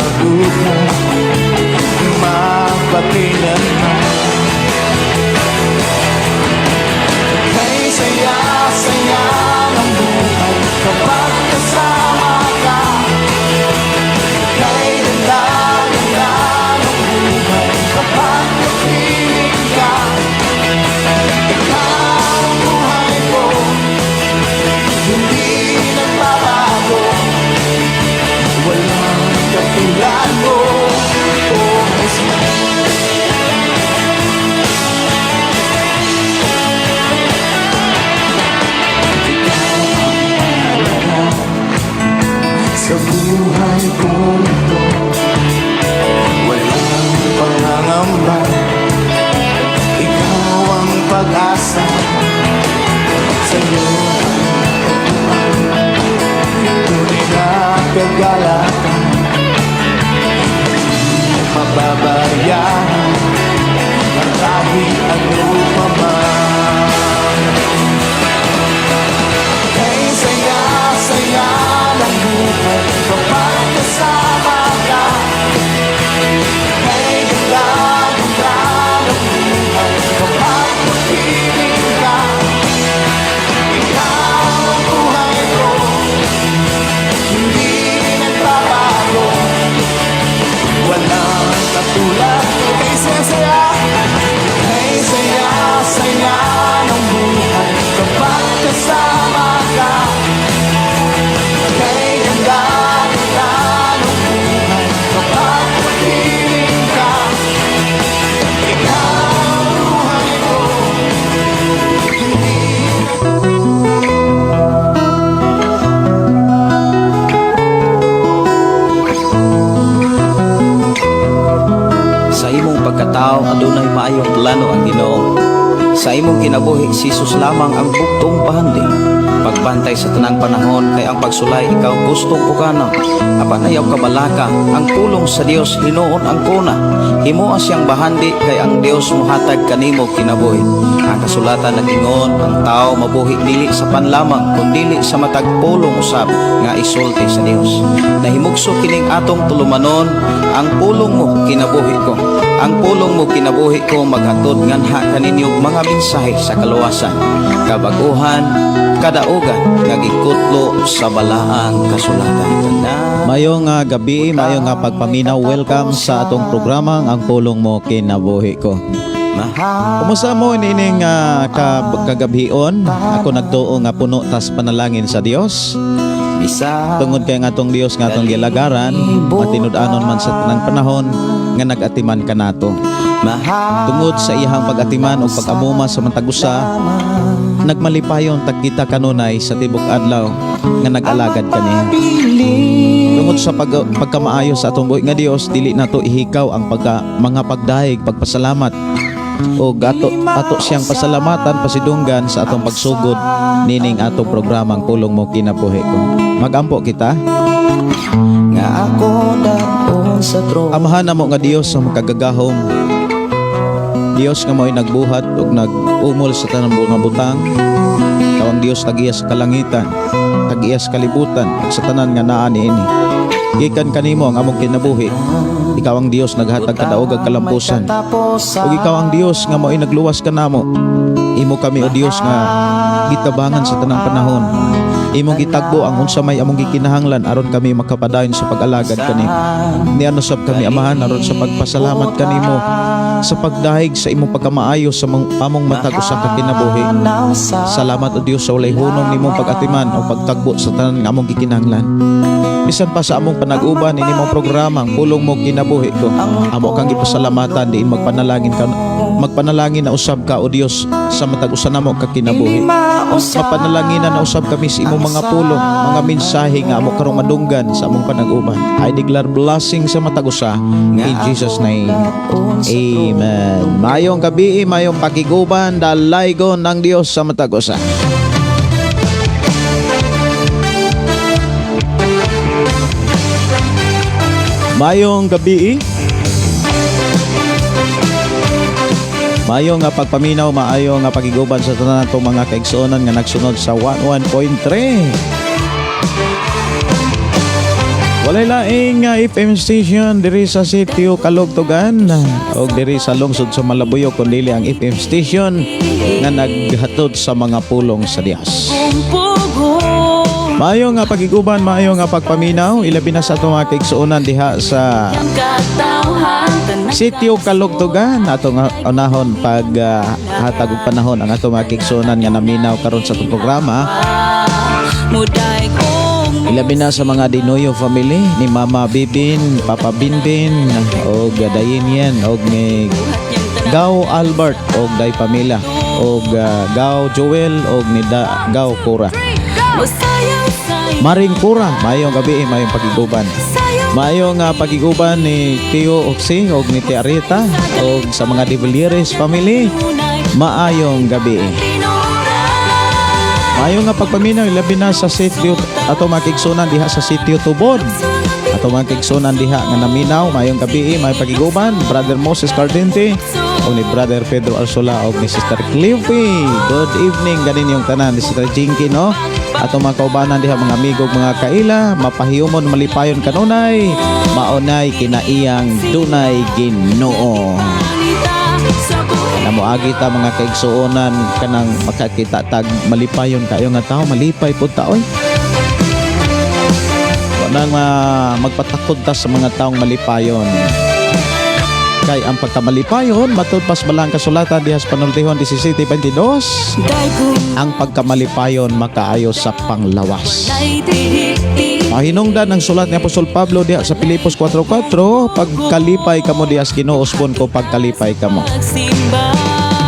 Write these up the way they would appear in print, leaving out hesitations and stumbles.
mabuhay, mapakailanman. Kay saya-saya ng buhay kapag kasama ka. Kay ganda-ganda ng buhay kapag napiling ka. Ikaw ang buhay ko, hindi nagbabago. Walang katulad mo, oh Jesus. Sa buhay kong ito, walang pangangamba. Ikaw ang pag-asa, sa'yo tunay na kagalakan. Mababayaran ang kahit ano pa man. Kay saya-saya ng buhay kapag kasama ka. Kay ganda-ganda ng buhay kapag napiling ka. Ikaw ang buhay ko, hindi nagbabago. Walang katulad mo. Kay saya-saya, kay saya-saya ng buhay kapag kasama ka. Kay ganda-ganda ng buhay kapag napiling ka. Ikaw ang buhay ko, Sa imong pagkatao adunay maayong plano ang Ginoo. Sa imong kinabuhi si Jesus lamang ang bugtong pahandi. Pagbantay sa tanang panahon kay ang pagsulay ikaw gustong pukana. Apan ayaw kabalaka ang pulong sa Dios hinuon ang kuna. Himuha siyang bahandi kay ang Dios muhatag kanimo kinabuhi. Ang kasulatan nagingon ang tao mabuhi dili sa panlamang kundi sa matag pulong usab nga isulti sa Dios. Nahimugso kining atong tulumanon ang pulong mo kinabuhi ko. Ang pulong mo kinabuhi ko maghatod nganha kaninyong mga mensahe sa kaluwasan, kabaguhan, kadaugan nga gikutlo sa balaang kasulatan. Mayong gabi, mayong pagpaminaw. Welcome sa atong programang Ang Pulong Mo Kinabuhi Ko. Kumusta mo nining kagabion? Ako nagtuo nga puno tas panalangin sa Dios. Tungod kay nga atong Dios nga atong gilagaran, matinud-anon man sa tanang panahon nga nagatiman kanato. Tungod sa iyang pag-atiman o pag-amuma sa mantagusa, nagmalipayon tagkita kanunay sa tibok adlaw nga nag-alagad kaniya. Tungod sa pagkamaayo sa atong buhi nga Dios, dili nato ihikaw ang mga pagdaig, pagpasalamat o ato siyang pasalamatan pasidunggan sa atong pagsugod nining atong programang Pulong Mo Kinabuhi Ko. Magampo kita. Amahan na mo nga Dios sa makagagahom. Dios nga mo'y nagbuhat o nag-umol sa tanang mga butang. Ikaw ang Dios tag-iya sa kalangitan, tag-iya sa kalibutan, at sa tanan nga naa niini. Gikan kanimo ang among kinabuhi. Ikaw ang Dios naghatag kadaog ag kalampusan. Ug ikaw ang Dios nga mo'y nagluwas kanamo. Imo kami o Dios nga gitabangan sa tanang panahon. Imong gitagbo ang unsa may among gikinahanglan aron kami makapadayon sa pag-alagad kanimo. Niano sab kami amahan aron sa pagpasalamat kanimo sa pagdahig sa imong pagkamaayo sa among matag usa ka kinabuhi. Salamat o Dios sa walay hunong nimong pag-atiman o pagtagbo sa tanan nga among gikinahanglan. Bisan pa sa among panag-uban inimong programang Pulong Mo Kinabuhi Ko, amo kang gipasalamatan diin magpanalangin na usab ka o Dios sa matag usa namo ka kinabuhi. Mapanalangin na usab kami sa imong mga pulong, mga mensahe nga amo karong madunggan sa among panag-uban. I declare blessing sa matag usa in Jesus name. Amen. Mayong gabi, mayong pakiguban, dalaygon ng Dios sa matag usa. Mayong gabi, mayong nga pagpaminaw, maayong nga pagiguban sa tanan natong mga kaigsuonan nga nagsunod sa 11.3. Walay laing FM station diri sa sitio Kalugtugan o diri sa lungsod sa Malabuyo kundi ang FM station nga naghatod sa mga pulong sa Dios. Maayo nga pagiguban, maayo nga pagpaminaw, ilabi na sa itong mga kaigsuonan diha sa sitio Kalugtugan. Ato nga unahon pag hatag og panahon ang ato mga kaigsuonan nga naminaw karon sa itong programa. Ilabi na sa mga Dinoyo family ni Mama Bibin, Papa Binbin, o Dayin yan, o ni Gaw Albert, o Day Pamela, o Gaw Joel, o ni Gaw Cora. Maring Cora, mayong gabi, mayong pagiguban. Mayong pagiguban ni Tio Oxy, o ni Tia Rita, o sa mga Divilieres family, maayong gabi. Maayong nga pagpaminaw, ilabi na sa sitio ato makigsunan diha sa sitio Tubod. Ato makigsunan diha nga naminaw, maayong gabi, may pagiguban, Brother Moses Cardente, o ni Brother Pedro Arsola, o ni Sister Cliffy. Good evening, ganin yung tanan, ni Sister Jinky, no? Ato mga kaubanan diha, mga amigo, mga kaila, mapahiyumon, malipayon kanunay, maunay, kinaiyang, dunay, Ginoo. Namuagi ta mga kaigsuonan kanang makakita tag malipayon kayo nga tao, malipay pud ta oy. Wala nga magpatakod ta sa mga taong malipayon. Kay ang pagkamalipayon matud pas balang kasulatan diha sa Panultihon 17:22, ang pagkamalipayon makaayo sa panglawas. Mahinungdan ang sulat ni Apostol Pablo diha sa Filipos 4:4, pagkalipay kamo diha sa Ginoo, uspon ko pagkalipay kamo.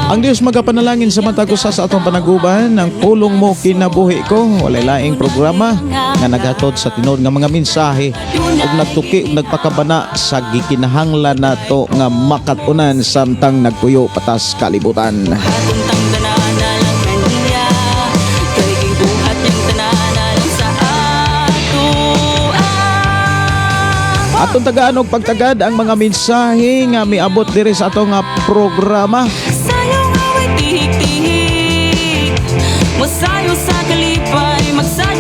Ang Dios magapanalangin sa matag usa sa atong panaguban, ang pulong mo kinabuhi ko. Walay laing programa nga naghatod sa tinuod nga mga mensahe ug nagtuki ug nagpakabana sa gikinahanglan nato nga makatunan samtang nagpuyo patas kalibutan. Atong tagaan og pagtagad ang mga mensahe nga miabot diri sa atong programa.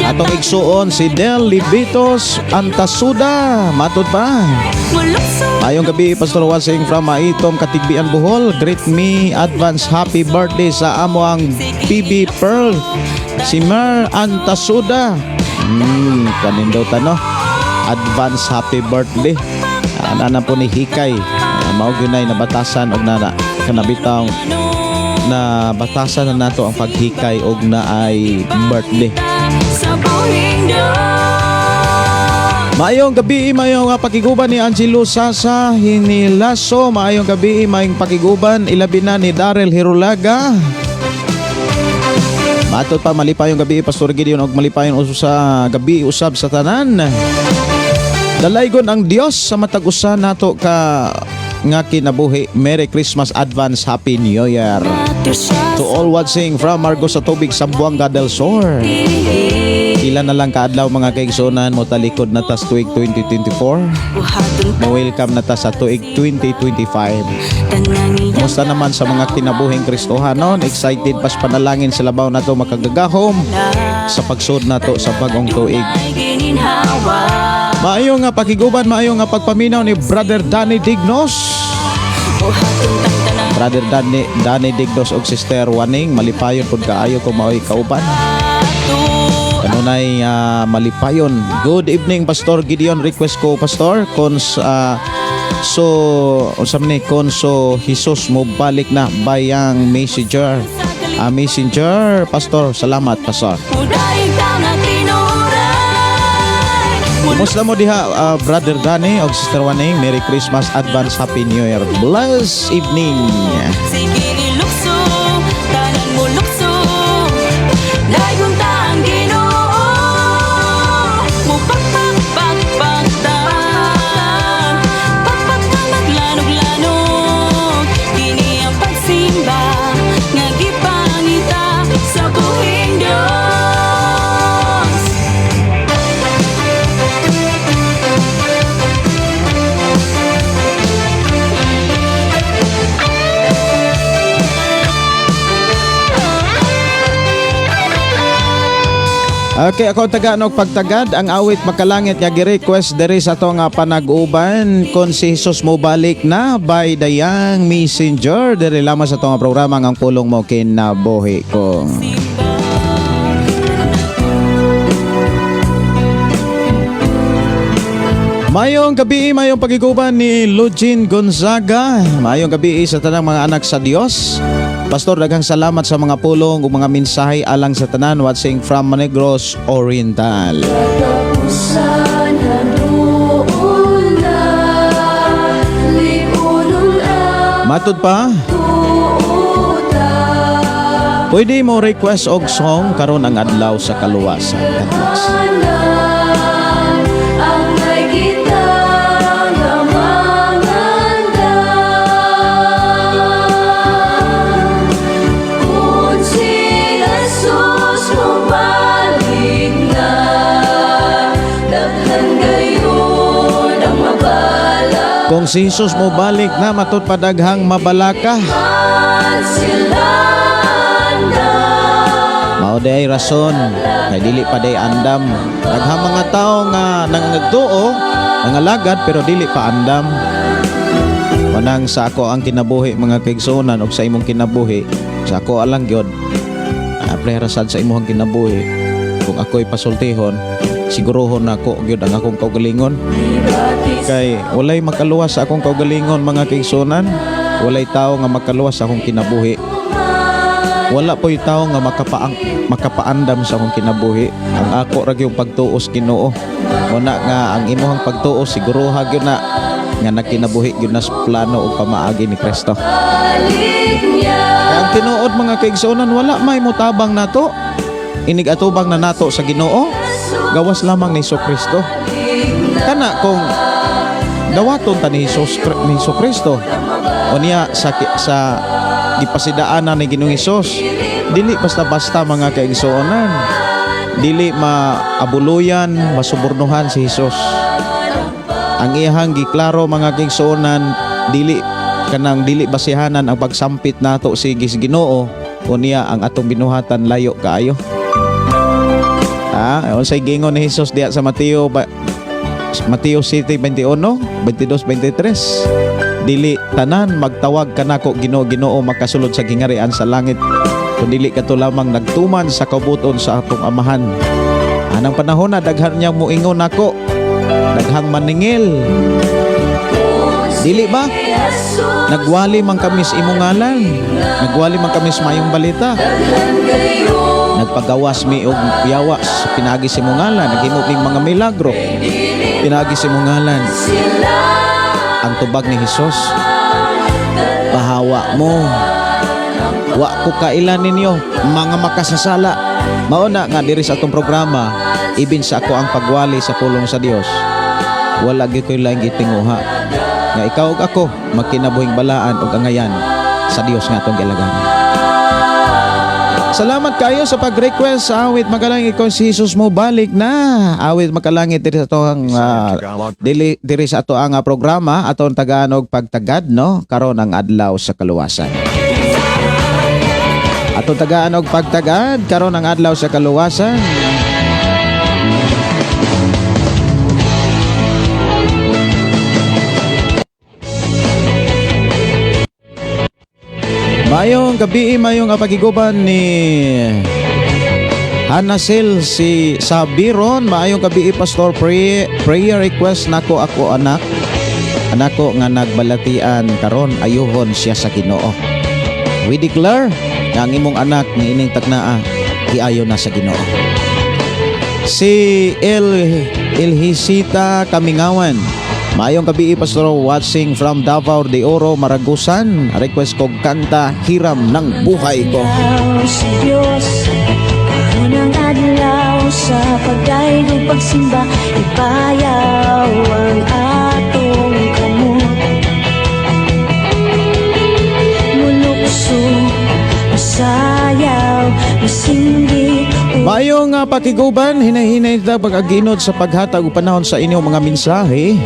Atong igsuon si Del Libitos Antasuda, matud pa. Mayong gabi, Pastor Wasing from Maitom, Katigbian, Bohol. Greet me advance happy birthday sa amo ang PB Pearl, si Mer Antasuda. Kanindotan no. Advance happy birthday. Ana po ni Hikay. Mao gyunay nabatasan og kanabitaw na batasan na nato ang paghikay og naay birthday. Maayong gabi, mayong pakiguban ni Angelo Sasa Hinilaso. Maayong gabi, mayong pakiguban ilabi na ni Darrell Hirulaga. Matod pa malipayong gabi, Pastor Gideon, og malipayong uso sa gabi usab sa tanan. Dalaygon ang Dios sa matag-usa nato ka nga kinabuhi. Merry Christmas, advance Happy New Year. To all watching from Margos sa Tubig, Sambuanga del Sur. Ila na lang kaadlaw mga kaigsunan mo talikod na tas tuig 2024. Welcome na ta sa tuig 2025. Kumusta naman sa mga kinabuhing Kristohanon? Excited pas panalangin sa labaw na to makagagahom sa pagsud na to sa bagong tuig. Maayo nga pakiguban, maayo nga pagpaminaw ni Brother Danny Dignos. Brother Danny Dignos og Sister Waning, malipayon pud kaayo kung mao'y kauban. Kanunay malipayon. Good evening, Pastor Gideon. Request ko, Pastor, Konso Jesus mo balik na bayang messenger. Messenger, Pastor. Salamat, Pastor. Kumusta mo diha, Brother Danny o Sister Waning? Merry Christmas, advance Happy New Year. Blessed evening. Okay, ako taga-anog pagtagad ang awit makalangit nga gi-request diri sa to nga panag-uban kon si Jesus mo balik na by Dayang Messenger diri lamang sa to nga programa ang pulong mo kinabuhi ko. Mayong gabi, mayong pagiguban ni Lugin Gonzaga. Mayong gabi sa tanang mga anak sa Dios. Pastor, daghang salamat sa mga pulong ug mga mensahe alang sa tanan watching from Negros Oriental. Katapusan haduol na, liunong Matud pa, tuuta, pwede mo request og song karon ang adlaw sa kaluwasan. Kadlaw. ang may gitang amanganda. Kung si Jesus bumalik na, daghan gayon ang mabala. Kung si Jesus mo balik na matud pa daghang mabalaka. Mao day rason kay dili pa day andam. Daghang mga tao nga nangagtuo, nangalagad pero dili pa andam. Manang sa ako ang kinabuhi mga kaigsunan ug sa imong kinabuhi, sa ako alang gyud. Preharasan sa imong kinabuhi. Kung ako'y pasultihon, sigurohon nako gyud ang akong kaugalingon. Kay walay makaluwas sa akong kaugalingon mga kaigsunan. Walay tao nga makaluwas sa akong kinabuhi. Wala po'y tao nga makapaandam sa akong kinabuhi. Ang ako ra gyud pagtuos Ginoo. Una nga ang imong pagtuos siguruha gyud na nga nakinabuhi gyud na sa plano ug pamaagi ni Kristo. Kaya ang tinuod mga kaigsunan wala may mutabang nato. Inig atubang na nato sa Ginoo. Gawas lamang ni Kristo. Kana kung dawaton ta ni Hesus Kristo o niya sa gipasidaanan ni Ginoong Hesus, dili basta-basta mga kaigsuonan, dili maabuluyan, masubornuhan si Hesus. Ang iyang giklaro mga kaigsuonan, dili basihanan ang pagsampit nato si Ginoo o niya ang atong binuhatan layo kaayo. Unsay gingon ni Hesus diha sa Mateo 7:21, 22-23. Dili tanan magtawag kanako Ginoo makasulod sa gingarian sa langit. Kung dili kato lamang nagtuman sa kabuton sa atong amahan. Anang panahon na daghan niya muingon nako, daghang maningil. Dili ba? Nagwali man kami sa imong ngalan. Nagwali man kami sa mayong balita. Nagpagawas mi og yawas pinagi sa imong ngalan, naghimo ning mga milagro. Pinagi sa imong ngalan. Ang tubag ni Hesus, pahawa mo, wa ko kailan ninyo mga makasasala. Mauna nga diri sa atong programa, ibin sa ako ang pagwali sa pulong sa Dios, wala gyud koy laing gitinguha nga ikaw ug ako magkinabuhing balaan ug angayan sa Dios nga atong gilagan. Salamat kayo sa pag-request sa awit makalangit kung si Jesus mo balik na. Awit makalangit diri sa toang diri sa ato ang programa aton Tagalog pagtagad no karon ang adlaw sa kaluwasan. Aton Tagalog pagtagad karon ang adlaw sa kaluwasan. Mayong gabi, mayong pagiguban ni Hanasel si Sabiron. Mayong gabi, Pastor, prayer request nako ako anak ko nga nagbalatian karon ayuhon siya sa Ginoo. We declare nga ang imong anak ni ining tagnaa hiayo na sa Ginoo. Si Elhisita Kamingawan. Mayong gabi, Pastor, watching from Davao de Oro, Maragusan. Request kong kanta, Hiram ng Buhay Ko. Si Diyos, karon ang adlaw sa pagdaig ug pagsimba, ipayaw ang atong kamot. Mulukso, masayaw, masindi. Mayong pakiguban, hinahinay ta pag-aginod sa paghatag og panahon sa inyong mga mensahe.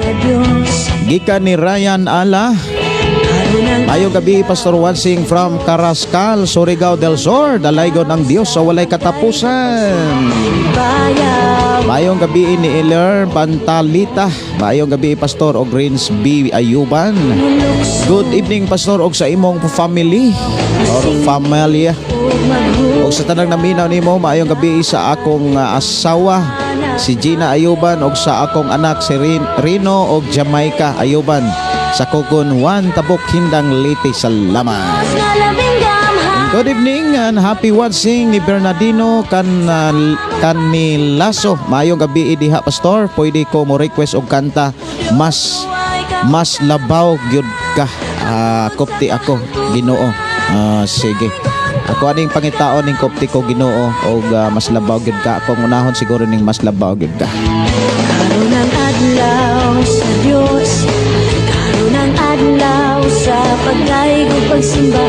Gikan ni Ryan Ala. Karon ang Mayong gabi, Pastor Wansing from Carrascal, Surigao del Sur. Dalaygon ang Dios sa walay katapusan. Bayaw Mayong gabi ni Iler Pantalita. Mayong gabi, Pastor og Greens B. Ayuban. Good evening, Pastor, og sa imong family or familia. Og sa tanang naminaw nimo, maayong gabi sa akong asawa si Gina Ayuban og sa akong anak si Rino og Jamaica Ayuban sa Kugon 1 Tabok Hindang Leyte. Salamat. na labing gamhan. Good evening and happy watching ni Bernardino Canilaso. Maayong gabi diha, Pastor. Pwede ko mo request og kanta mas labaw gyud ka. Kopti ako, Ginoo. Sige. Ako aning pangitaon ning kopti ko, Ginoo, og mas labaw gyud ka. Akong unahon siguro ning mas labaw gyud ka. Karon ang adlaw sa Dios, karon ang adlaw sa pagdaigog pagsimba,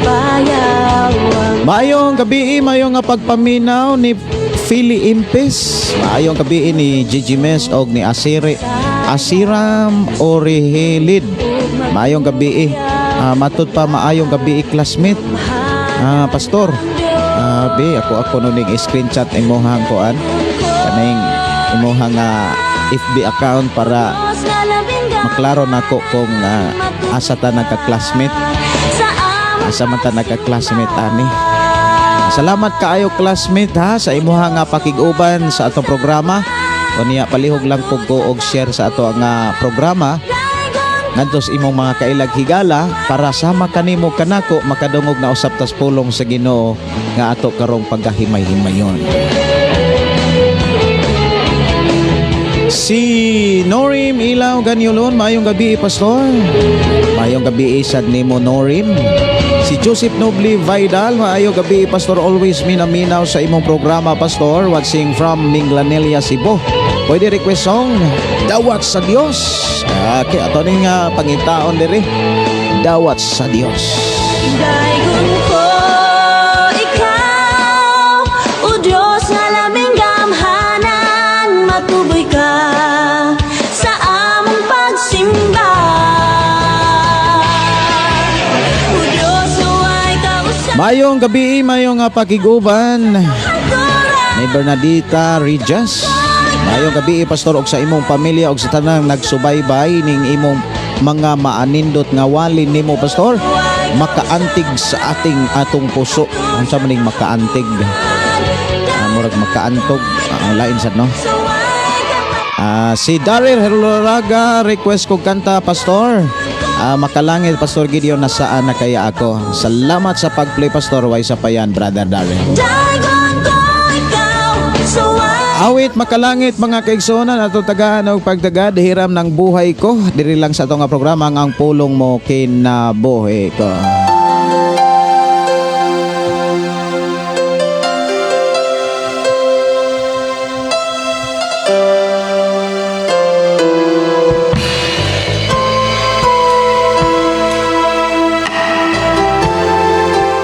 bayaw ang Maayong gabi, mayong nga pagpaminaw ni Philly Impes. Maayong gabi ni Gigi Mes og ni Asiram Orihilid. Maayong gabi. Matud pa maayong gabi, classmate. Pastor. Ako nuning screenshot imuhang kuan. Kaning imuhang FB account para na labing gamhan. maklaro nako kung asa ta nagka-classmate. Sa among Asa man ta nagka-classmate ani. Salamat kaayo, classmate, ha, sa imuhang pakig-uban sa atong programa. O niya palihog lang pug ko og share sa ato nga programa ngadto sa imong mga kailag higala para sama kanimo kanako makadungog na usab tas pulong sa Ginoo nga ato karong paghahimay-himayon. Si Norim Ilaw Ganyulon, mayong gabi, Pastor. Mayong gabi sad nimo, Norim. Si Joseph Nobly Vidal, maayong gabi, Pastor. Always minaminaw sa imong programa, Pastor. Watching from Minglanelia, Cebu. Pwede request song Dawat sa Dios. Okay, ato ning pangitaon diri. Dawat sa Dios. daigon ko ikaw, o Diyos nga laming gamhanan, matuboy ka sa among pagsimba. O Diyos, huwag ka usap Mayong gabi, mayong pakiguban ni Bernadita Rijas. Mayong gabi, Pastor, og sa imong pamilya og sa tanang nagsubaybay ning imong mga maanindot nga walin nimo, Pastor. Makaantig sa atong puso. Unsa man ning makaantig? Murag makaantog ang lain sad, no? Si Daryl Herloraga request ko kanta, Pastor. Makalangit, Pastor Gideon, nasaan na kaya ako? Salamat sa pagplay, Pastor. Way sa payan, Brother Daryl. daigon ko ikaw, so Awit makalangit, mga kaigsonan, ato tagaan og pagtagad hiram ng buhay ko. Diri lang sa ato nga programa ang pulong mo kinabuhi ko.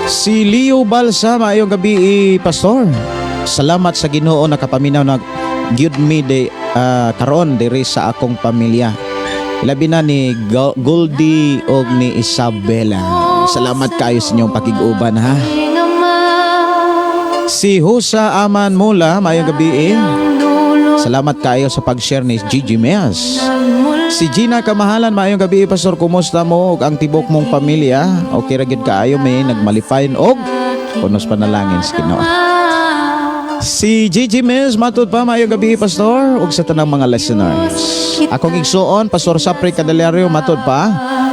Si Leo Balsa, maayong gabi, Pastor. Salamat sa Ginoo nakapaminaw na gyud mi de karon diri sa akong pamilya. Labi na ni Goldie og ni Isabella. Salamat kayo sa inyong pakig-uban, ha. Si Husa Aman Mula, maayong gabi. Salamat kayo sa pag-share ni Gigi Meas. Si Gina Kamahalan, maayong gabi, Pastor. Kumusta mo og ang tibok mong pamilya? Okay ra gyud kaayo, may nagmalipayon og punos panalangin sa Ginoo. Si Gigi Mills, matud pa, maayong gabi, Pastor, ug sa tanang mga listeners. Akong igsuon, Pastor Sapri Candelario, matud pa.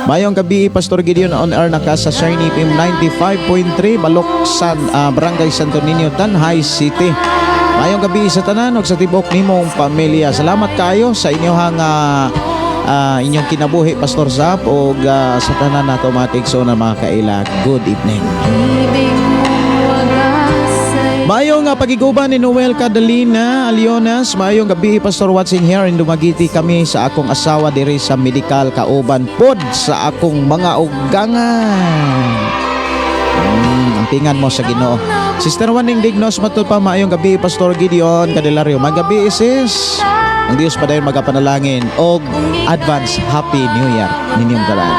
Maayong gabi, Pastor Gideon, on air na ka sa Shiny FM 95.3, Balok, Barangay Santo Niño, Tanhay City. Maayong gabi sa tanan ug sa tibok nimong pamilya. Salamat kayo sa inyong inyong kinabuhi, Pastor Zap, ug sa tanan nato mga igsuon mga kaila. Good evening. Maayong pagiguban ni Noel Cadalina Alionas. Maayong gabi, Pastor, watching here in Dumaguete kami sa akong asawa diri sa medical kauban pod sa akong mga ugangan. Ang tingan mo sa Ginoo. Sister Waning Dignos, matud pa, maayong gabi, Pastor Gideon Candelario. Magabi, sis. Ang Dios pa dayon magapanalangin og advance Happy New Year ninyong tanan.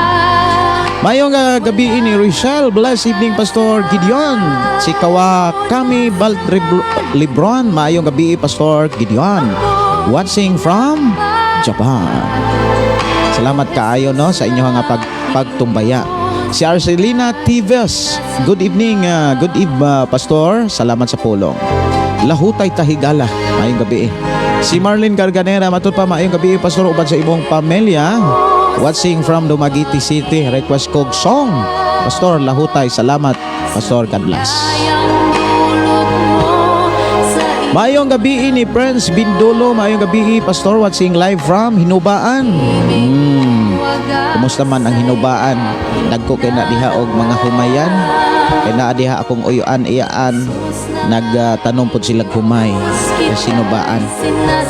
Mayong gabi ni Rochelle. Blessed evening, Pastor Gideon. Si Kawakami Libron. Mayong gabi, Pastor Gideon. Watching from Japan. Salamat kaayo no sa inyo nga pagtumbaya. Si Arcelina Tives. Good evening, Pastor. Salamat sa pulong. Lahutay Tahigala. Mayong gabi. Si Marlene Garganera. Matud pa mayong gabi, Pastor, uban sa imong pamilya. Watching from Dumaguete City. Request kog song. Pastor, lahutay. Salamat, Pastor. God bless. Mayong gabi ni Prince Bindolo. Mayong gabi, Pastor, watching live from Hinubaan. Kumusta man ang Hinubaan? Nagko kay na diha og mga humayan. Kay na diha akong uyuan iyaan. Nagtanong pod sila humay sa Hinubaan.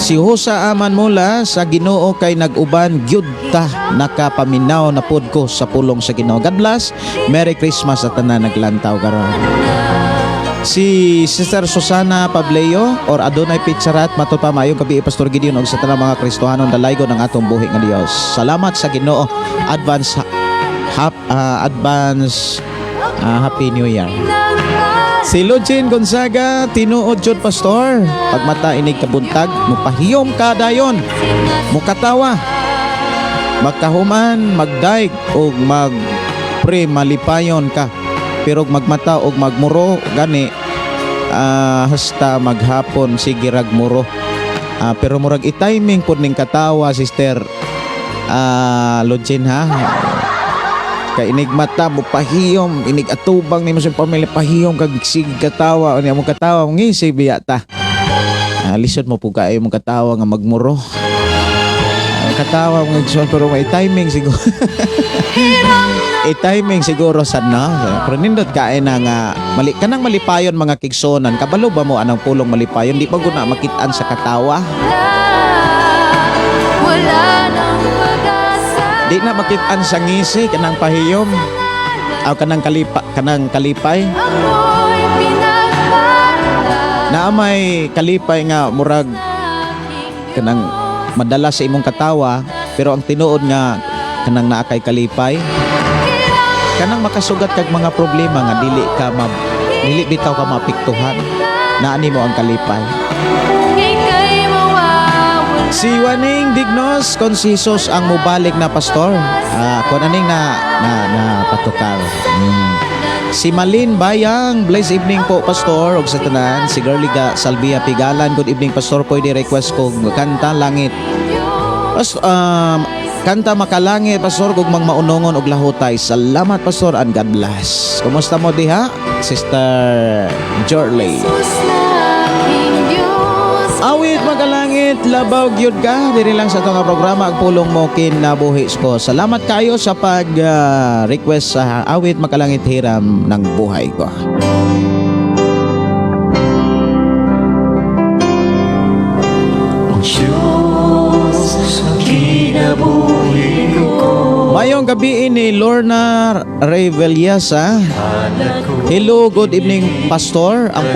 Si Husa Aman mula sa Ginoo kay nag-uban gyud ta nakapaminaw na pod ko sa pulong sa Ginoo. God bless. Merry Christmas sa tanan naglantaw karon. Si Sister Susana Pableo or Adonai Pizzarat, matud pa mayong gabi, Pastor Gideon, og sa tanang mga Kristohanon dalaygon ang atong buhi nga Dios. Salamat sa Ginoo. Advance Happy New Year. Si Lujin Gonzaga, tinuod jud, Pastor. Pagmata inig kabuntag, mupahiyom ka dayon. Mukatawa. Magkahuman, magdaig og malipayon ka. Pero magmata og magmuro gani hasta maghapon sige ragmuro. Pero murag i-timing pud ning katawa, Sister Lojin, ha. Kay inig mata mo pahiyom, inig atubang ni mo sa pamilya pahiyom kag sige katawa unya mo katawa ngisi biya ta. Lisod mo pud kaayo mo katawa nga magmuro. Katawa mo pero may timing siguro. I-timing siguro sad na. Pero nindot kae na nga kanang malipayon mga kigsonan. Kabalo ba mo anang pulong malipayon? Di pa guna makitaan sa katawa. Wala nang pag-asa. Di na makitaan sa ngisi kanang pahiyom. Aw kanang kalipay. Ako'y pinagpala. Na may kalipay nga murag kanang madala sa imong katawa, pero ang tinuod nga kanang naa kay kalipay. Kanang makasugat kag mga problema nga dili bitaw ka mapiktuhan. Naani mo ang kalipay. Ika'y mawawala. Si Waning Dignos Consisos ang mubalik na pastor. Kung aning na patukar. Si Malin Bayang, blessed evening po, Pastor, og sa tanan. Si Girliga Salvia Pigalan, good evening, Pastor. Pwede request ko kanta langit. Kanta makalangit, Pastor, kung maunongon og lahutay. Salamat, Pastor, and God bless. Kumusta mo diha, Sister Jorley? Awit makalangit, labaw gyud ka. Diri lang sa itong programa ang pulong mo kinabuhi ko. Salamat kayo sa pag-request sa awit makalangit hiram ng buhay ko. Mayong gabi ni Lorna Reveliasa. Hello, good evening, Pastor. Ang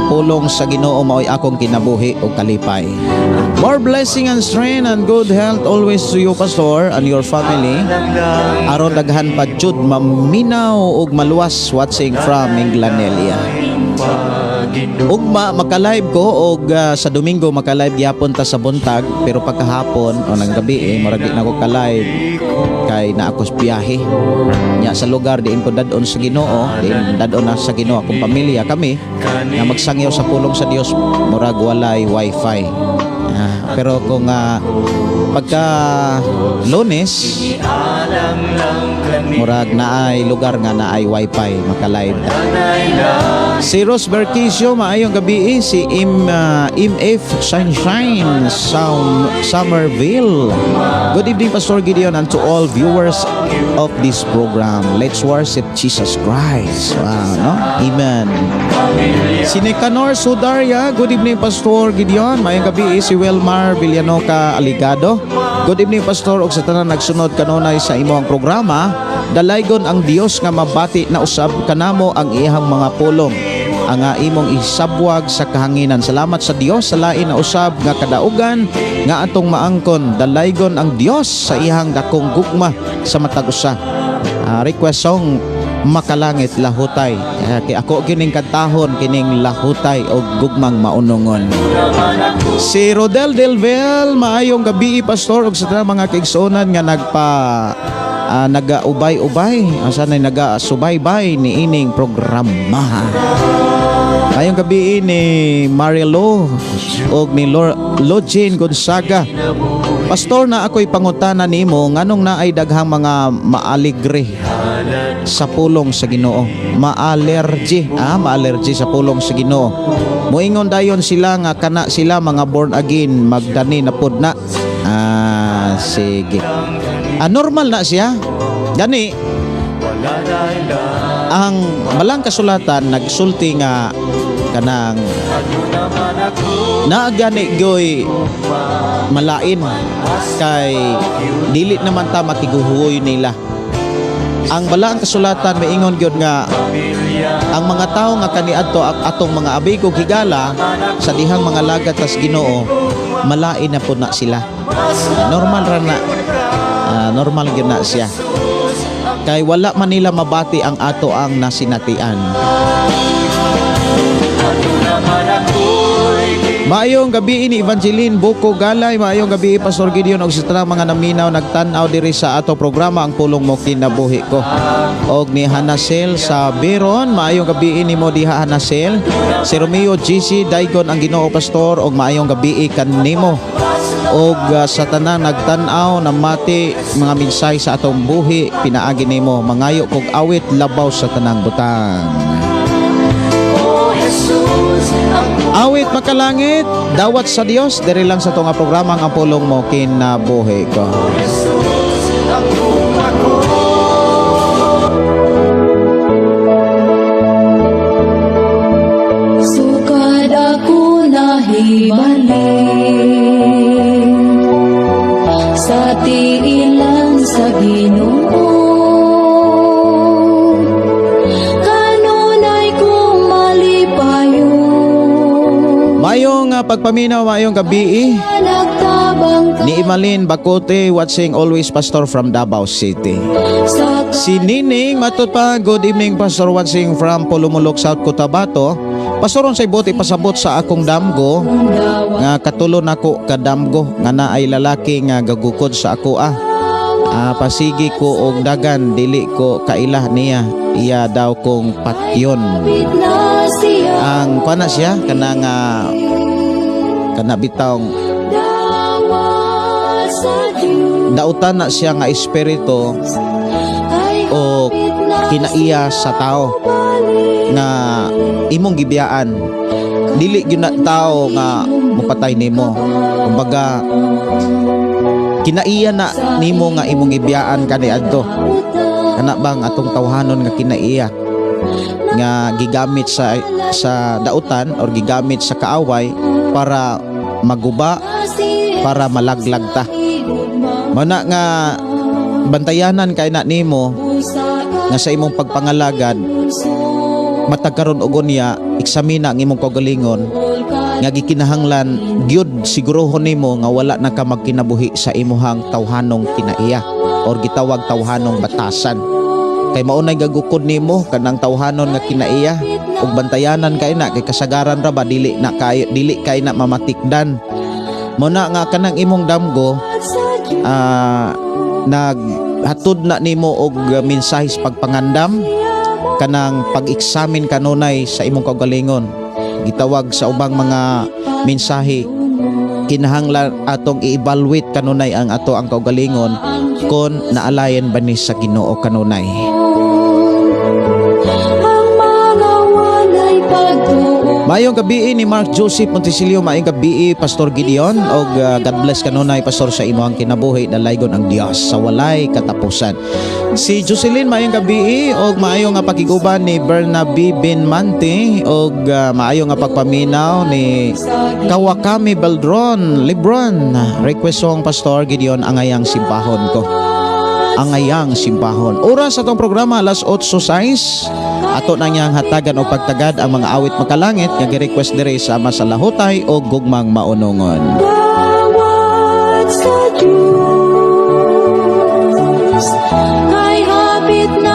pulong sa Ginoo mao'y akong kinabuhi o kalipay. More blessing and strength and good health always to you, Pastor, and your family. Aron daghan pa jud maminaw ug maluwas watching from Inglanelia. Ugma makalive ko og sa Domingo makalive gyapon ta sa buntag, pero pagkahapon o nang gabi murag di na ko ka-live kay na ako sa biyahe nya sa lugar diin ko dadon sa Ginoo, diin dadon na sa Ginoo akong pamilya kami na magsangyaw sa pulong sa Dios, murag walay wifi. Pero kung pagka Lunes murag naay lugar nga naay wifi makalive. Si Rose Berkisio, maayong gabi. Si MF Sunshine Somerville, good evening, Pastor Gideon, and to all viewers of this program. Let's worship Jesus Christ. Wow, no? Amen. Si Nicanor Sudaria, good evening, Pastor Gideon. Maayong gabi. Si Wilmar Villanoca Aligado, good evening, Pastor, og sa tanan nagsunod kanunay sa imong programa. Dalaygon ang Dios nga mabati na usab kanamo ang iyang mga pulong, ang imong isabwag sa kahanginan. Salamat sa Dios sa lain na usab nga kadaugan nga atong maangkon. Dalaygon ang Dios sa iyang dakong gugma sa matag usa. request song Makalangit Lahutay. Kay ako kining kantahon kining lahutay o gugmang maunongon. Si Rodel Delvel, maayong gabi pastor ug sa tanang mga kaigsuonan nga nagaubay-ubay asa na nagasubaybay ni ining programa. Maayong gabi ni Marielo ug ni Lojin Gonzaga. Pastor, na ako'y pangutana nimo nganong naay daghang mga maaligre sa pulong sa Ginoo. Maalergy sa pulong sa Ginoo. Moingon dayon sila nga kana sila mga born again magdani na pud na. Sige. Normal na siya. Gani ang malang kasulatan nagsulti nga kanang naagani goy malain kay dili naman ta makiguhuoy nila. Ang balang kasulatan maingon gyud nga ang mga tawo nga kaniadto atong mga abig ug higala sa dihang mga lagat tas Ginoo malain na pud na sila. Normal ra na. Normal gyud na siya. Kay wala man nila mabati ang ato ang nasinatian. Maayong gabi ni Evangeline Buko Galay, maayong gabi Pastor Gideon og sa tanang mga naminaw nagtan-aw diri sa ato programa ang pulong mo kinabuhi ko. Og ni Hanasel sa Biron, maayong gabi ni mo diha Hanasel. Si Romeo GC Daigon ang Ginoo Pastor og maayong gabi kanimo. Og sa tanang nagtan-aw na mati mga minsay sa atong buhi pinaagi nimo mangayo kog awit labaw sa tanang butang. Awit makalangit, dawat sa Dios, diri lang sa tunga programa ang pulong mo kinabuhi ko. Sukad ako nahibalin sa tiilan sa Ginoo. Mayong pagpaminaw, mayong gabi ni Imalin Bacote, watching always Pastor from Davao City. Si Nining matud pa, good evening Pastor, watching from Pulumulok, South Cotabato. Pastoron say buti pasabot sa akong damgo nga katulon ako kadamgo nga naay lalaki nga gagukod sa ako pasigi ko og dagan dili ko kailah niya iya daw kong patyon. Ang pana siya kanang kana bitawng dautan na siya nga espiritu o kinaiya sa tao nga imong gibiyaan dili gyud na tao nga mupatay nimo. Kumbaga kinaiya na nimo nga imong gibiyaan kaniadto. Kana bang atong tawhanon nga kinaiya nga gigamit sa dautan or gigamit sa kaaway para maguba, para malaglag ta. Mana nga bantayanan kay na nimo nga sa imong pagpangalagad matagkaron og unya eksamina ang imong kaugalingon nga gikinahanglan gyud sigurohon nimo nga wala na ka magkinabuhi sa imuhang tawhanong kinaiya or gitawag tawhanong batasan. Kay maunay gagukod nimo kanang tawhanon nga kinaiya ug bantayanan kay na kay kasagaran ra ba dili kay na mamatikdan. Muna nga kanang imong damgo naghatod na nimo og mensahe pagpangandam kanang pag-eksamin kanunay sa imong kaugalingon. Gitawag sa ubang mga mensahe kinahanglan atong i-evaluate kanunay ang ato ang kaugalingon kon naalayan ba ni sa Ginoo kanunay. Mayong gabi ni Mark Joseph Montesilio, mayong gabi Pastor Gideon og God bless kanunay Pastor sa imo ang kinabuhi dalaygon ang Dios sa walay katapusan. Si Jocelyn mayong gabi og maayong nga pakiguban ni Bernabe Benmante og maayong nga pagpaminaw ni Kawakami Beldron Lebron. Request song Pastor Gideon angayang simbahon ko. Angayang simbahon. Oras sa atong programa alas 8:06. Ato na niyang hatagan o pagtagad ang mga awit makalangit nga gi-request diri sama sa lahutay o gugmang maunongon. Bawat sa Diyos ay hapit na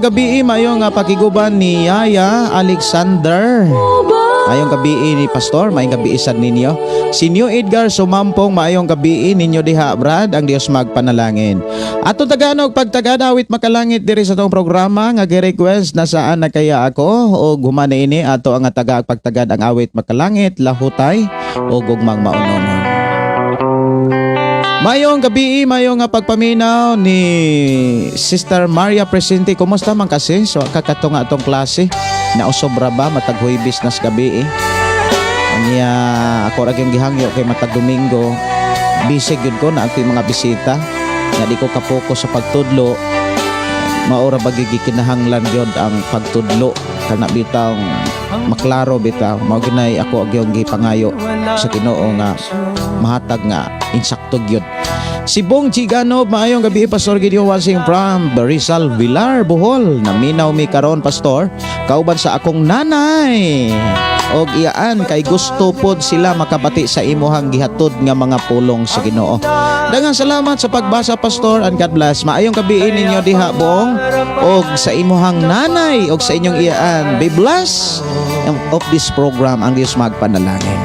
gabi, maayong pakiguban ni Yaya Alexander. Maayong gabi ni Pastor, maayong gabi sad ninyo. Si New Edgar Sumampong, maayong gabi ninyo diha, Brad, ang Dios magpanalangin. Ato Tagalog pagtagada awit makalangit diri sa tong programa nga gi-request na saan na kaya ako o gumana ini ato ang taga pagtagad ang awit makalangit lahutay o gugmang maunonon. Mayong gabi, mayong pagpaminaw ni Sister Maria Presente. Kumusta man kasi? So kakato nga atong klase. Nausobra ba matag Huwebes nas gabi Anya ako ra gyud gihangyo kay matag Domingo. Busy gyud ko na ang mga bisita. Nga di ko kapokus sa pagtudlo. Maura ba gikinahanglan gyud ang pagtudlo kana bitaw maklaro bitaw mao ginay ako gyud gipangayo sa Ginoo nga mahatag nga insakto gyud. Si Bong Chigano, maayong gabi Pastor Gideon Wasing from Rizal Villar, Bohol. Naminaw mi karon Pastor, kauban sa akong nanay. Og iyaan kay gusto pod sila makabati sa imuhang gihatod nga mga pulong sa Ginoo. Daghang salamat sa pagbasa Pastor and God bless. Maayong gabi ninyo diha Bong og sa imuhang nanay og sa inyong iyaan. Be blessed of this program ang Dios magpanalangin.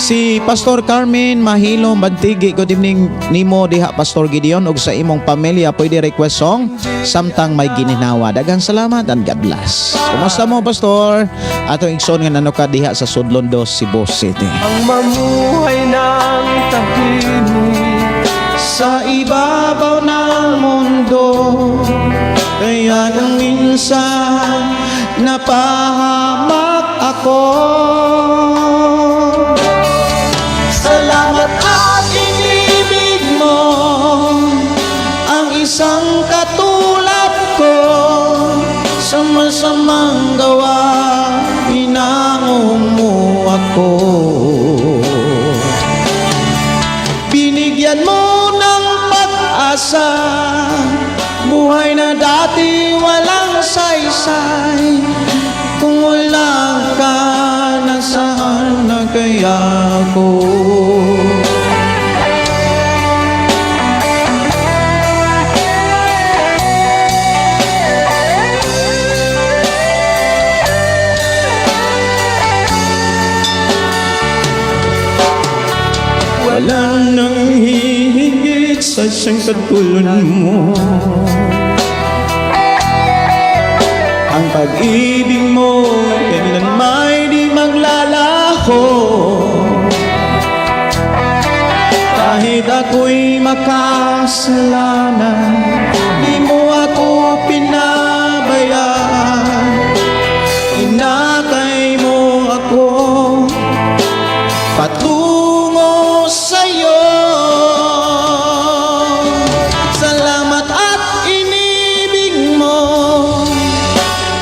Si Pastor Carmen Mahilong Bantigi, good evening nimo diha Pastor Gideon og sa imong pamilya. Pwede request song samtang may gininawa. Daghang salamat and God bless. Kumusta mo Pastor? Ato igsoon nga nanuka diha sa Sudlon 2, Cebu City. Ang mamuhay ng tahimik Sa ibabaw ng mundo, kaya nang minsan napahamak ako. Salamat at inibig mo ang isang katulad ko. Sa masamang gawa, inango mo ako. Binigyan mo ng pag-asa, buhay na dati walang saysay. Kung wala ka, nasaan na kaya ako? Wala nang hihigit sa siyang katulad mo. Ang pag-ibig mo kailan may di maglalaho. Kahit ako'y makasalanan, di mo ako pinabayaan. Inakay mo ako patungo sa'yo. Salamat at inibig mo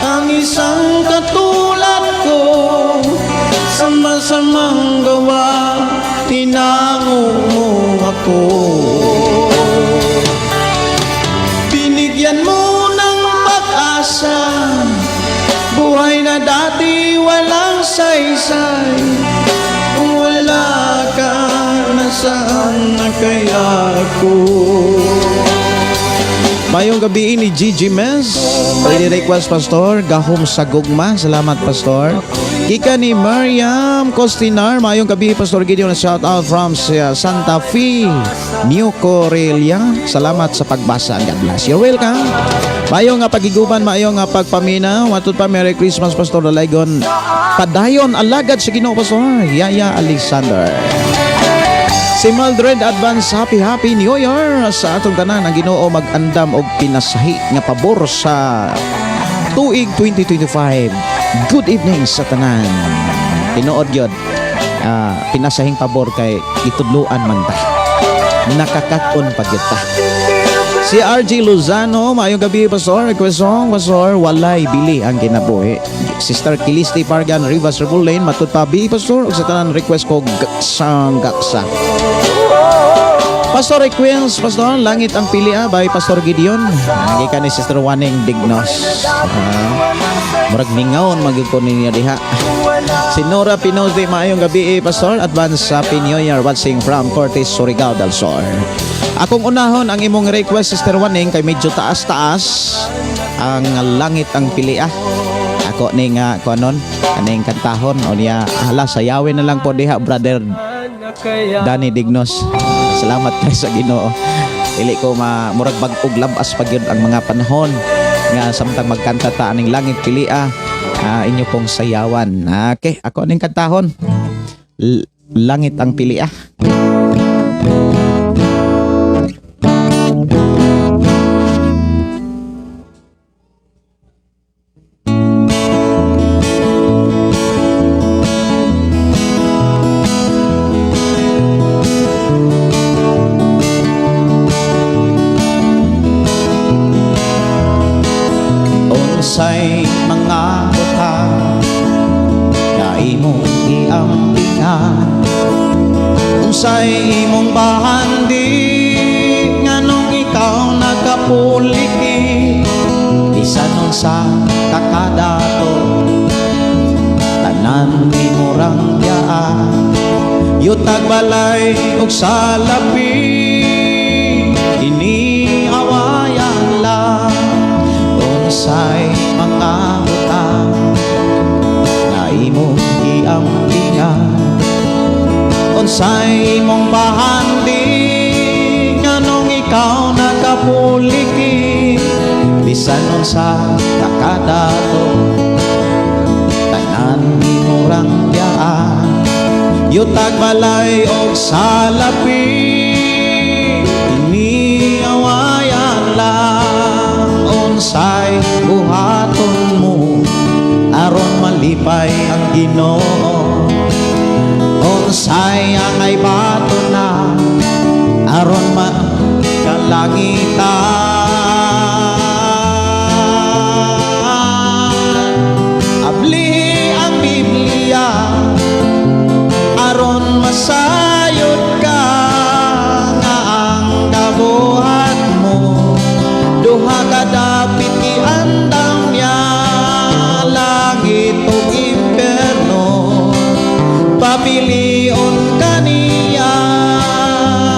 ang isang katulad ko. Sa masamang gawa, tinango mo ako. Binigyan mo ng pag-asa, buhay na dati walang saysay. Kung wala ka, nasaan na kaya ako? Mayong gabi ni Gigi Mez. Pwede request Pastor, gahom sa gugma. Salamat Pastor. Kika ni Mariam Costinar. Mayong gabi Pastor Gideon. Shout out from Santa Fe, New Corelia. Salamat sa pagbasa. God bless. You're welcome. Mayong pagiguban, mayong pagpaminaw. Matut pa Merry Christmas Pastor Dalaygon. Padayon alagad sa Ginoo Pastor Yaya Alexander. Si Mildred Advance, happy New Year sa atong tanan. Ang Ginoo mag-andam og pinasahi nga pabor sa tuig 2025. Good evening sa tanan. Tinuod gyud. Pinasahing pabor kay itudluan man ta. Nakakakon pa gyud ta. Si RJ Lozano, maayong gabi Pastor. Request song Pastor, walay bili ang kinabuhi. Sister Kilisti Pargan, Rivas Rebull Lane, matut pa bi Pastor. Og sa tanan request ko gaksang gaksa. Pastor Equins, Pastor, langit ang pilia by Pastor Gideon. Nagika ni Sister Waning Dignos. Murag ningaon magiging ninyo diha. Si Nora Pinos di maayong gabi, Pastor. Advance Happy New Year watching from Cortes, Surigao del Sur. Akong unahon ang imong request, Sister Waning, kay medyo taas-taas ang langit ang pilia. Ako ning konon kaning kantahon o niya hala sayawin na lang po diha, Brother Danny Dignos. Salamat kay sa Ginoo. Dili ko murag bag-og labas pag yun ang mga panahon nga samtang magkanta ta aning langit pilia, inyo pong sayawan. Okay, ako ning kantahon. Langit ang pilia. Unsay mga butang na imong iambingan, unsay imong bahandi nganong ikaw nagapuliki, bisan nun sa kakadato tanan imong yaan, yutag balay ug salapi iniawayan lang. Unsay mga butang na imong iambingan, unsay imong bahandi nganong ikaw nakapuliki, bisan nun sa kakadato tanan imong rangyaan, yutag balay og salapi iniawayan lang. Unsay buhaton mo aron malipay ang Ginoo, unsay ang ay bato na aron makalangitan. Abli ang Biblia aron masayod ka nga ang kabuhat mo duha ka dapit iandam niya, langit o imperno, papilion ka niya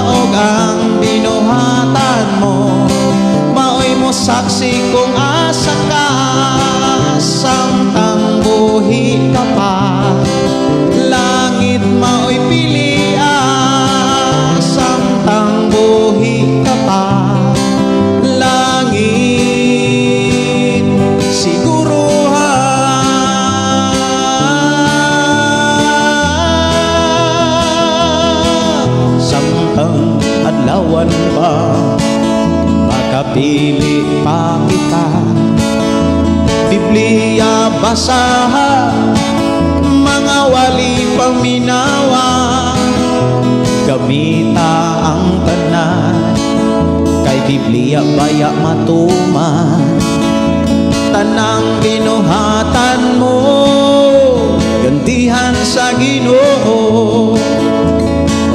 og ang binuhatan mo, maoy mo saksi kung asa ka, samtang buhi ka pa, langit maoy pilia, samtang buhi ka pa. Adlawan pa makapili pa kita, Biblia basahan, mga wali paminawa, gamita ang tanan, kay Biblia baya matuman, tanang binuhatan mo, gantihan sa Ginoo.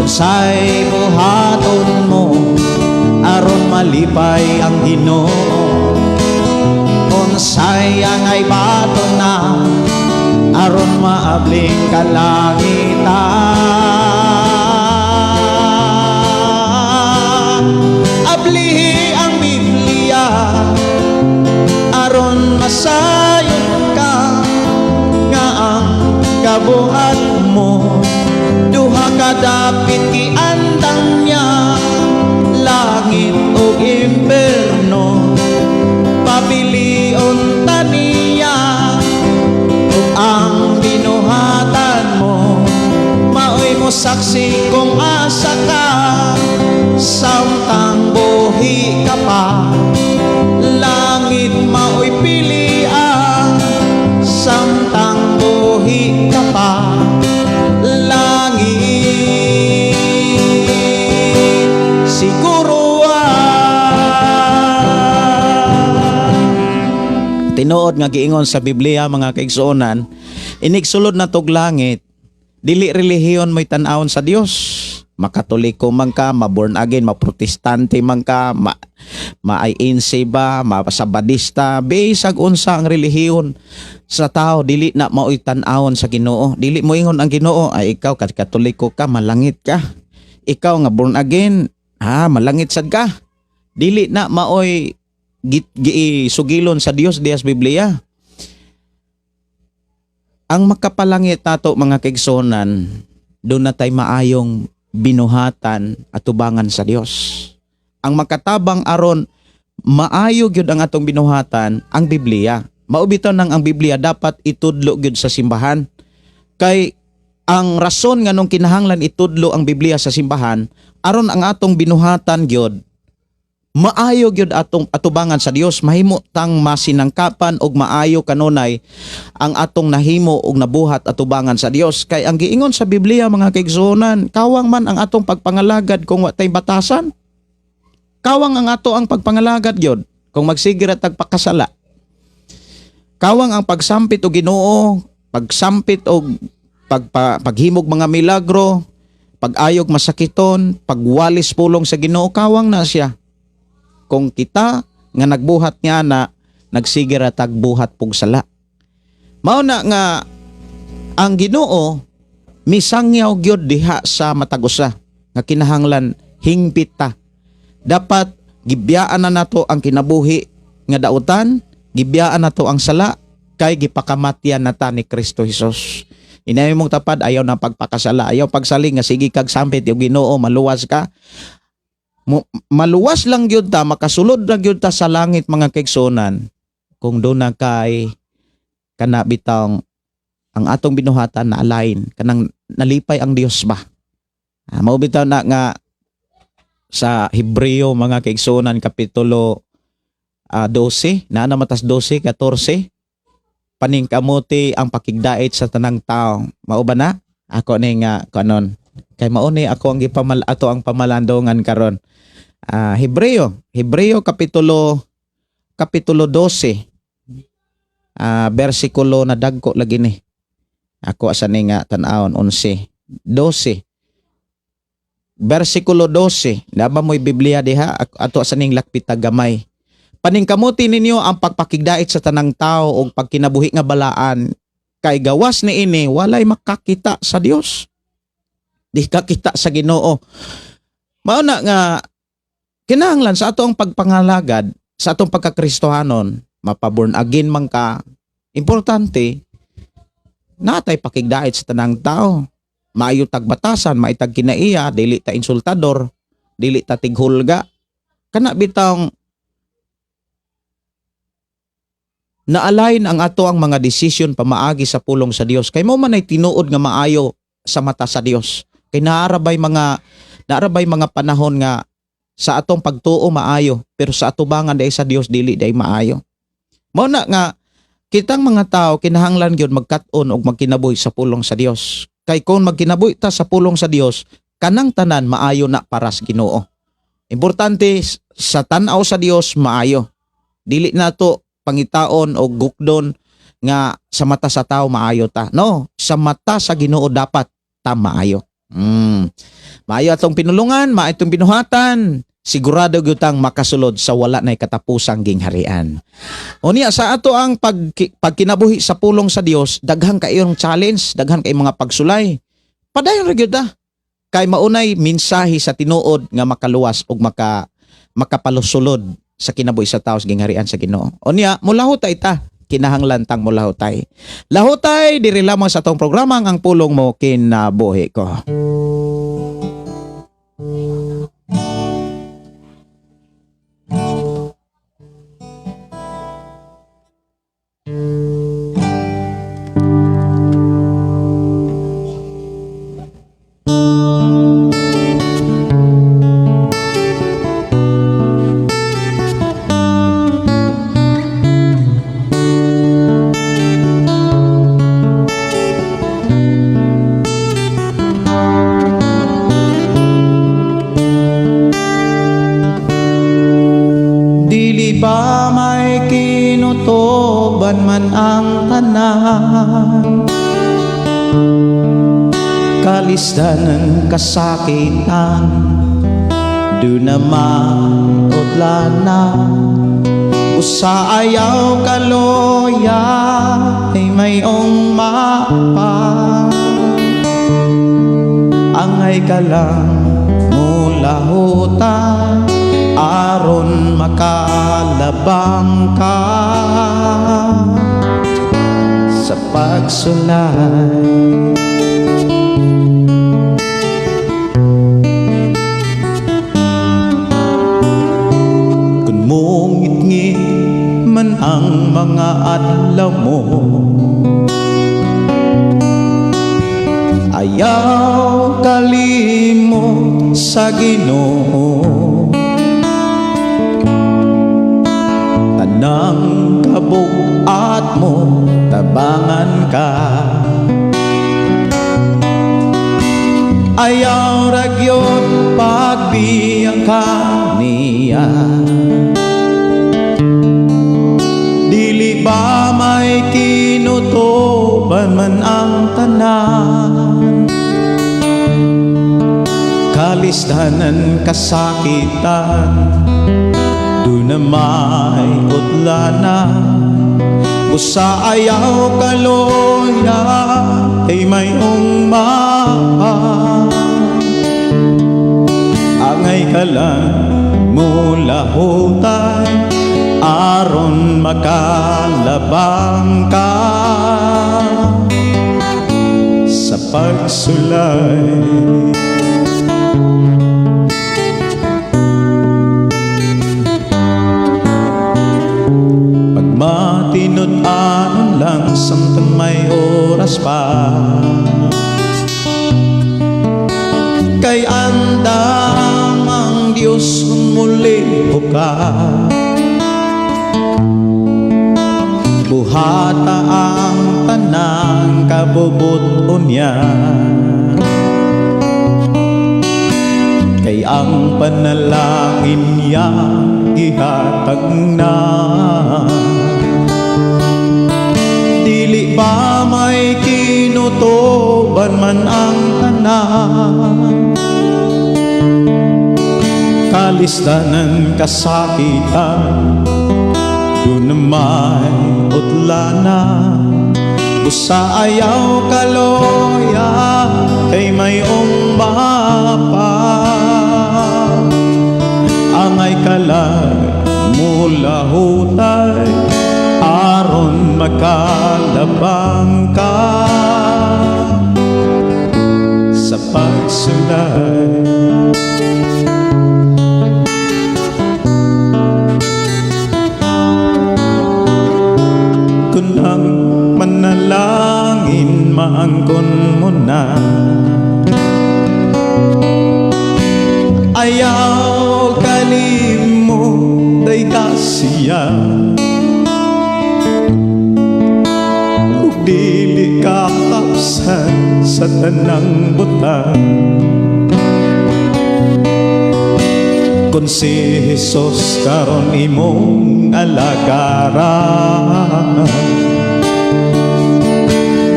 Unsay buhaton mo aron malipay ang Ginoo, unsay ang ay bato na aron maabling kalangitan. Ablihi ang Biblia aron masayod ka nga ang kabuhat mo, duha ka dapit iandam niya, langit o imperno, papilion taniya ug ang binuhatan mo, maoy mo saksi kung asa ka, samtang buhi ka pa, langit maoy pilia, samtang buhi ka pa, tinuod nga giingon sa Biblia, mga kaigsuonan, inigsulod na tog langit, dili relihiyon mo'y tan-awon sa Dios. makatoliko man ka, ma-born again, ma-protestante man ka, ma-INC ba, ma-sabadista, bisag unsa ang relihiyon sa tao, dili na mao'y tan-awon sa Ginoo. Dili mo ingon ang Ginoo, ay ikaw katoliko ka, malangit ka. Ikaw nga born again, malangit sad ka. Dili na mao'y sugilon sa Dios dias Biblia. Ang makapalangit nato mga kaigsonan, doon na tayo maayong binuhatan at tubangan sa Dios. Ang makatabang aron maayo gyud ang atong binuhatan ang Biblia. Maubitaw nang ang Biblia dapat itudlo gyud sa simbahan. Kay ang rason nga nung kinahanglan itudlo ang Biblia sa simbahan aron ang atong binuhatan gyud maayo gyud atong atubangan sa Dios, mahimo tang masinangkapan og maayo kanunay ang atong nahimo og nabuhat atubangan sa Dios. Kay ang giingon sa Biblia mga kaigsuonan, kawang man ang atong pagpangalagad kung wa tay batasan. Kawang ang ato ang pagpangalagad gyud kung magsigir at tagpakasala. Kawang ang pagsampit og Ginoo, pagsampit og paghimog mga milagro, pag-ayog masakiton, pagwalis pulong sa Ginoo, kawang na siya. Kung kita nga nagbuhat niya na nagsigir at tagbuhat pug sala. Mao na nga ang Ginoo misangyaw gyud diha sa matagusa nga kinahanglan hingpita. Dapat gibiyaan na nato ang kinabuhi nga dautan, gibiyaan nato ang sala kay gipakamatyan nata ni Kristo Jesus. Inay mong tapad ayaw na pagpakasala, ayaw pagsaling nga sige kag sampit yung Ginoo, maluwas ka. Maluwas lang gyud ta, makasulod lang gyud ta sa langit mga kaigsonan kung doon na kay kanabitang ang atong binuhatan na alain kanang nalipay ang Dios ba. Mao bitaw na nga sa Hebreo mga kaigsonan kapitulo 12 na matas 12 14 paningkamuti ang pakigdait sa tanang tao. Mao ba na? Ako ni nga kanon. Kay mao ni ako ang ato ang pamalandongan karon. Hebreo kapitulo 12 bersikulo na dagko lagi ni. Ako asa ni nga tan-awon 12 bersikulo 12. Naba mo'y Biblia diha ato asa ning lakpita gamay. Paningkamuti ninyo ang pagpakigdait sa tanang tao o pagkinabuhi nga balaan kay gawas ni ini walay makakita sa Dios. Di kakita sa Ginoo. Mao na nga kinahanglan sa atong pagpangalagad, sa atong pagkakristohanon, mapaborn again man ka, importante, natay pakigdait sa tanang tao. Maayo tagbatasan, maitag kinaiya, dili ta insultador, dili ta tighulga. Kana bitang naalain ang ato ang mga desisyon pamaagi sa pulong sa Dios. Kay mo man ay tinuod nga maayo sa mata sa Dios. Kay naarabay mga panahon nga sa atong pagtuo maayo, pero sa atubangan dahil sa Dios dili dahil maayo. Mao na nga kitang mga tao kinahanglan gyud magkat-on og magkinabuhi sa pulong sa Dios. Kay kung magkinabuhi ta sa pulong sa Dios, kanang tanan maayo na para sa Ginoo. Importante sa tan-aw sa Dios maayo. Dili nato pangitaon o gukdon nga sa mata sa tao maayo ta. No, sa mata sa Ginoo dapat ta maayo. Maayo atong pinulungan, maayo atong binuhatan, sigurado gyutang makasulod sa wala nay katapusang gingharian. Unya sa ato ang pagkinabuhi sa pulong sa Dios, daghan kayong challenge, daghan kay mga pagsulay. Padayon ra gyud ta. Kay maunay mensahe sa tinuod nga makaluwas ug makapalusulod sa kinabuhi sa tao sa gingharian sa Ginoo. Unya mulahutay ta, kinahanglan tang mulahutay. Lahutay diri lamang sa atong programa ang pulong mo kinabuhi ko. Ba may kinutuban man ang tanan, kalisdanan kasakitan, do naman udlana, usa ayaw kaloya ay mayong mapa, angay ka lang mula hutan aron makalabang ka sa pagsulay. Kung mong ngit-ngit man ang mga adlaw mo, ayaw kalimot sa Ginoo. Tanang kabuat mo tabangan ka, ayaw ragyod pagbiyang ka niya. Dili ba may kinutuban man ang tanan, kalisdanan kasakitan, do na may udlana, usa ayaw kaloya ay mayong mapa, angay ka lang mula hutay aron makalabang ka sa pagsulay. Matinod-anon lang samtang may oras pa, kay andam ang Diyos muli ka. Buhata ang tanang kabubuton niya, kay ang panalangin niya ihatag na. Dili ba may kinutuban man ang tanan, kalisdanan kasakitan, do na may udlana, usa ayaw kaloya kay mayong mapa, angay kalag mula hutay aron makalabang ka sa pagsulay. Kung ang manalangin maangkon mo na, ayaw kalimot ay kasiya, dili ka kapsan sa tanang butang. Kung si Jesus karon imong alagaran,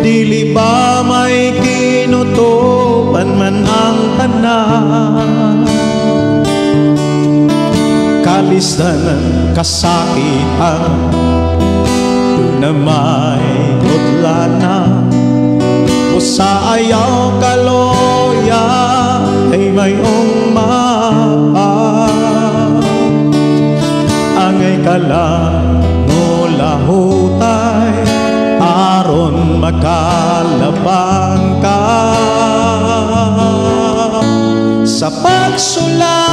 dili ba may kinutuban man ang tanan, kalisdanan kasakitan, do na may udlana, usa ayaw kaloya ay mayong mapa, angay ka lang mula hutay aron makalabang ka sa pagsulay.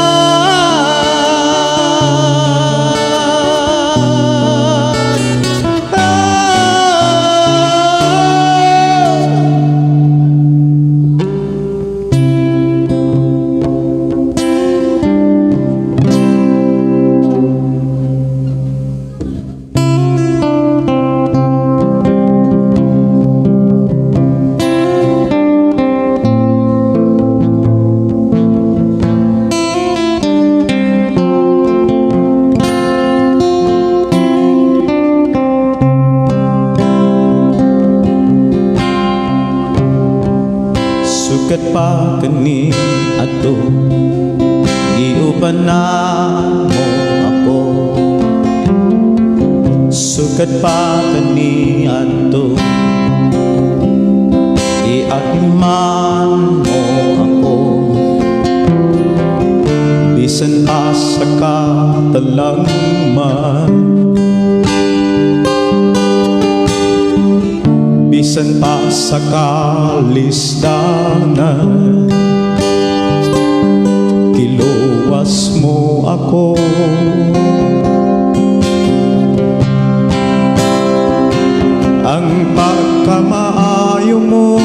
sukat pa kani ato giuban na mo ako, sukat pa kani ato iatiman mo ako, bisan pa sa katalangman, bisan pa sa kalisdanan, kiluwas mo ako. Ang pagkamaayo mo,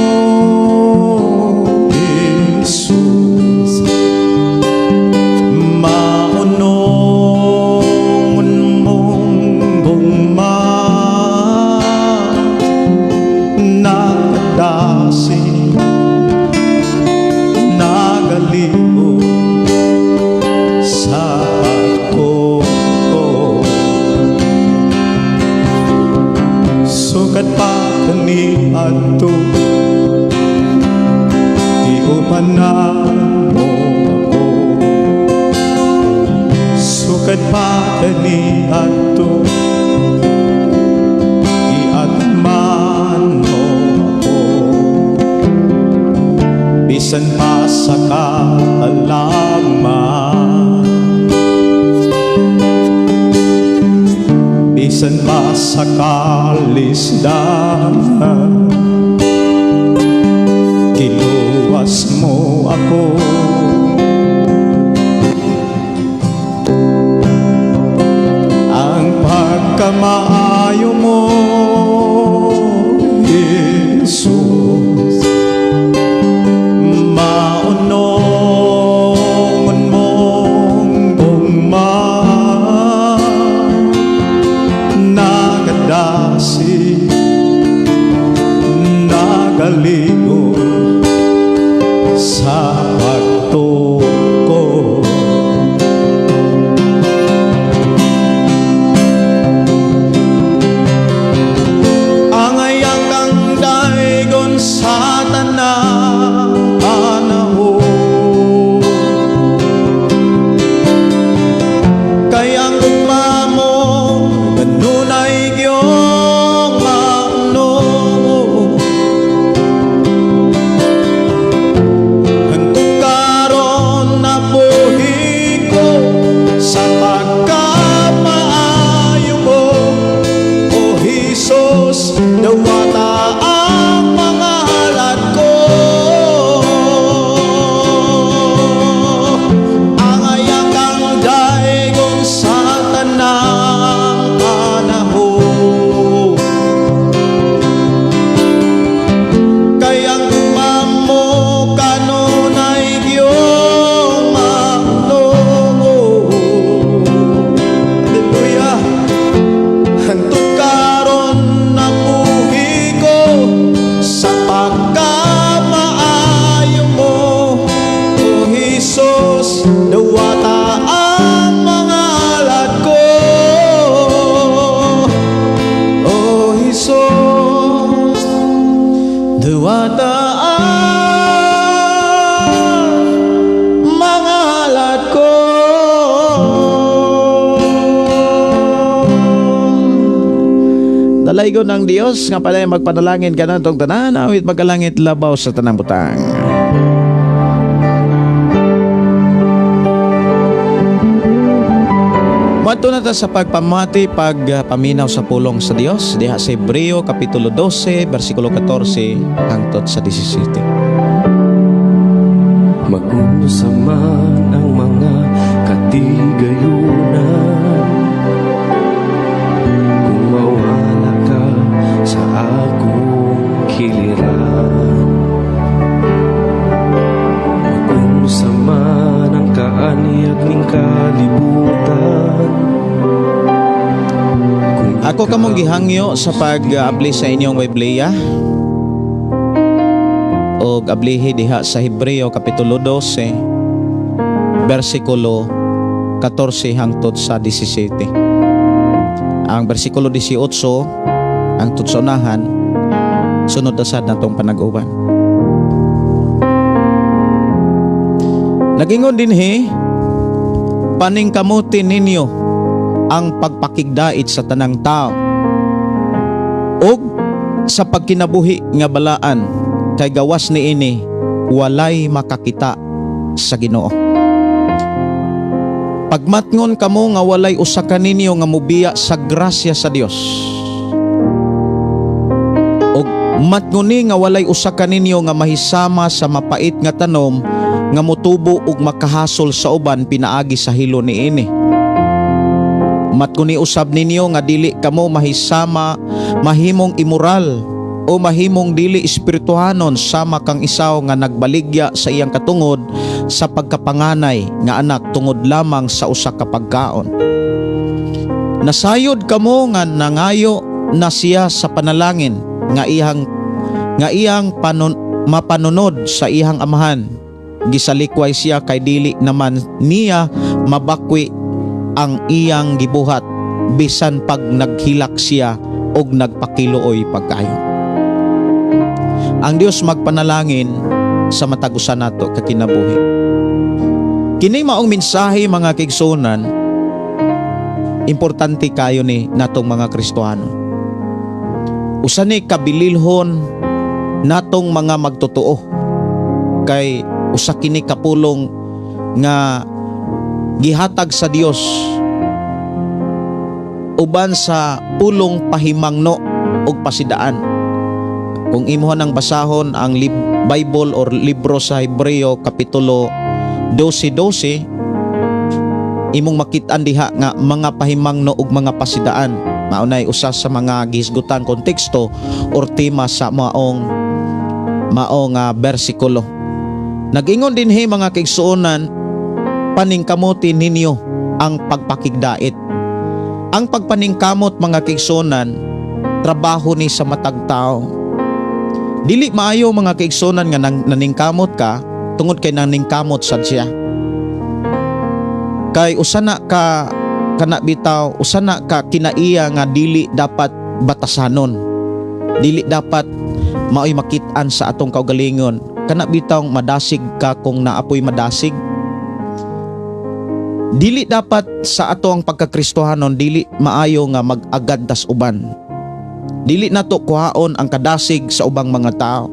Jesus, maunong mong bumag, nakadasi, nagaliw sa ako. Sukat pa kani ato iupanan mo ako, sukat pa kani ato iatman mo ako, bisan pa sa kaalaman, bisan pa sa kalisdanan, kiluwas mo ako. Ang pagkamaayo mo, Jesus, maunong mong bumag, nagadasi, nagaliw sa pagtuko. Angayang kang daigon sa tanang panahon, kayang gugma mo kanunay gyong maunong, hangtod karon nabuhi ko sa pagkamaayo mo, o Jesus, dawata ang mga halad ko. Angayang kang daigon sa tanang panahon, kayang gumamo kanunay gyong maunong. Hallelujah. Hangtod karon nabuhi ko sa pagkamaayo mo, o Jesus, dawata ang mga halad ko. O Jesus, dawata ang mga halad ko. Dalaygon ng Dios nga pala magpanalangin ka na itong tanan, awit magkalangit labaw sa tanang butang. Mato na ta sa pagpamati, pagpaminaw sa pulong sa Dios diha sa Hebreo kapitulo 12 bersikulo 14 hangtod sa 17. Mag-usa man ang mga katigayunan, kung mawala ka sa akong kiliran. Mag-usa man ang kaanyag ning kalibutan, kung Ako kamong gihangyo sa pag-abli sa inyong Biblia o ablihi diha sa Hebreo kapitulo 12 bersikulo 14 hangtod sa 17. Ang bersikulo 18 hangtod sa unahan sunod na sad natong panag-uban. Nagingon dinhi, paningkamutin ninyo ang pagpakigdait sa tanang tao ug sa pagkinabuhi nga balaan, kay gawas niini walay makakita sa Ginoo. Pagmatngon kamo nga walay usa ka ninyo nga mobiya sa grasya sa Dios, ug matnguni nga walay usa ka ninyo nga mahisama sa mapait nga tanom nga motubo ug makahasol sa uban pinaagi sa hilo niini. Matnguni usab ninyo nga dili kamo mahisama mahimong immoral o mahimong dili espirituhanon sama kang isaw nga nagbaligya sa iyang katungod sa pagkapanganay nga anak tungod lamang sa usa ka pagkaon. Nasayod kamo nga nangayo na siya sa panalangin nga iyang mapanunod sa iyang amahan. Gisalikway siya kay dili naman niya mabakwi ang iyang gibuhat bisan pag naghilak siya og nagpakiluoy pagkayo. Ang Dios magpanalangin sa matagusan nato kakinabuhi. Kini maong mensahe mga kaigsunan, importante kayo ni natong mga Kristohano. Usa ni kabililhon natong mga magtotoo, kay usa kini kapulong nga gihatag sa Dios uban sa pulong pahimangno ug pasidaan. Kung imuhan ang basahon ang Bible or libro sa Hebreo kapitulo 12:12, imong makit-an diha nga mga pahimangno ug mga pasidaan maunay usa sa mga gihisgutan konteksto or tema sa maong bersikulo. Nag-ingon dinhi mga kaigsuonan, paningkamutin ninyo ang pagpakigdait. Ang pagpaningkamot mga kaigsuonan, trabaho ni sa matag tao. Dili maayo mga kaigsuonan nga naningkamot ka tungod kay naningkamot sad siya. Kay usana ka kinaiya nga dili dapat batasanon. Dili dapat maoy makit-an sa atong kaugalingon. Kana bitaw madasig ka kung naapoy madasig. Dili dapat sa ato ang pagkakristohanon, dili maayo nga mag-agad tas uban. Dili nato kuhaon ang kadasig sa ubang mga tao.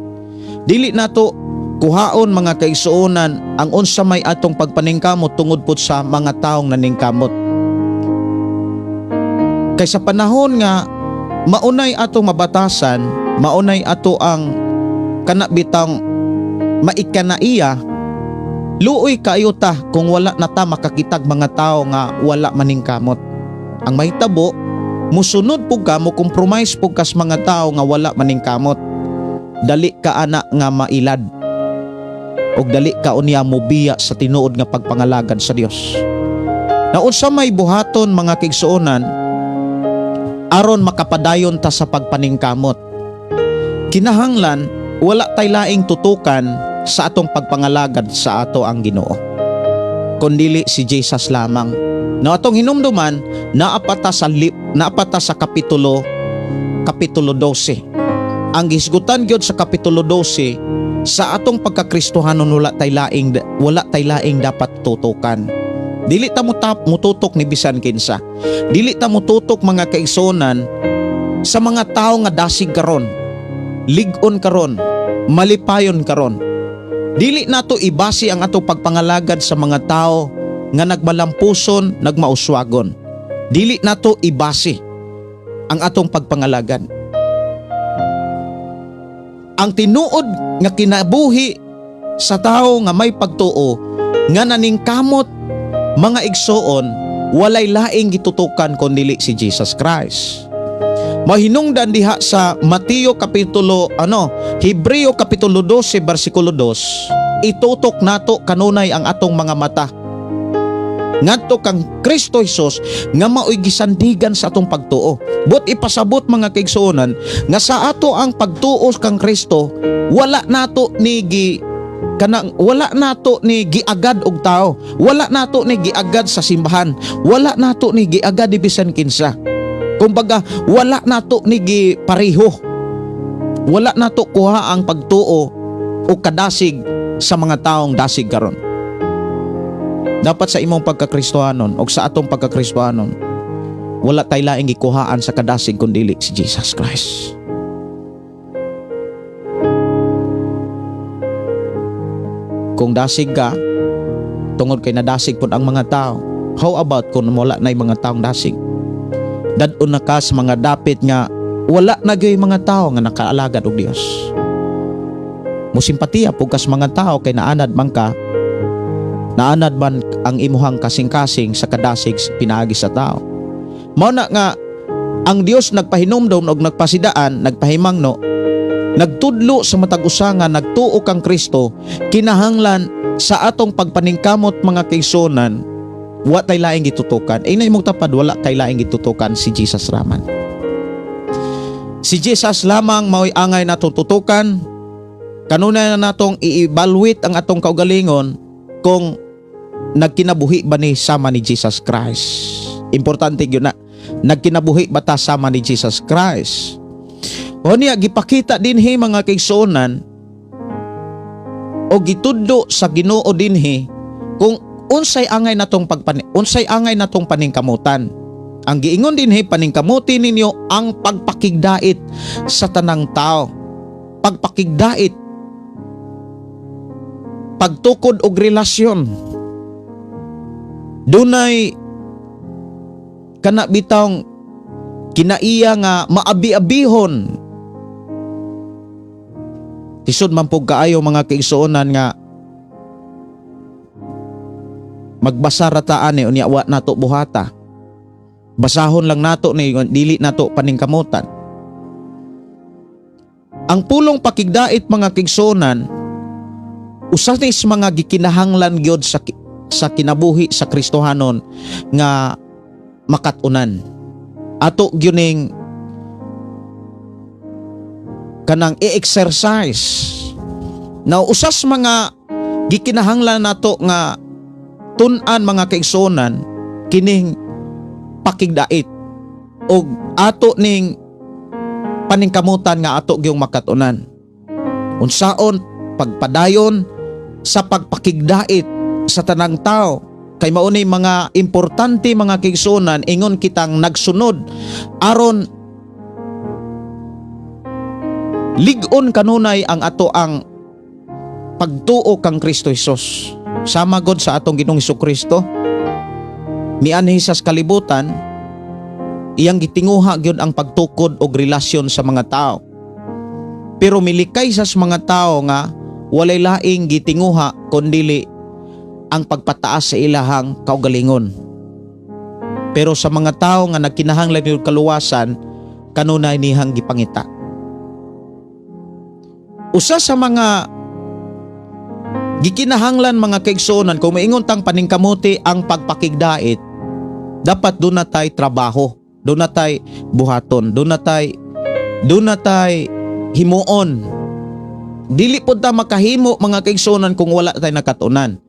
Dili nato kuhaon mga kaigsuonan ang unsa may atong pagpaningkamot tungod pud sa mga taong naningkamot. Kay sa panahon nga maunay atong mabatasan, maunay ato ang kanabitang maikanaiya, luoy kayo ta kung wala na ta makakitag mga tao nga wala maningkamot. Ang mahitabo, musunod pug ka, mo compromise pug kas mga tao nga wala maningkamot. Dali ka ana nga mailad. Og dali ka unya mobiya sa tinuod nga pagpangalagad sa Dios. Na unsa may buhaton mga kaigsuonan aron makapadayon ta sa pagpaningkamot. Kinahanglan wala tay laing tutukan sa atong pagpangalagad sa ato ang Ginoo, kundili si Jesus lamang. Na atong hinumduman naapata sa kapitulo 12. Ang gisgutan gyud sa kapitulo 12, sa atong pagkakristohanon wala tay laing dapat tutukan. Dili ta mututok ni bisan kinsa. Dili ta mututok mga kaigsuonan sa mga tao nga dasig karon, lig-on karon, malipayon karon. Dili nato ibasi ang atong pagpangalagad sa mga tao nga nagmalampuson, nagmauswagon. Dili nato ibasi ang atong pagpangalagad. Ang tinuod nga kinabuhi sa tao nga may pagtuo nga naningkamot mga igsoon, walay laing gitutukan kundi si Jesus Christ. Mahinungdan diha sa Hebreo kapitulo 12 bersikulo 2, itutok nato kanunay ang atong mga mata ngadto kang Kristo Jesus nga maoy gisandigan sa atong pagtuo. But ipasabot mga kaigsuonan nga sa ato ang pagtuo kang Kristo, wala nato ni giagad og tao, wala nato ni giagad sa simbahan, wala nato ni giagad di bisan kinsa. Kumbaga wala nato ni gipareho, wala nato kuha ang pagtuo o kadasig sa mga taong dasig karon. Dapat sa imong pagkakristohanon o sa atong pagkakristohanon, wala tay laing gikuhaan sa kadasig kundi si Jesus Christ. Kung dasig ka, tungod kay nadasig pud ang mga tao, how about kung wala na yung mga taong dasig? Dadun na ka sa mga dapit nga wala na gyud mga tao nga nakaalagad og Dios. Musimpatiya pug kas mga tao kay naanad man ka, naanad man ang imuhang kasing-kasing sa kadasig pinaagi sa tao. Mao na nga ang Dios nagpahinumdom og nagpasidaan, nagpahimangno, nagtudlo sa matag usa nga nagtuo kang Kristo, kinahanglan sa atong pagpaningkamot mga kaisonan, wa tay laing gitutukan. Inay mong tapad, wala tay laing gitutukan si Jesus raman. Si Jesus lamang mao'y angay natong tutukan. Kanunay na natong i-evaluate ang atong kaugalingon kung nagkinabuhi ba ni sama ni Jesus Christ. Importante yun na, nagkinabuhi ba ta sama ni Jesus Christ? O niya, gipakita dinhi mga kaigsuonan o gitudlo sa Ginoo dinhi kung unsay angay natong paningkamutan. Ang giingon dinhi, paningkamuti ninyo ang pagpakigdait sa tanang tao. Pagpakigdait, pagtukod og relasyon. Dunay kana bitawng kinaiya nga maabi-abihon. Tisod man pug kaayo mga kaigsuonan nga magbasa rata ani unya wa nato buhata. Basahon lang nato ni dili nato paningkamutan. Ang pulong pakigdait mga kaigsuonan usa ni sa mga gikinahanglan gyud sa kinabuhi sa Kristohanon nga makatunan. Ato gyuning kanang i-exercise. Now usas mga gikinahanglan nato nga tun-an mga kaigsuonan kining pakigdait og ato ning paningkamutan nga ato gyung makatunan. Unsaon pagpadayon sa pagpakigdait sa tanang tao, kay maunay mga importante mga kaigsuonan ingon kitang nagsunod aron lig-on kanunay ang ato ang pagtuo kang Kristo Jesus. Sama gud sa atong Ginoong Hesukristo, mianhi sa kalibutan, iyang gitinguha gyud ang pagtukod og relasyon sa mga tao. Pero milikay sa mga tao nga walay laing gitinguha kundili ang pagpataas sa ilahang kaugalingon. Pero sa mga tao nga nagkinahanglan yung kaluwasan, kanunay nihang gipangita. Usa sa mga gikinahanglan mga kaigsuonan kung maingon tang paningkamuti ang pagpakigdait, dapat doon na tay trabaho, doon na tay buhaton, doon na tay himuon. Dili pod ta makahimo mga kaigsuonan kung wala tay nakatunan.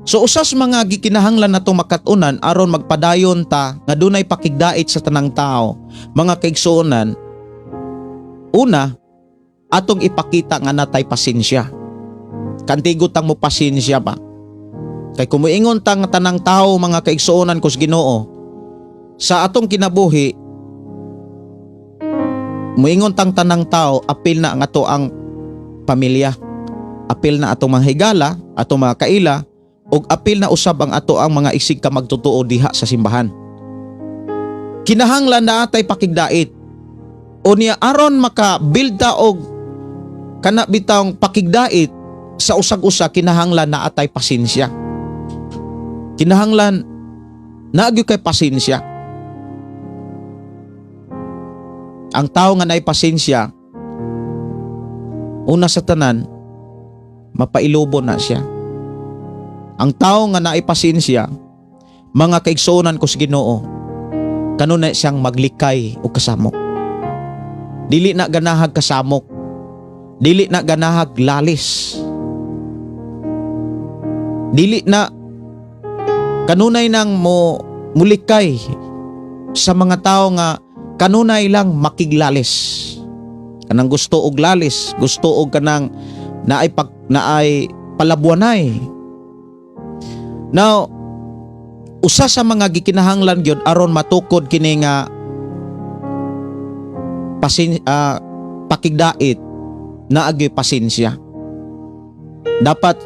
So usas mga gikinahanglan nato makatunan aron magpadayon ta nga dunay pakigdait sa tanang tao, mga kaigsuonan. Una, atong ipakita nga natay pasensya. Kantigot tang mo pasensya ba? Kay kung moingon tang tanang tao mga kaigsuonan kus Ginoo, sa atong kinabuhi, moingon tang tanang tao, apil na ang ato ang pamilya, apil na atong mga higala, atong mga kaila, ug apil na usab ang ato ang mga isig ka magtutuo diha sa simbahan. Kinahanglan na atay pakigdait. O niya aron maka-build ta og kana bitawng pakigdait sa usag-usa, kinahanglan na atay pasensya. Kinahanglan na agyo kay pasensya. Ang tao nga naay pasensya, una sa tanan, mapailobo na siya. Ang tao nga naay pasensya, mga kaigsuonan ko sa Ginoo, kanunay siyang maglikay o kasamok. Dili na ganahag kasamok, dili na ganahag lalis, dili na kanunay nang mulikay sa mga tao nga kanunay lang makiglalis. Kanang gusto og lalis, gusto og kanang naay palabuanay. Now, usa sa mga gikinahanglan gyud aron matukod kini nga pakigdait na agi pasensya. Dapat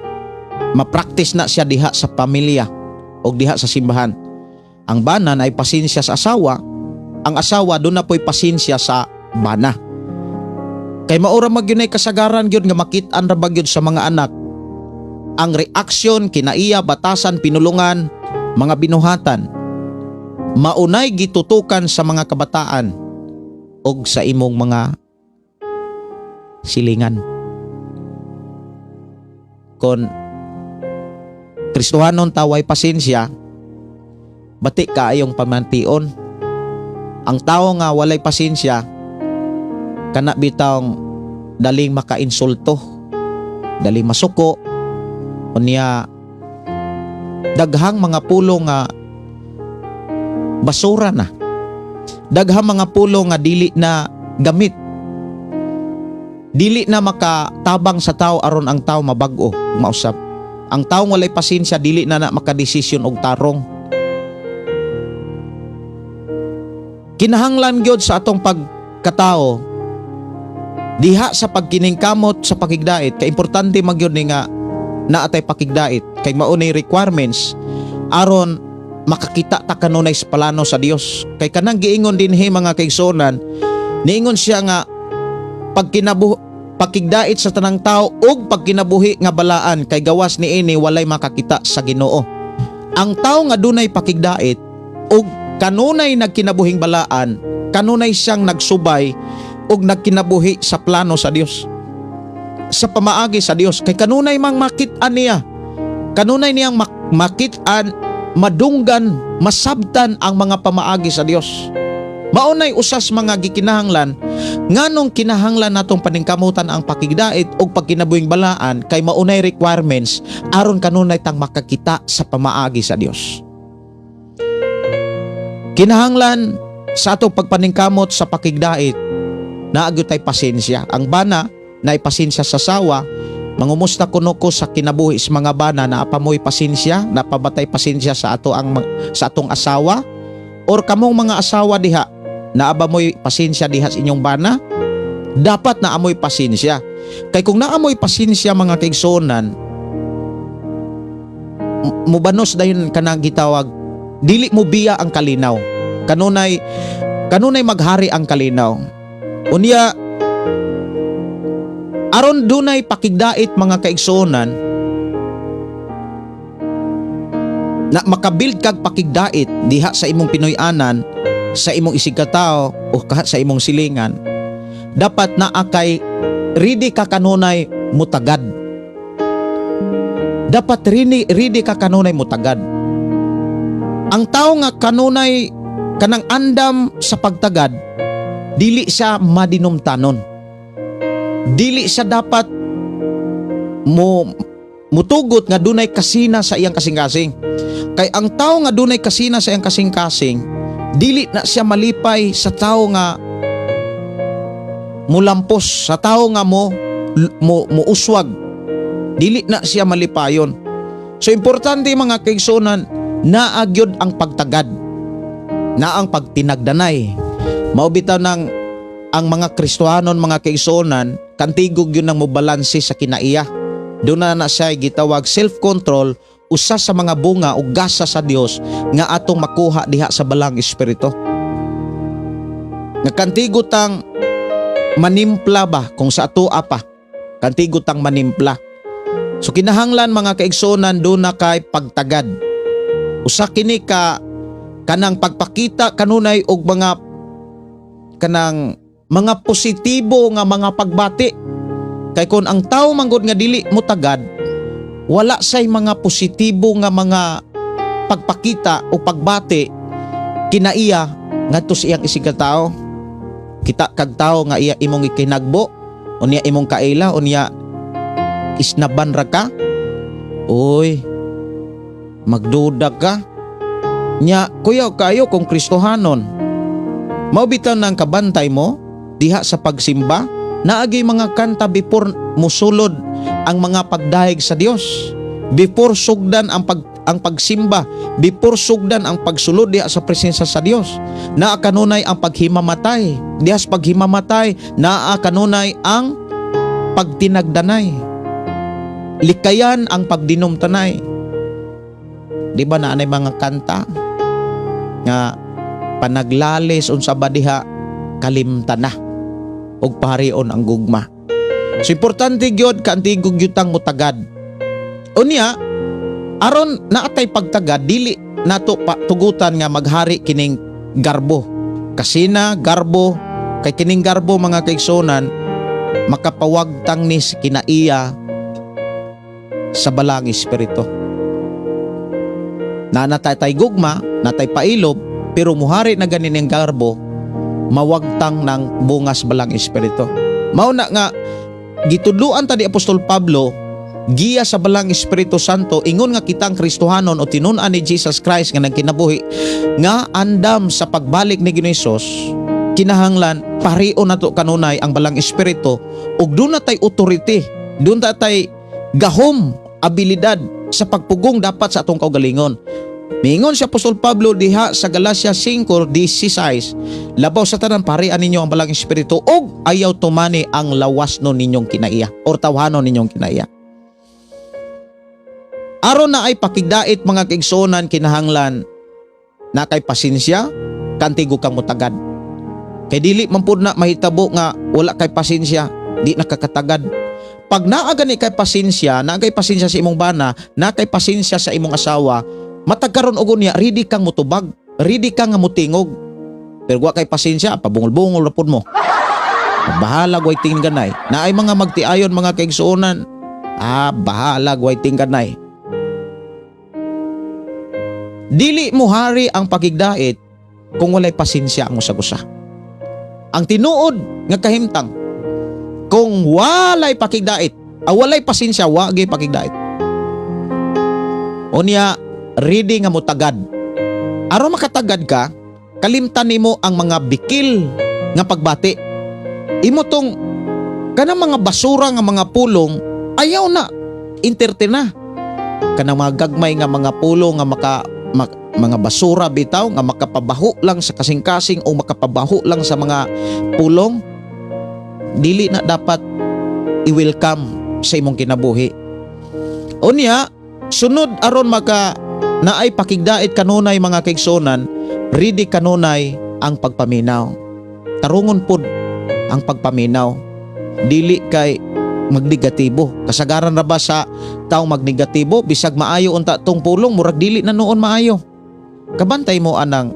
ma-practice na siya diha sa pamilya o diha sa simbahan. Ang bana na ay pasensya sa asawa, ang asawa doon na po'y pasensya sa bana. Kay maura magyunay kasagaran gyud nga makit-an ra ba gyud sa mga anak ang reaksyon kinaiya, batasan, pinulungan, mga binuhatan maunay gitutukan sa mga kabataan og sa imong mga silingan. Kon Kristohanon taway pasensya, bati ka ayong pamantion. Ang tao nga walay pasensya, kana bitawng daling makainsulto, daling masuko, unya daghang mga pulo nga basura na. Daghang mga pulo nga dili na gamit. Dili na makatabang sa tao aron ang tao mabag-o, mausap. Ang tao walay pasensya dili na makadesisyon og tarong. Kinahanglan gyud sa atong pagkatao diha sa pagkiningkamot sa pakigdait, kay importante magyud ni nga naatay pakigdait kay maunay requirements aron makakita ta kanunay sa plano sa Dios. Kay kanang giingon dinhi mga kaigsuonan, niingon siya nga pakigdait sa tanang tao ug pagkinabuhi nga balaan, kay gawas niini walay makakita sa Ginoo. Ang tao nga dunay pakigdait ug kanunay nagkinabuhing balaan, kanunay siyang nagsubay ug nagkinabuhi sa plano sa Dios, sa pamaagi sa Dios. Kay kanunay mang makit-an niya, kanunay niyang makit-an, madunggan, masabtan ang mga pamaagi sa Dios. Maunay usas mga gikinahanglan nganong kinahanglan natong paningkamutan ang pakigdait ug pagkinabuhing balaan, kay maunay requirements aron kanunay tang makakita sa pamaagi sa Dios. Kinahanglan sa atong pagpaningkamot sa pakigdait na agyud tay pasensya. Ang bana na pasensya sa sawa, mangumusta kuno ko sa kinabuhi sa mga bana na apamoy pasensya, napabatay pasensya sa atong asawa, or kamong mga asawa diha na abamoy pasensya diha sa inyong bana, dapat na amoy pasensya. Kay kung naamoy pasensya mga kaigsuonan, mubanos dayon kanang gitawag dili mo biya ang kalinaw. Kanunay maghari ang kalinaw. Unya aron dunay pakigdait mga kaigsuonan, na makabuild kag pakigdait diha sa imong Pinoy-anan, sa imong isigkatao o sa imong silingan, dapat naa kay ready ka kanunay mutagad. Dapat ready ka kanunay mutagad. Ang tao nga kanunay kanang andam sa pagtagad, dili siya madinumtanon. Dili siya dapat mutugot nga dunay kasina sa iyang kasing-kasing. Kay ang tao nga dunay kasina sa iyang kasing-kasing, dili na siya malipay sa tao nga mulampos, sa tao nga muuswag. Dili na siya malipayon. So importante mga kaigsuonan, naagyod ang pagtagad, na ang pagtinagdanay. Maubitaw ng ang mga Kristohanon mga kaigsuonan, kantigog yun ang mobalanse sa kinaiya. Doon na siya gitawag self-control, usa sa mga bunga o gasa sa Dios nga atong makuha diha sa balang espiritu. Nga kantigutang manimpla ba kung sa ato apa, kantigutang manimpla. So kinahanglan mga kaigsuonan doon na kay pagtagad. Usa kini kanang pagpakita kanunay og kanang mga positibo nga mga pagbati. Kay kun ang tao manggod nga dili mo tagad, wala say mga positibo nga mga pagpakita o pagbati kinaiya ngadto sa iyang isigkatao. Kita kag tao nga iya imong ikinagbo, unya imong kaila, unya isnaban ra ka. Oy, magduda ka. Nya kuyaw kayo kung Kristohanon. Maubitaw ng kabantay mo diha sa pagsimba, naagi mga kanta before musulod ang mga pagdahig sa Dios. Before sugdan ang pagsimba, before sugdan ang pagsulod diha sa presensya sa Dios. Naa kanunay ang paghimamatay. Dihas paghimamatay, naa kanunay ang pagtinagdanay. Likayan ang pagdinumtanay. Di ba na anay mga kanta nga panaglalis unsa ba diha kalimtan na og paharion ang gugma. So importante gyud ka antigog yutang mutagad. Unya aron naatay pagtagad dili nato tugutan nga maghari kining garbo. Kasina garbo kay kining garbo mga kaigsonan makapawagtang ni kinaiya sa balang espiritu. Na natay gugma, natay pailob, pero muhari na ganin ang garbo, mawagtang ng bungas balang espiritu. Mauna nga, gitudluan ta di Apostol Pablo, giya sa balang Espiritu Santo, ingon nga kitang Kristohanon o tinun-an ni Jesus Christ nga nagkinabuhi, nga andam sa pagbalik ni Ginoong Hesus, kinahanglan, parion na to kanunay ang balang espiritu, ug doon na tay authority, doon na tay gahom, abilidad sa pagpugong dapat sa atong kaugalingon. Mingon si Apostol Pablo diha sa Galacia 5:16, labaw sa tanan parian ninyo ang balang espiritu og ayaw tumani ang lawas no ninyong kinaiya or tawhanon ninyong kinaiya. Aron na ay pakigdait mga kaigsonan kinahanglan na kay pasensya kantigo kang mutagad. Kay dili man pud na mahitabo nga wala kay pasensya, di nakakatagad. Pag naa gani kay pasensya, naa kay pasensya sa imong bana, naa kay pasensya sa imong asawa, matagkaron og unya ready kang mutubag, ready kang nga mutingog. Pero wa kay pasensya, pabungol-bungol ra pud mo. Bahala way tingin ganay. Naay mga magtiayon mga kaigsuonan. Bahala way tingin ganay. Dili mo hari ang pakigdait kung walay pasensya ang usa-usa. Ang tinuod nga kahimtang kung walay pakigdait, walay pasensya, wagi pakigdait. Unya ready nga mutagad. Aron makatagad ka, kalimtan nimo ang mga bikil nga pagbati. Imo tong kanang mga basura nga mga pulong ayaw na entertain na. Kanang mga gagmay nga mga pulong nga mga basura bitaw nga makapabaho lang sa kasing-kasing o makapabaho lang sa mga pulong, dili na dapat i-welcome sa imong kinabuhi. Unya sunod aron maka naay pakigdait kanunay mga kaigsonan, ready kanunay ang pagpaminaw. Tarungon pud ang pagpaminaw. Dili kay magnegatibo. Kasagaran ra ba sa taong magnegatibo, bisag maayo unta tong pulong, murag dili na noon maayo. Kabantay mo anang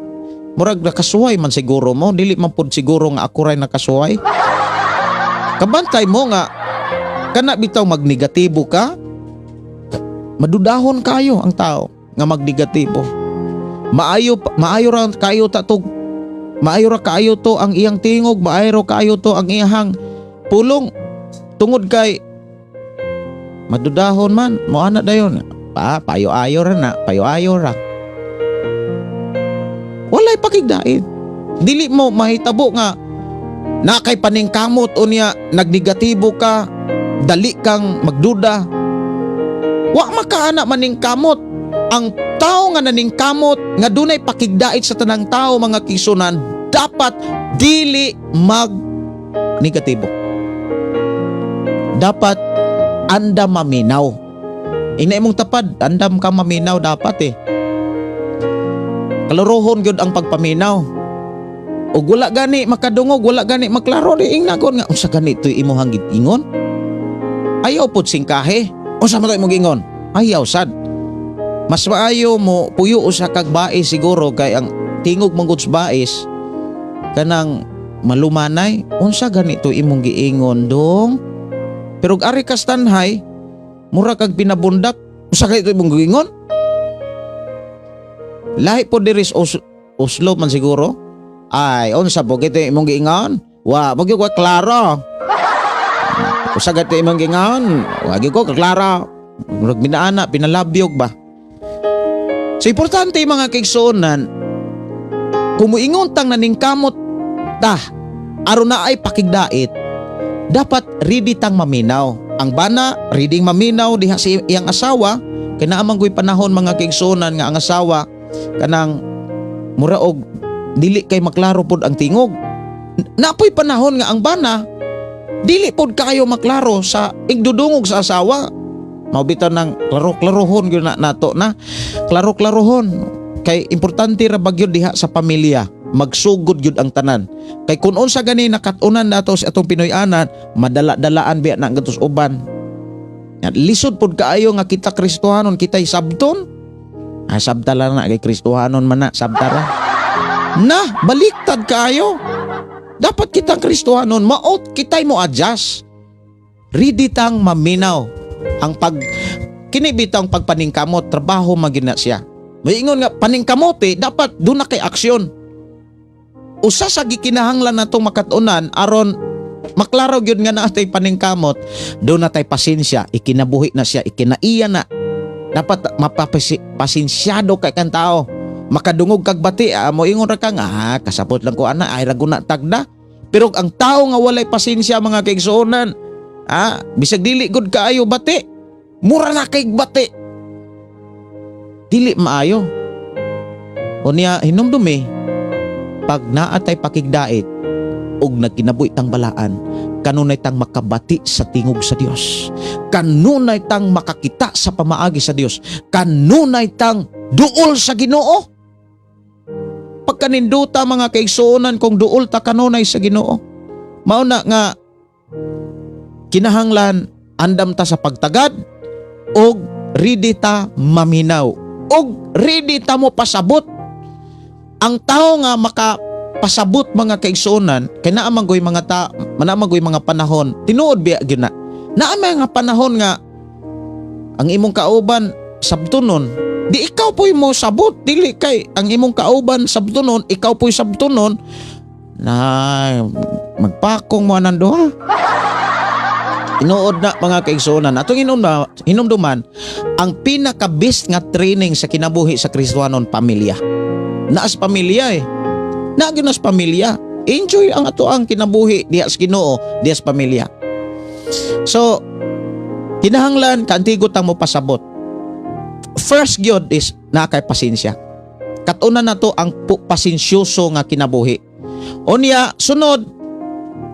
murag nakasuway man siguro mo, dili man pud siguro nga ako ray nakasuway. Kabantay mo nga kana bitaw magnegatibo ka, madudahon kayo ang tao nga magnegatibo. Maayo ra kayo tatog. Maayo ra kayo to ang iyang tingog, maayo ra kayo to ang iyang pulong. Tungod kay madudahon man mo ana dayon. Payo-ayo ra na, payo-ayo ra. Walay pakigdait. Dili mo mahitabo nga nakay paningkamot unya nagnegatibo ka, dali kang magduda. Wa makaana maningkamot. Ang tao nga naningkamot nga dunay pakigdait sa tanang tao mga kisunan dapat dili mag negatibo. Dapat andam maminaw. Ina imong tapad, andam ka maminaw dapat Kaluruhon gyud ang pagpaminaw. Ug wala gani makadungog, wala gani maklaro diing nagon nga unsa gani toy imong gitingon? Ayaw pud singkahe. Unsa man toy imong gingon? Ayaw sad. Mas maayo mo puyo usa kag bais siguro kay ang tingog mangguds bais kanang malumanay. Unsa gani toy imong giingon dong? Pero ari kas tanhay, mura kag pinabundak, usa kay imong giingon? Lahi po diris Oslo man siguro. Ay, unsa po kito imong giingon? Wa, wag ko klaro. Usa kay imong giingon? Wag ko klaro. Murag binaana, pinalabyog ba? So importante mga kaigsuonan, kung muingon tang naningkamot aron na ay pakigdait, dapat ready tang maminaw. Ang bana, ready maminaw diha sa iyang asawa, Kay naamang ko'y panahon mga kaigsuonan nga ang asawa kanang mura og dili kay maklaro pod ang tingog. Napoy panahon nga ang bana dili pod kayo maklaro sa igdudungog sa asawa. Maubitan ng klaro-klarohon gyud na nato na. Klaro-klarohon kay importante ra bagyo diha sa pamilya. Magsugod gyud ang tanan. Kay kun unsa gani nakatunan nato sa atong Pinoy-anan, madala-dalaan biya na gatos uban. Yan, lisod pod kaayo nga kita Kristohanon, kita'y sabton. Sabtala na kay Kristohanon man na, sabtara. Na, baliktad kaayo. Dapat kitang Kristohanon, maot kita'y mo adjust. Ready tang maminaw. Ang kinibitang pagpaningkamot, trabaho magina siya. Maingon nga, paningkamote, dapat doon na kay aksyon. Usa sa gikinahanglan natong makatunan aron maklaro gyud nga naatay paningkamot, do na tay pasensya, ikinabuhi na siya, ikinaiya na. Dapat mapapasensyado kay kan tao. Makadungog kag bati, mo ingon ra ka nga, kasapot lang ko ana, ay raguna tagda. Pero ang tao nga walay pasensya mga kaigsuonan, bisag dili gud kaayo bati, mura na kay bati. Dili maayo. Unya hinumdumi, pag naatay pakigdait og nagkinabuhi tang balaan, kanunay tang makabati sa tingog sa Dios, kanunay tang makakita sa pamaagi sa Dios, kanunay tang duol sa Ginoo. Pagkaninduta mga kaigsuonan kung duol ta kanunay sa Ginoo, mao na nga kinahanglan andam ta sa pagtagad og ready ta maminaw og ready ta mo pasabot. Ang tao nga makapasabot mga kaigsuonan kay naa man goy mga mga panahon tinuod biya gyud na. Naa mga panahon nga ang imong kauban sabtunon, di ikaw po'y mo sabot, dili kay ang imong kauban sabtunon, ikaw po'y sabtunon na magpakong mo nang duha. Tinuod na mga kaigsuonan. Atong hinumduman ang pinaka-best nga training sa kinabuhi sa Kristohanon, pamilya. Naas pamilya Naagyo nas pamilya. Enjoy ang ato ang kinabuhi diha sa Ginoo, diha sa pamilya. So, kinahanglan kantigot ang mo pasabot. First gyud is nakay pasensya. Katunan na to ang pasensyoso nga kinabuhi. Unya, sunod,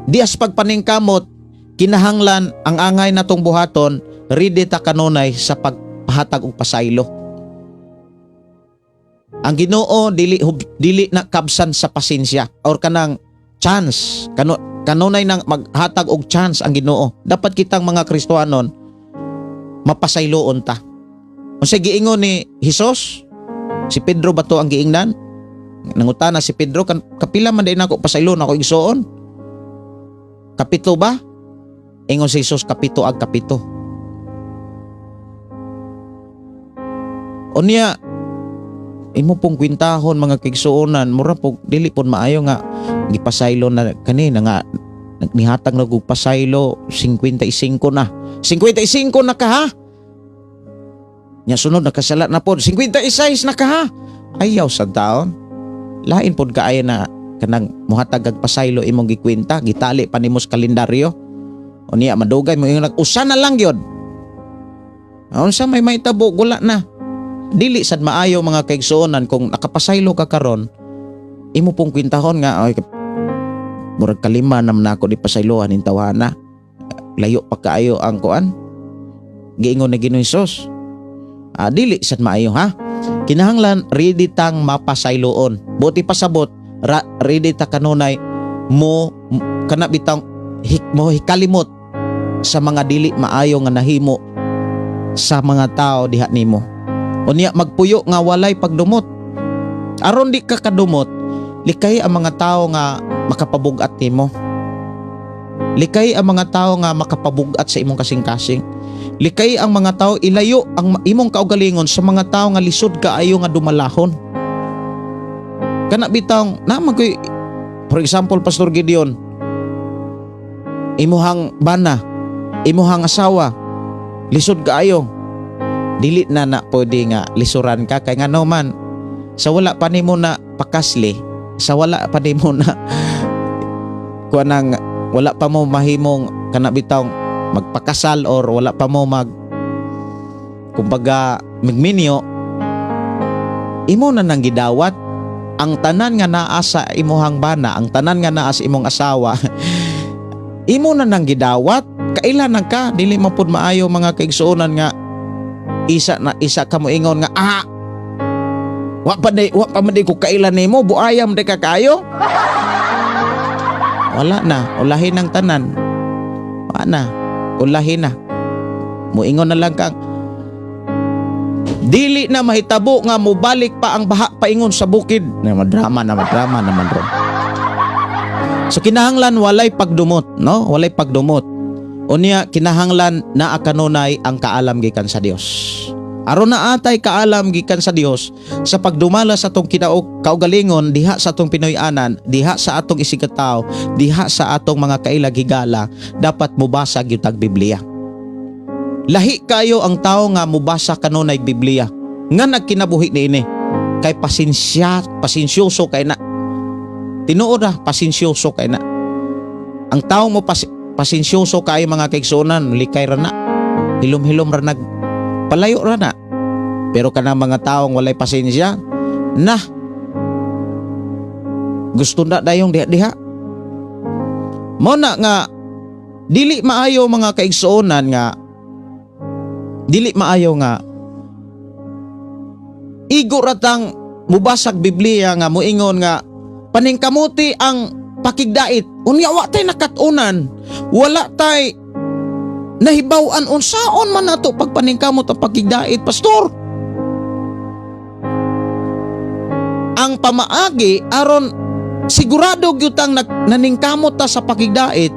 diha sa pagpaningkamot, kinahanglan ang angay natong buhaton, ready ta kanunay sa pagpahatag og pasaylo. Ang Ginoo dili na kabsan sa pasensya or kanang chance. Kanunay nang maghatag og chance ang Ginoo. Dapat kitang mga Kristohanon mapasayloon ta. Unsa giingon ni Hesus? Si Pedro ba to ang giingnan? Nangutana si Pedro, kapila man day nako pasaylo nako igsuon? Kapito ba? Ingon si Hesus, kapito ag kapito. Unya, imo pong kwintahon mga kaigsuonan, mura po dili pon maayo nga gipasaylo na kanina nga nihatag na og pasaylo 55 na. 55 na ka ha? Nya sunod nakasala na pod 56 na ka ha? Ayaw sa taon. Lain pod kaayo na kanang muhatag og pasaylo imong gikwenta, gitali pa nimo sa kalendaryo. Unya madugay mo yung usa na lang gyud. Unsa may mahitabo gula na. Dili sad maayo mga kaigsuonan kung nakapasaylo ka karon, imo pong kwintahon nga ay murag kalima naman ako di pasaylohan in tawana. Layo pa kaayo ang kuan. Giingon na Ginoong Hesus. Dili sad maayo ha. Kinahanglan ready tang mapasayloon. Buti pasabot, ready ta kanunay mo kana bitang mo hikalimot sa mga dili maayo nga nahimo sa mga tao diha nimo. Unya magpuyo nga walay pagdumot. Aron di ka kadumot, likay ang mga tao nga makapabugat nimo. Likay ang mga tao nga makapabugat sa imong kasing-kasing. Likay ang mga tao ilayo ang imong kaugalingon sa mga tao nga lisod kaayo nga dumalahon. Kana bitang na magoy, for example Pastor Gideon, imuhang bana, imuhang asawa lisod kaayo. Dili na pwede nga lisuran ka kay ngano man sa wala pa nimo na pakasli, sa wala pa nimo na kuanang wala pa mo mahimong kana bitaw magpakasal or wala pa mo kumbaga migminyo, imo na nang gidawat ang tanan nga naa sa imuhang bana, ang tanan nga naa sa imong asawa. Imo na nang gidawat, kailan ka dili man pud maayo mga kaigsuonan nga isa ka mo ingon nga wa pa man ko kailan nimo buayam de ka kayo. Wala na, ulahin ang tanan. Wala na, ulahin na. Muingon na lang kang dili na mahitabo nga mubalik pa ang baha paingon sa bukid. Madrama naman ron. So kinahanglan walay pagdumot, no? Walay pagdumot. Unya kinahanglan naa kanunay ang kaalam gikan sa Dios. Aron na atay kaalam gikan sa Dios sa pagdumala sa atong kaugalingon diha sa atong Pinoy-anan, diha sa atong isigataw, diha sa atong mga kailagigala, dapat mubasa gyud tag Biblia. Lahi kayo ang tao nga mubasa kanunay Biblia nga nagkinabuhi niini kay pasensyoso kay na. Tinuod na pasensyoso kay na. Ang tao mo pasensyoso kay mga kaigsuonan, likay ra na. Hilom-hilom ra palayo ra na. Pero kanang mga taong walay pasensya, na gusto na dayong diha. Mo na nga dili maayo mga kaigsuonan nga dili maayo nga igo ratang mubasag Biblia nga moingon nga paningkamuti ang pakigdait. Unya wa tay nakatunan, wala tay nahibaw-an unsaon man nato pagpaningkamot ang pakigdait, pastor. Ang pamaagi aron sigurado gyud tang naningkamot ta sa pakigdait,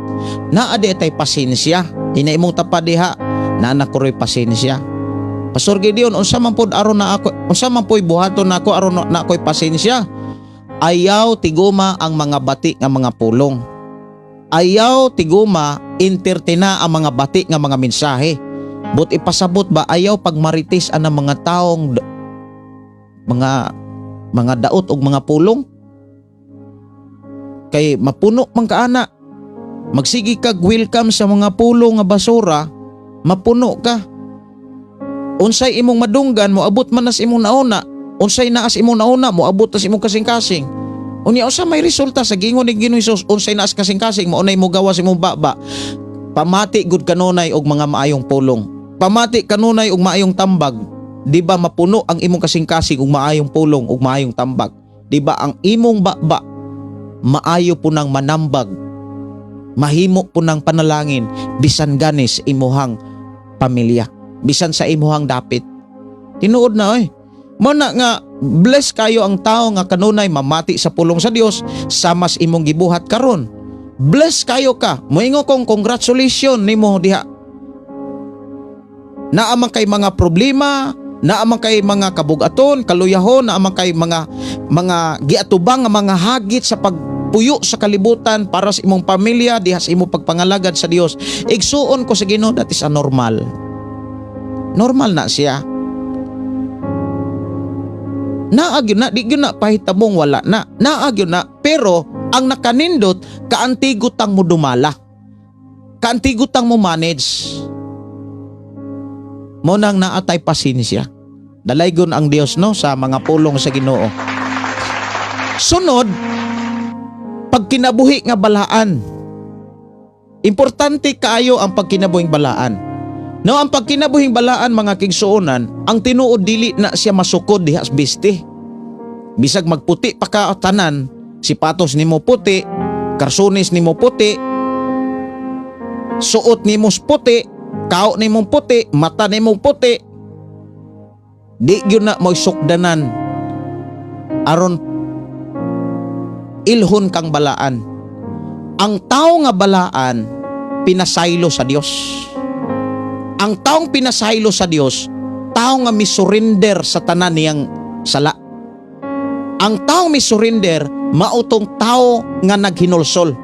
naa di tay pasensya. Ina imong tapad diha na nakuroy pasensya. Pastor Gideon, unsa man pod aron na ako, unsa man poy buhaton nako aron na ako'y pasensya? Ayaw tiguma ang mga bati nga mga pulong. Ayaw tiguma entertaina ang mga bati nga mga mensahe. But ipasabot ba ayaw pagmaritis ang mga taong mga daot og mga pulong? Kay mapuno man kaana. Magsigi kag welcome sa mga pulong nga basura, mapuno ka. Unsay imong madunggan mo abot man nas imong nauna, unsay naas imong nauna mo abot tas imong kasing-kasing. Unya usa may resulta sa gingon ni Ginoong Hesus, unsay naas kasing-kasing mo unay mo gawa sa imong baba. Pamati gud kanunay og mga maayong pulong. Pamati kanunay og maayong tambag. Di ba mapuno ang imong kasing-kasing og maayong pulong og maayong tambag? Di ba ang imong baba maayo po nang manambag, mahimo po ng panalangin bisan ganis imuhang pamilya, bisan sa imuhang dapit. Tinuod na mo na nga bless kayo ang tao nga kanunay mamati sa pulong sa Dios samas imong gibuhat karon. Bless kayo ka. Moingo kong congratulations nimo diha. Naamang kay mga problema, naamang kay mga kabugaton, kaluyahon, naamang kay mga giatubang nga mga hagit sa pagpuyo sa kalibutan para sa imong pamilya diha sa imong pagpangalagad sa Dios. Igsuon ko sa Ginoo, that is a normal. Normal na siya. Naagyo na, di gyud na pahitabong wala na. Naagyo na, pero ang nakanindot kaantigutang mo dumala. Kaantigutang mo manage. Mo nang naatay pasensya. Dalaygon ang Dios no sa mga pulong sa Ginoo. Sunod, pagkinabuhi nga balaan. Importante kaayo ang pagkinabuhing balaan. No, ang pagkinabuhing balaan mga kigsuonan, ang tinuod dili na siya masukod diha sa biste. Bisag magputi pa ka tanan, sipatos nimo puti, karsones nimo puti, suot nimo puti, kao nimo puti, mata nimo puti. Di gyud na mo sukdanan aron ilhon kang balaan. Ang tao nga balaan pinasaylo sa Dios. Ang taong pinasaylo sa Dios, tao nga misurrender sa tanan niyang sala. Ang taong misurrender mautong tao nga naghinulsol.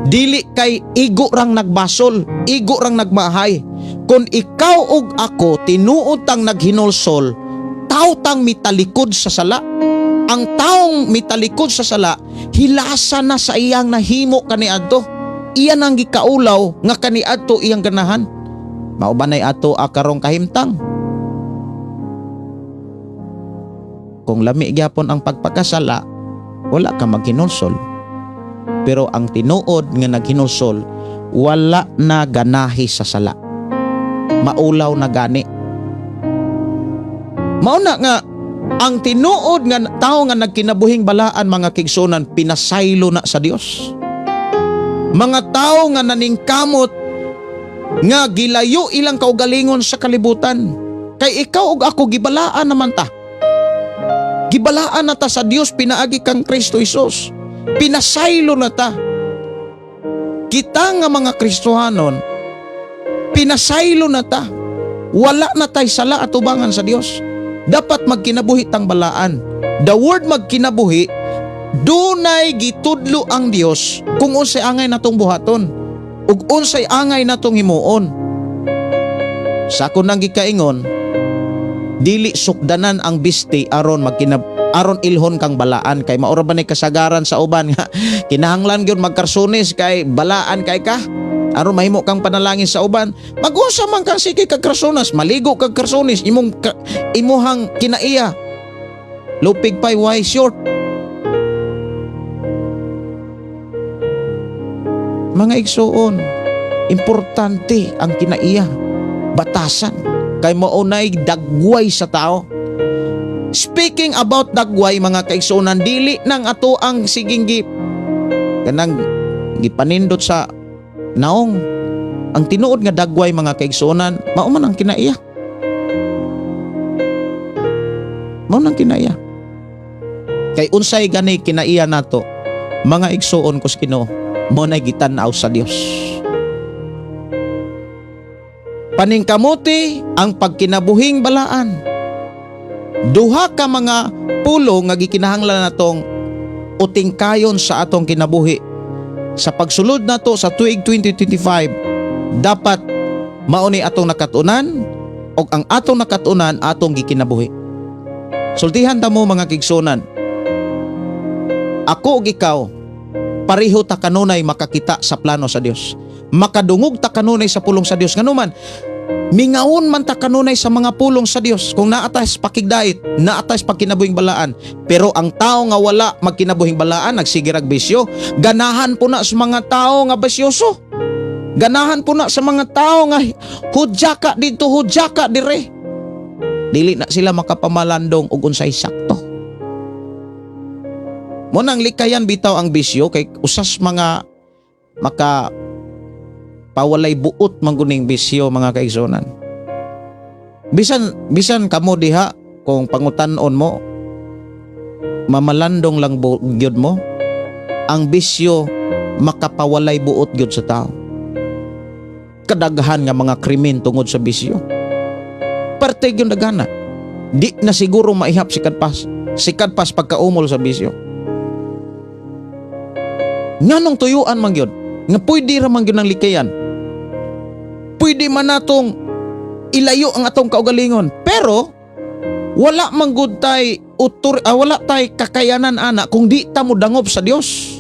Dili kay igo rang nagbasol, igo rang nagmahay. Kung ikaw ug ako tinuod tang naghinulsol, tao tang mitalikod sa sala. Ang taong mitalikod sa sala, hilasa na sa iyang nahimo kaniadto. Iyan ang gikaulaw nga kaniadto iyang ganahan. Maubanay ato akarong kahimtang. kung lami gyapon ang pagpakasala, wala ka maghinulsol. Pero ang tinuod nga naghinulsol, wala na ganahi sa sala. Maulaw na gani. Mauna nga, ang tinuod nga tao nga nagkinabuhing balaan mga kigsunan, pinasaylo na sa Dios. Mga tao nga naningkamot nga gilayo ilang kaugalingon sa kalibutan. Kay ikaw ug ako gibalaan naman ta. Gibalaan na ta sa Dios pinaagi kang Kristo Jesus. Pinasaylo na ta. Kita nga mga Kristohanon, pinasaylo na ta. Wala na tay sala at ubangan sa Dios. Dapat magkinabuhi tang balaan. The word magkinabuhi, dunay gitudlo ang Dios kung unsay angay natong buhaton ug unsay angay natong himuon. Sa ako nang gikaingon, dili sukdanan ang bisti aron aron ilhon kang balaan, kay maura ba ni kasagaran sa uban nga kinahanglan gyud magkarsunis kay balaan kay ka aron mahimo kang panalangin sa uban. Mag-usa man kang sige kag karsunas, maligo kag karsunis, imuhang kinaiya lupig pay why short. Mga igsuon, importante ang kinaiya, batasan, kay maunay dagway sa tao. Speaking about dagway mga kaigsuonan, dili nang ato ang siging kanang gipanindot sa naong. Ang tinuod nga dagway mga kaigsuonan, mao man ang kinaiya. Mao nang kinaiya. Kay unsay gani kinaiya nato, mga igsuon kus Ginoo, mo na gitan-aw sa Dios. Paningkamuti ang pagkinabuhing balaan. Duha ka mga pulong nga gikinahanglan natong utingkayon sa atong kinabuhi. Sa pagsulod nato sa tuig 2025, dapat mauni atong nakatunan o ang atong nakatunan atong gikinabuhi. Sultihan ta mo mga kigsunan. Ako ug ikaw, pareho ta kanunay makakita sa plano sa Dios. Makadungog ta kanunay sa pulong sa Dios. Nganuman, mingaon man ta kanunay sa mga pulong sa Dios. Kung naatas pakigdait, naatas pagkinabuhing balaan. Pero ang tao nga wala magkinabuhing balaan, nagsigirag bisyo, ganahan po na sa mga tao nga basyoso. Ganahan po na sa mga tao nga hudyaka dito, hudyaka dire. Dili na sila makapamalandong ug unsay sakto. Mo nang likayan bitaw ang bisyo kay usas mga maka pawalay buot mangguning bisyo mga kaigsunan. Bisan kamo diha kung pangutan-on mo, mamalandong lang gyud mo, ang bisyo makapawalay buot gyud sa tao. Kadaghan nga mga krimen tungod sa bisyo. Parte gyud dagana. Di na siguro maihap sikat pas pagkaumol sa bisyo. Nganong tuyuan man gyud nga pwede ra man gyud nang likayan. Pwede man natong ilayo ang atong kaugalingon, pero wala man gud tay wala tay kakayanan ana kung di ta mo dangob sa Dios.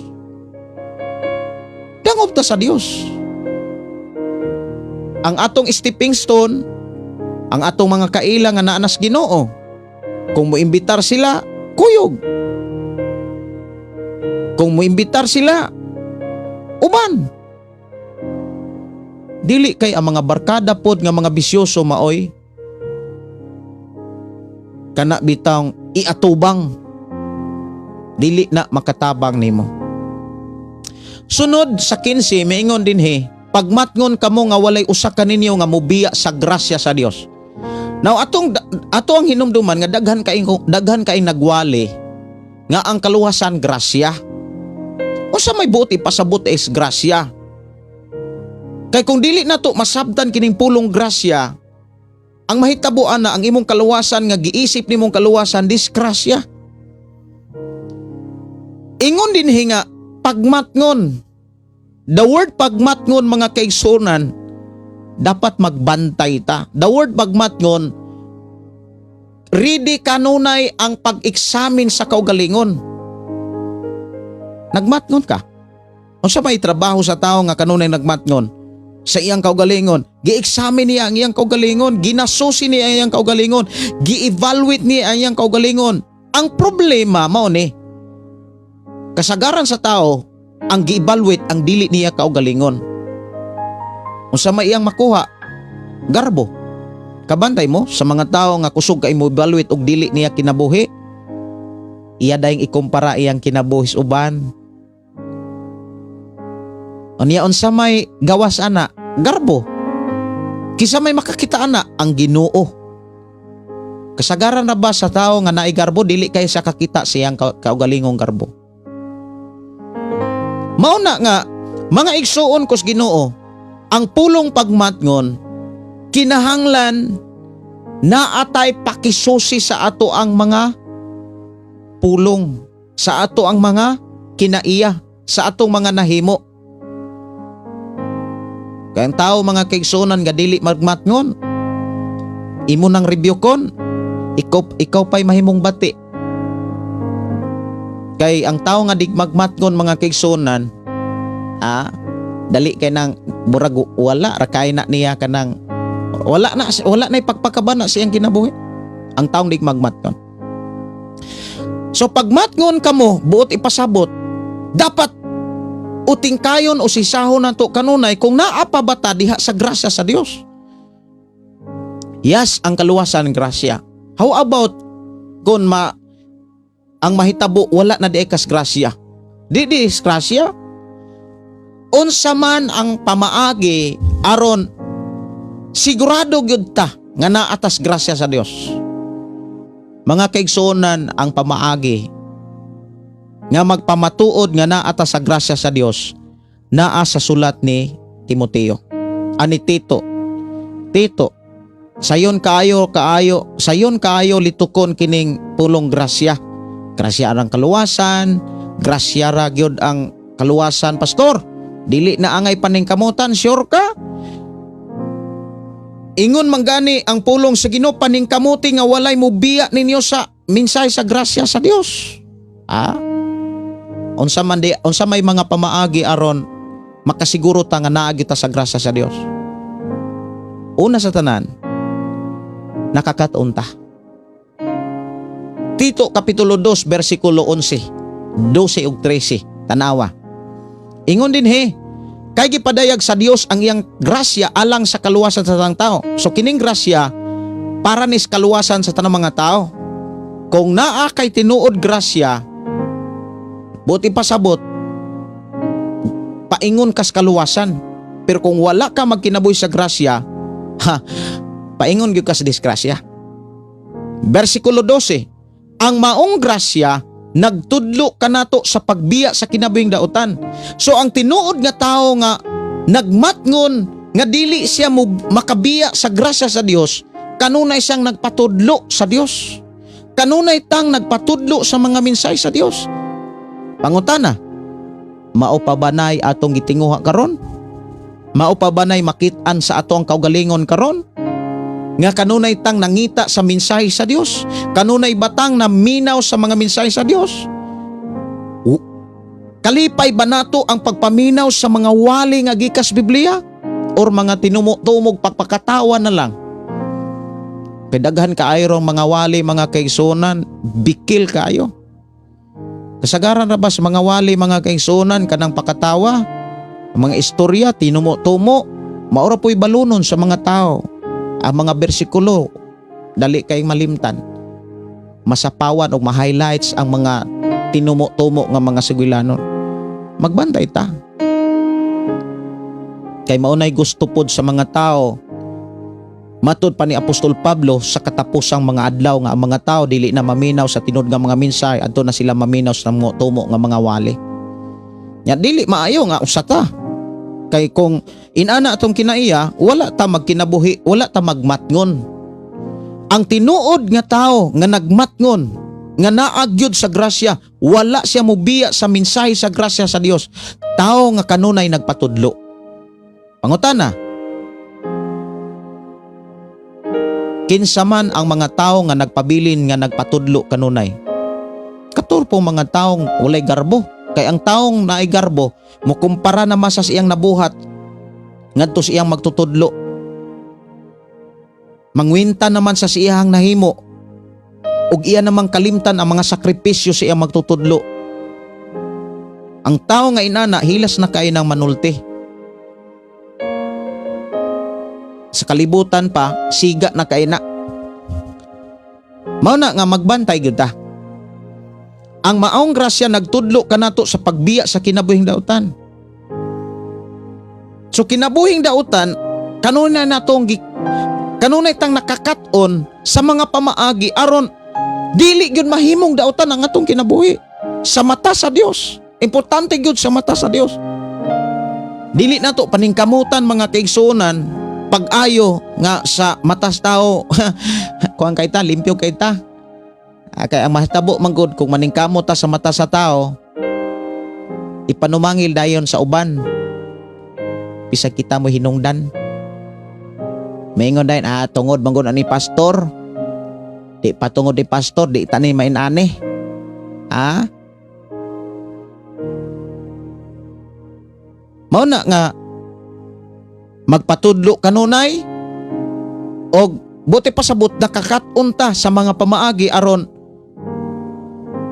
Dangob ta sa Dios. Ang atong stepping stone, ang atong mga kaila nga naa nas Ginoo, kung moimbitar sila, kuyog. Kung moimbitar sila, uban. Dili kay ang mga barkada pod nga mga bisyoso maoy kana bitang iatubang, dili na makatabang nimo. Sunod sa 15 maingon din pagmatngon kamo nga walay usa ka ninyo nga mobiya sa grasya sa Dios. Now ato ang hinumduman nga daghan kay nagwali nga ang kaluwasan grasya. Usa may buot ipasabot is grasya. Kay kung dili nato masabtan kining pulong grasya, ang mahitabuan na ang imong kaluwasan nga giisip nimong kaluwasan disgrasya. Ingon din nga pagmatngon. The word pagmatngon mga kaigsunan, dapat magbantay ta. The word pagmatngon, ready kanunay ang pag-examine sa kaugalingon. Nagmatngon ka. Unsa may trabaho sa tao nga kanunay nagmatngon sa iyang kaugalingon? Gi-examine niya ang iyang kaugalingon, ginasusi niya ang iyang kaugalingon, gi-evaluate niya ang iyang kaugalingon. Ang problema mao ni kasagaran sa tao ang gi-evaluate ang dili niya kaugalingon. Unsa may iyang makuha? Garbo. Kabantay mo sa mga tao nga kusog kay mo evaluate og dili niya kinabuhi. Iya dayong ikumpara iyang kinabuhis uban. Unya unsa may gawas ana? Garbo. Kisa may makakita ana ang Ginoo. Kasagaran na ba sa tao nga naay garbo dili kay sa kakita siyang kaugalingong garbo. Mauna nga mga igsuon kos Ginoo, ang pulong pagmatngon kinahanglan na atay pakisusi sa ato ang mga pulong, sa ato ang mga kinaiya, sa atong mga nahimo. Kaya ang tao mga kaigsuonan nga dili magmatngon, imo nang rebukeon, ikaw pa'y mahimong bati. Kay ang tao nga di magmatngon mga kaigsuonan, dali kay nang burag wala ra kay na niya kanang wala na ipagpakabana siyang kinabuhi. Ang taong di magmatngon. So pagmatngon kamo, buot ipasabot, dapat uting kayon o sisahon nato kanunay kung naa pa bata diha sa grasya sa Dios. Yes, ang kaluwasan grasya. How about kung ang mahitabo wala na di kas grasya? Di grasya. Unsa man ang pamaagi aron sigurado gyud ta nga naa atas grasya sa Dios. Mga kaigsuonan, ang pamaagi nga magpamatuod nga naa atas sa grasya sa Dios naa sa sulat ni Timoteo. Ani Tito, sayon kaayo litukon kining pulong grasya. Grasya ang kaluwasan, grasya ra gyud ang kaluwasan, pastor. Dili na angay paningkamutan, sure ka? Ingon manggani ang pulong sa Ginoo paningkamuti nga walay mubiya ninyo sa minsay sa grasya sa Dios. Unsa may mga pamaagi aron makasiguro ta nga naa kita sa grasya sa Dios. Una sa tanan, nakakataon ta. Tito kapitulo 2 bersikulo 11, 12 ug 13. Tanawa. Ingon din kay gipadayag sa Dios ang iyang grasya alang sa kaluwasan sa tanang tao. So kining grasya para nis kaluwasan sa tanang mga tao. Kung naa kay tinuod grasya, buti pasabot, paingon kas kaluwasan. Pero kung wala ka magkinabuhi sa grasya, paingon gyud ka sa disgrasya. Bersikulo 12, ang maong grasya nagtudlo kanato sa pagbiya sa kinabuhing dautan. So ang tinuod nga tao nga nagmatngon nga dili siya makabiya sa grasya sa Dios, kanunay siyang nagpatudlo sa Dios. Kanunay tang nagpatudlo sa mga minsay sa Dios. Pangutana, mao pa banay atong gitinguha karon? Mao pa banay makit-an sa atong kaugalingon karon? Nga kanunay tang nangita sa mensahe sa Dios, kanunay batang na minaw sa mga mensahe sa Dios. Kalipay ba nato ang pagpaminaw sa mga wali nga gikas Biblia or mga tinumog pagpakatawa na lang? Pedaghan kaayo mga wali, mga kaigsunan, bikil kaayo. Kasagaran ra ba sa mga wali, mga kaigsunan kanang pakatawa, mga istorya tinumo-tumo, maura po'y balunon sa mga tao. Ang mga bersikulo dali kay malimtan, masapawan o ma-highlights ang mga tinumo-tumo nga mga siguilanon. Magbantay ta, kay maunay gusto pod sa mga tao. Matud pa ni Apostol Pablo sa katapusang mga adlaw nga ang mga tao dili na maminaw sa tinud nga mga mensahe, adto na sila maminaw sa tumo nga mga wali. Nya dili maayo nga usa ta. Kay kung inana atong kinaiya, wala ta magkinabuhi, wala ta magmatngon. Ang tinuod nga tao nga nagmatngon, nga naagyod sa grasya, wala siya mubiya sa mensahe sa grasya sa Dios. Tao nga kanunay nagpatudlo. Pangutana, kinsa man ang mga tao nga nagpabilin nga nagpatudlo kanunay? Katur po mga taong walay garbo. Kay ang taong naay garbo, mukumpara naman sa iyang nabuhat, ngadto siyang magtutudlo. Mangwinta naman sa siyang nahimo. ug iya namang kalimtan ang mga sakripisyo sa iyang magtutudlo. Ang tao nga inana hilas na kay ng manulti. Sa kalibutan pa siga na kay na. Mao na nga magbantay gyud ta. Ang maong grasya nagtudlo kanato sa pagbiya sa kinabuhing dautan. So kinabuhing dautan kanunay tang nakakaton sa mga pamaagi aron dili gyud mahimong dautan ang atong kinabuhi sa mata sa Dios. Importante gyud sa mata sa Dios. Dili nato paningkamutan mga kaigsuonan pag-ayo nga sa mata sa tao. Kuan kay ta, limpyo kay ta. Kaya ang mahitabo manggod kung maningkamot ta sa mata sa tao, ipanumangil dayon sa uban. Bisag kita mo hinungdan. Maingon dayon, tungod manggod ani pastor. Di patungod ni pastor, di tani mainane. Mao na nga magpatudlo kanunay og buti pasabot nakakaton ta sa mga pamaagi aron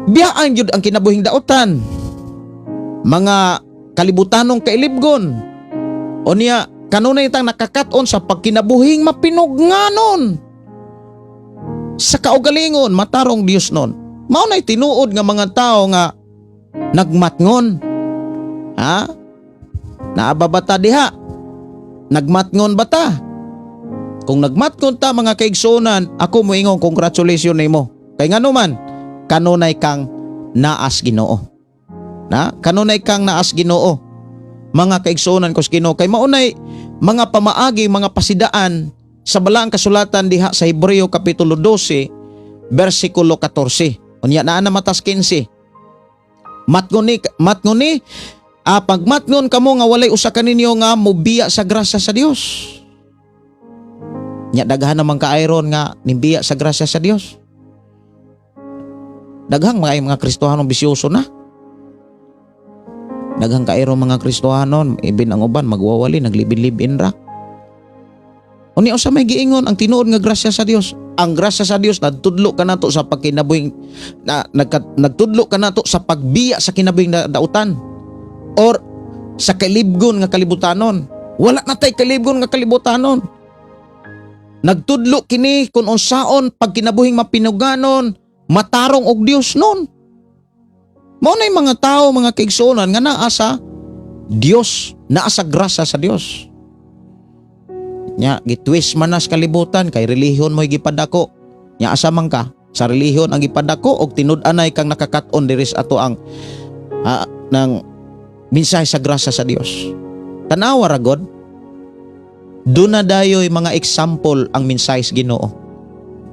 biyaan jud ang kinabuhing dautan. Mga kalibutanong kailibgon. O niya kanunay tang nakakaton sa pagkinabuhing mapinugnganon. Sa kaugalingon matarong Dios nun. Mao nay tinuod nga mga tao nga nagmatngon. Naababata diha. Nagmatngon bata. Kung nagmatngon ta mga kaigsunan, ako moingon congratulations nimo. Kay ngano man kanunay kang naas Ginoo. Kanunay kang naas Ginoo. Mga kaigsunan ko sa Ginoo kay maunay mga pamaagi, mga pasidaan sa balaang kasulatan diha sa Hebreo kapitulo 12 bersikulo 14. Unya naa na matas 15. Matngoni pagmatngon kamo nga walay usa kaninyo nga mobiya sa grasya sa Dios. Nya daghan naman kaayron nga nimbiya sa grasya sa Dios. Daghang mga Kristohanon bisyoso na. Daghang kaayron mga Kristohanon ibin ang uban magwawali naglibin-libin ra. Unya usa may giingon ang tinuod nga grasya sa Dios. Ang grasya sa Dios nagtudlo kanato sa pagkinabuhing nagtudlo kanato sa pagbiya sa kinabuhing dautan. Or sa kalibgon nga kalibutanon. Wala na tay kalibgon nga kalibutanon. Nagtudlo kini kung unsaon pagkinabuhing mapinuganon, matarong og Dios nun. Mao nay mga tao, mga kaigsuonan nga naa sa Dios, naa sa grasya sa Dios. Nya gitwist man nas kalibutan kay relihiyon mo'y gipadako. Nya asa man ka sa relihiyon ang gipadako og tinud-anay kang nakakaton diri sa ato ang ng mensahe sa grasya sa Dios. Tanawa ra God. Doon na dayoy mga example ang mensahe sa Ginoo.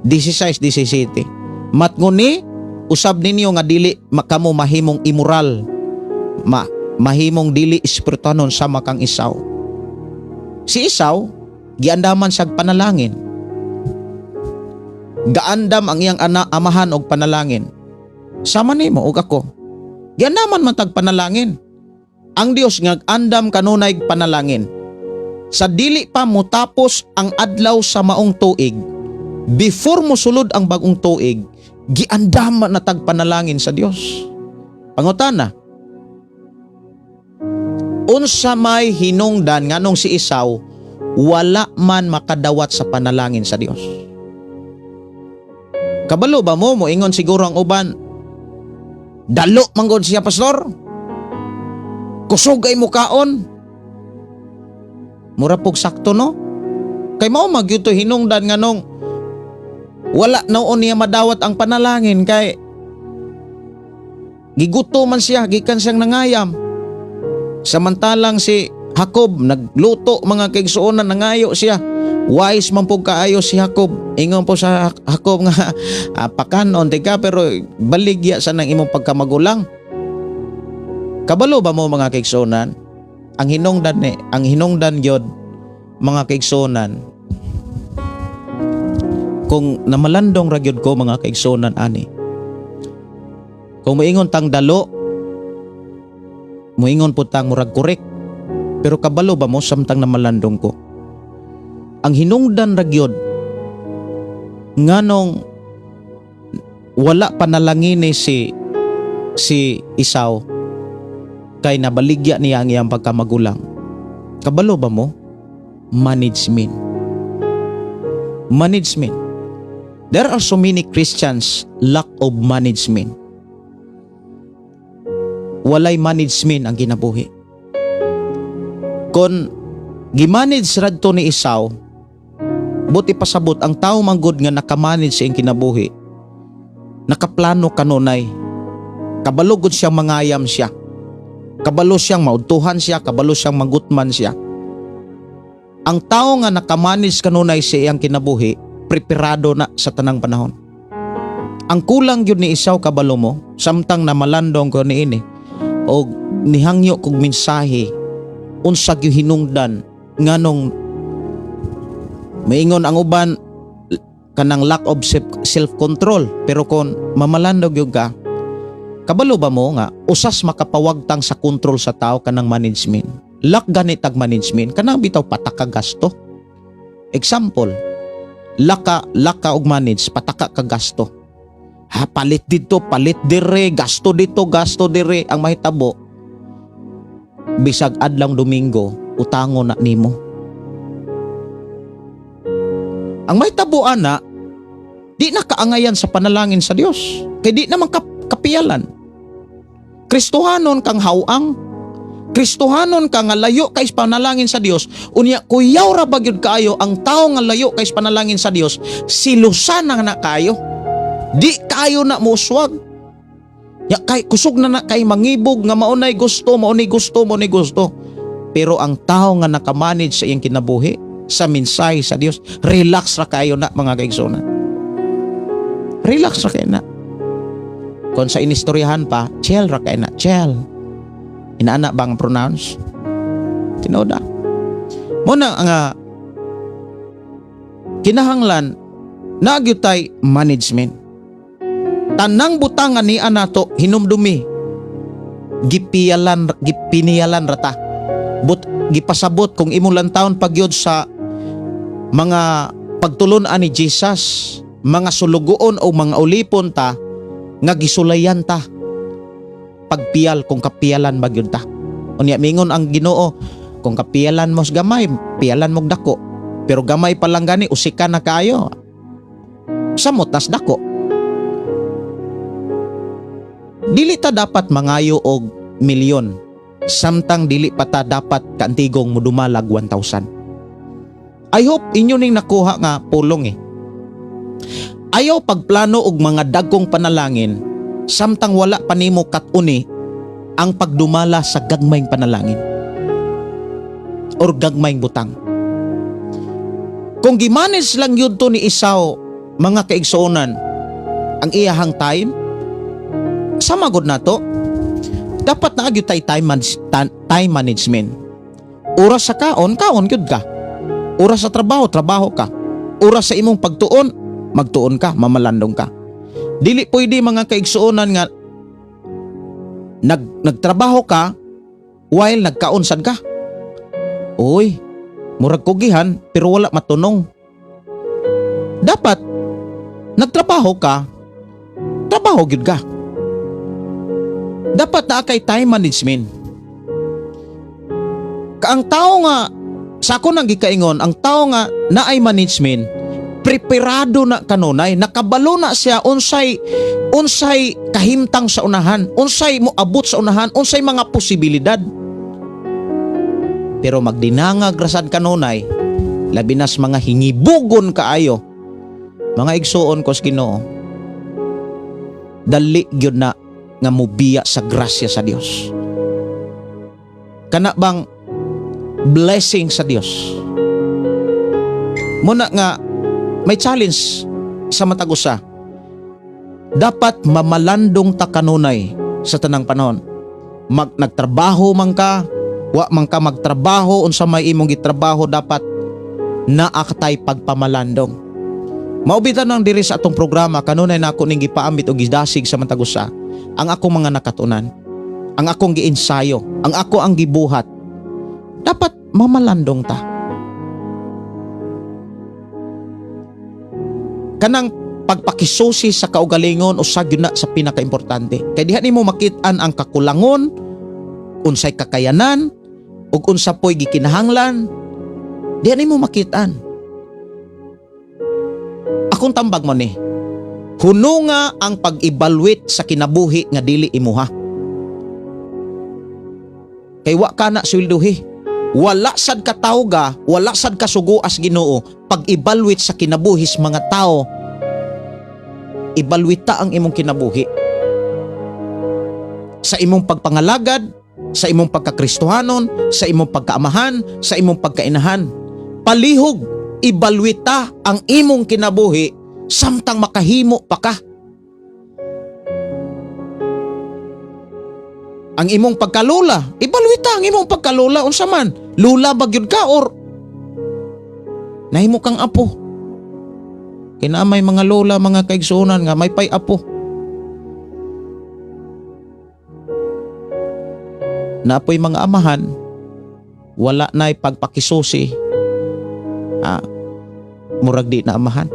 16-17. Matnguni usab ninyo nga dili kamo mahimong immoral. Mahimong dili espirituhanon sama kang Esau. Si Esau giandaman sag panalangin. Gaandam ang iyang amahan og panalangin. Sama nimo og ako. Giandaman man tag panalangin. Ang Dios nga andam kanunay panalangin. Sa dili pa motapos ang adlaw sa maong tuig, before mo sulod ang bagong tuig, giandaman na tag panalangin sa Dios. Pangutana, unsa may hinungdan nganong si Esau wala man makadawat sa panalangin sa Dios? Kabalo ba mo ingon siguro ang uban, dalo manggod siya pastor? Kusog ay mukaon. Mura pog sakto no? Kay mao magyuto hinungdan nganong wala noon niya madawat ang panalangin kay giguto man siya, gikan siyang nangayam. Samantalang si Jacob nagluto mga kaigsuonan, nangayo siya. Wise man po kaayo si Jacob. Ingon po sa Jacob nga pakanon tika pero baligya sa nang imong pagkamagulang. Kabalo ba mo mga kaigsuonan? Ang hinungdan gyud mga kaigsuonan. Kung namalandong ra gyud ko mga kaigsuonan ani. Kung moingon tang dalo, moingon po tang murag korek. Pero kabalo ba mo samtang namalandong ko? Ang hinungdan ra gyud nganong wala panalangin ni si Esau kay nabaligya niya ang iyang pagkamagulang. Kabalo ba mo? Management. Management. There are so many Christians lack of management. Walay management ang kinabuhi. Kon gimanage radto ni Esau, buti pasabot ang tao manggod nga nakamanage sa iyang kinabuhi. Nakaplano kanunay. Kabalo gud siyang mangayam siya. Kabalo siyang maudtuhan siya, kabalo siyang magutman siya. Ang tao nga nakamanage kanunay sa iyang kinabuhi, preparado na sa tanang panahon. Ang kulang yun ni Esau, kabalo mo, samtang na malandong ko niini o nihangyo kog mensahe unsa gyud hinungdan nganong maingon ang uban kanang lack of self-control, pero kon mamalandog yun ka, kabalo ba mo nga usas makapawagtang sa control sa tao kanang management. Lack ganit tag management kanang bitaw pataka gasto. Example, laka og manage pataka ka gasto. Ha, palit dito, palit dire, gasto dito, gasto dire. Ang mahitabo, bisag adlang Domingo, utango na nimo. Ang mahitabo ana, di na kaangayan sa panalangin sa Dios. Kay di naman kapiyalan. Kristohanon kang hawang, Kristohanon ka nga layo kay panalangin sa Dios. Unya kuyaw ra bagyud kaayo ang tao nga layo kay panalangin sa Dios, silusan na kayo. Di kayo na muswag. Ya kay kusog na kay mangibog nga maunay gusto. Pero ang tao nga nakamanage sa iyang kinabuhi sa mensahe sa Dios, relax ra kayo na mga kaigsoon. Relax ra kayo na. Kung sa inistoryahan pa, chill ra kayo na, chill. Inaana bang pronounce? Tinoda. Muna nga kinahanglan nagyutay management. Tanang butangan ni anato hinumdumi. Gipiniyalan rata. Gipasabot kung imong lantawon pagyod sa mga pagtulon-an ni Jesus, mga sulugoon o mga ulipon ta nga gisulayan ta. Pagpiyal kung kapiyalan bagyod ta. Unya mingon ang Ginoo, kung kapiyalan mos gamay, piyalan mog dako. Pero gamay pa lang gani usika na kayo. Samot tas dako. Dili ta dapat mangayo og milyon, samtang dili pa ta dapat kaantigong mudumalag 1,000. I hope inyo ning nakuha nga pulong eh. Ayaw pagplano og mga dagkong panalangin, samtang wala pa nimo kat-uni ang pagdumala sa gagmayng panalangin or gagmayng butang. Kung gimanage lang yun to ni Esau, mga kaigsuonan, ang iyahang time, sama gud na to, dapat na agyud tay time management. Oras sa kaon gyud ka. Oras sa trabaho ka. Oras sa imong pagtuon, magtuon ka, mamalandong ka. Dili pwede mga kaigsuonan nga nagtrabaho ka while nagkaonsad ka. Uy, murag kugihan pero wala matunong. Dapat nagtrabaho ka, trabaho gyud ka. Dapat na kay time management. Ang tao nga, sa ako nang gikaingon, ang tao nga naay management, preparado na kanunay, nakabalo na siya unsay kahimtang sa unahan, unsay mo abot sa unahan, unsay mga posibilidad. Pero magdinangag rasad kanunay, labi nas mga hingibugon kaayo, mga igsuon ko sa Ginoo, dali gyud na nga mubiya sa grasya sa Dios. Kana bang blessing sa Dios. Muna nga may challenge sa matagusa. Dapat mamalandong ta kanunay sa tanang panahon. Nagtrabaho man ka, wa man ka magtrabaho, unsa may imong gitrabaho, dapat naakatay pagpamalandong. Maubitan nang diri sa atong programa, kanunay na ako ning gipaambit og gidasig sa matagusa ang akong mga nakatunan, ang akong giensayo, ang ako ang gibuhat. Dapat mamalandong ta. Kanang pagpakisusi sa kaugalingon usag yun na sa pinakaimportante. Kay diha nimo makit-an ang kakulangon, unsay kakayanan, ug unsa poy gikinahanglan. Diha nimo makit-an. Akong tambag mo ni, hununga ang pag-evaluate sa kinabuhi nga dili imuha. Kay wa ka na sweldohi. Wala sad ka tawga, wala sad ka sugo as Ginoo pag-evaluate sa kinabuhis mga tao. Ibalwita ang imong kinabuhi. Sa imong pagpangalagad, sa imong pagkakristohanon, sa imong pagkaamahan, sa imong pagkainahan. Palihog, ibalwita ang imong kinabuhi samtang makahimo pa ka. Ang imong pagkalula, ibalwita ang imong pagkalula unsa man. Lula ba gyud ka or nahimo kang apo? Kina may mga lola, mga kaigsuonan nga may pay apo. Napoy mga amahan, wala na'y pagpakisusi. Murag di na amahan.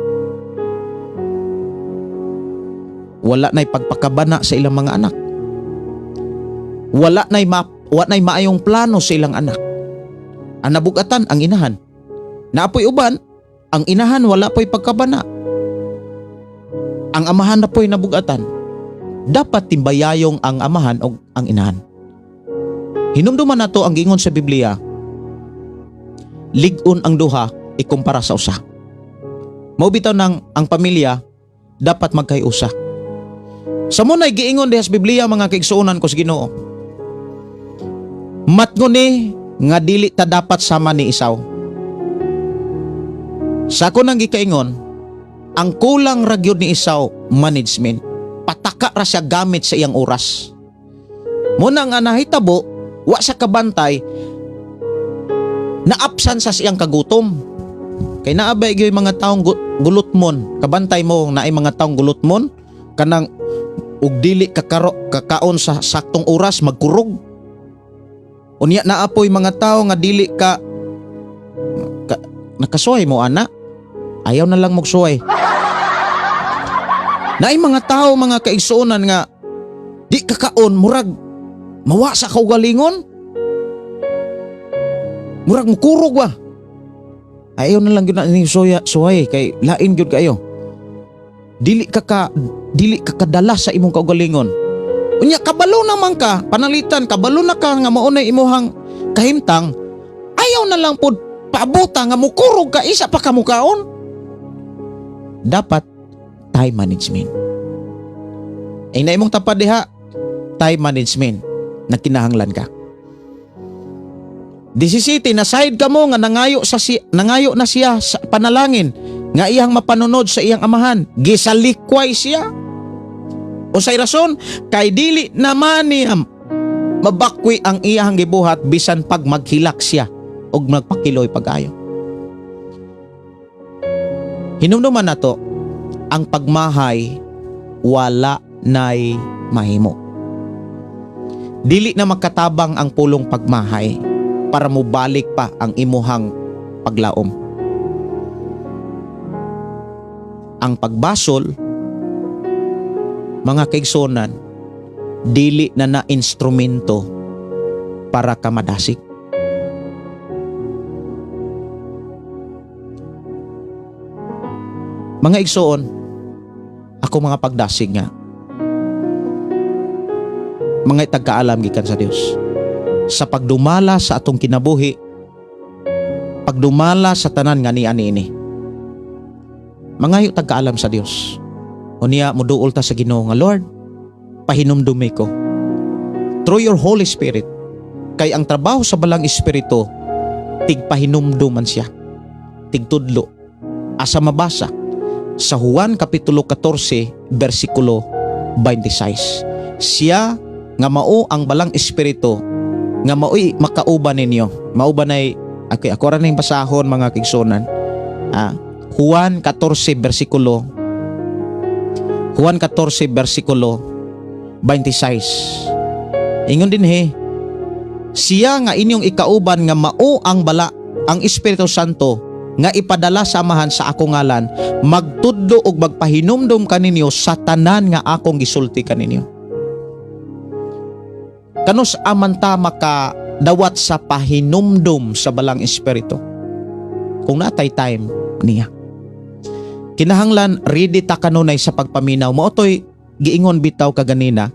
Wala na'y pagpakabana sa ilang mga anak. Wala na'y maayong plano sa ilang anak. Ang nabugatan ang inahan. Naapoy uban, ang inahan wala po'y pagkabana. Ang amahan na po'y nabugatan. Dapat timbayayong ang amahan o ang inahan. Hinumduman na to ang gingon sa Biblia. Ligon ang duha ikumpara sa usa. Maubitaw ng ang pamilya dapat magkayusa. Sa munay giingon diha sa Biblia mga kaigsuonan ko sa Ginoo. Matngon ni nga dili ta dapat sama ni Isaw. Sa ko nang gikaingon, ang kulang ra gyud ni Isaw management. Pataka ra siya gamit sa iyang oras. Muna nga nahitabo, wa sa kabantay, naapsan sa siyang kagutom. Kay naabay gyud mga taong gulutmon, kabantay mo na ay mga taong gulutmon, kanang ug dili kakaon sa saktong oras magkurog. Unya naapoy mga tao nga dili ka nakasuway mo ana. Ayaw na lang magsuway. Naay mga tao mga kaigsuonan nga di kakaon murag mawa sa kaugalingon. Murag mukurog ba. Ayaw na lang gyud na ning suway kay lain gyud kayo. Dili ka kadala sa imong kaugalingon. Unya kabalo naman ka, panalitan kabalo na ka nga maunay imuhang kahimtang. Ayaw na lang pod paabuta nga mukurog ka isa pa ka mukaon. Dapat time management. Ay na imong tapad diha, time management na kinahanglan ka. 17 na side ka mo nga nangayo na siya sa panalangin nga iyang mapanunod sa iyang amahan. Gisalikway siya. Unsay rason? Kay dili naman niya mabakwi ang iyang gibuhat bisan pag maghilak siya og magpakiloy pag-ayo. Hinumduman nato ang pagmahay wala nay mahimo. Dili na makatabang ang pulong pagmahay para mubalik pa ang imuhang paglaom. Ang pagbasol, mga kaigsonan, dili na instrumento para ka madasig. Mga igsoon, ako mga pagdasig nga, mga itagkaalam gikan sa Dios. Sa pagdumala sa atong kinabuhi, pagdumala sa tanan nga ni-ani. Mga tagkaalam sa Dios. Unya muduol ta sa Ginoo nga Lord, pahinumdumi ko through your Holy Spirit. Kay ang trabaho sa balang espiritu tigpahinumduman siya, tigtudlo. Asa mabasa sa Juan kapitulo 14 bersikulo 26. Siya nga mao ang balang espiritu nga mao'y makauban ninyo. Mauban ay ako ra ning basahon mga kigsonan. Juan 14 bersikulo 26. Ingon din siya nga inyong ikauban nga mao ang bala ang Espiritu Santo nga ipadala sa amahan sa akong ngalan, magtudlo ug magpahinumdom kaninyo sa tanan nga akong gisulti kaninyo. Kanus amanta makadawat sa pahinumdom sa balang espiritu. Kung natay time niya. Kinahanglan ready ta kanunay sa pagpaminaw. Mootoy giingon bitaw kaganina,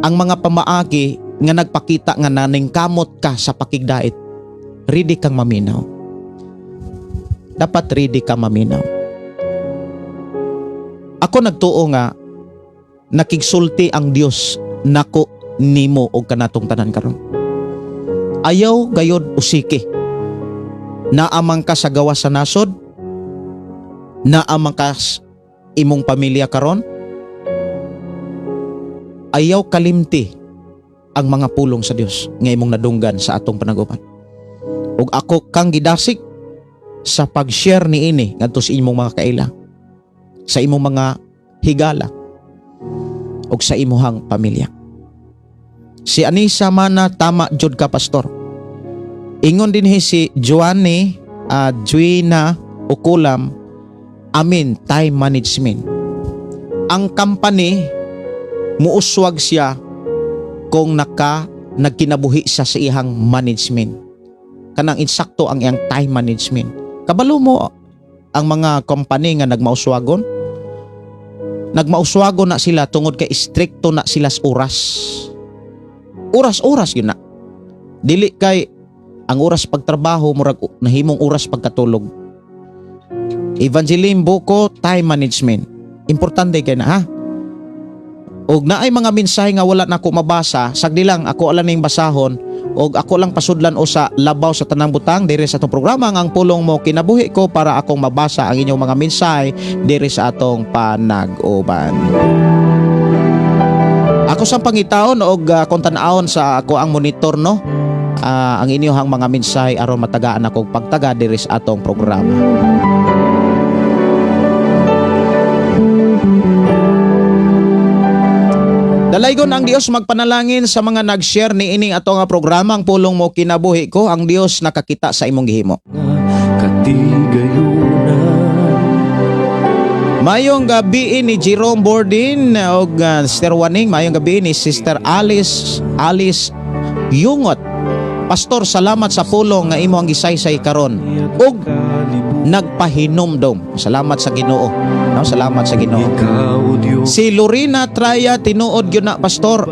ang mga pamaagi nga nagpakita nga naningkamot ka sa pakigdait, ready kang maminaw. Dapat ready ka maminaw. Ako nagtuo nga nakigsulti ang Dios nako nimo og kanatong tanan karon. Ayaw gayod usiki. Naamang ka sa gawas sa nasod, naamang ka imong pamilya karon, ayaw kalimti ang mga pulong sa Dios nga imong nadunggan sa atong panagupan. Ug ako kang gidasik sa pag-share niini ngadto sa imong mga kaila, sa imong mga higala ug sa imuhang pamilya. Si Anisa mana tama jud ka, pastor. Ingon din si Joanne Juina Ukulam, amin, time management. Ang company muuswag siya kung nagkinabuhi siya sa ihang management. Kanang insakto ang iyang time management. Kabalo mo ang mga company nga nagmauswagon? Nagmauswagon na sila tungod kay stricto na sila sa oras. Oras-oras yun na. Dili kay ang oras pagtrabaho murag nahimong oras pagkatulog. Evangeline Buko, time management. Importante kay na, ha? Og naay mga mensahe nga wala na ako mabasa, sagdi lang ako ala ning basahon og ako lang pasudlan o sa labaw sa tanang butang diri sa atong programa ang pulong mo kinabuhi ko para akong mabasa ang inyong mga mensahe diri sa atong panag-uban. Ako sang pangitaon og kung tan-awon sa ako ang monitor, no? Ang inyong mga mensahe aron matagaan akong pagtaga diri sa atong programa. Dalaygon ang Dios magpanalangin sa mga nag-share ni ining ato nga programa ang pulong mo kinabuhi ko. Ang Dios nakakita sa imong gihimo. Mayong gabi ni Jerome Bordin og Sister Waning. Mayong gabi ni Sister Alice Yungot. Pastor, salamat sa pulong nga imo ang gisaysay karon ug nagpahinumdom. Salamat sa Ginoo. No, salamat sa Ginoo. Si Lorena Traya tinuod gyud na, pastor.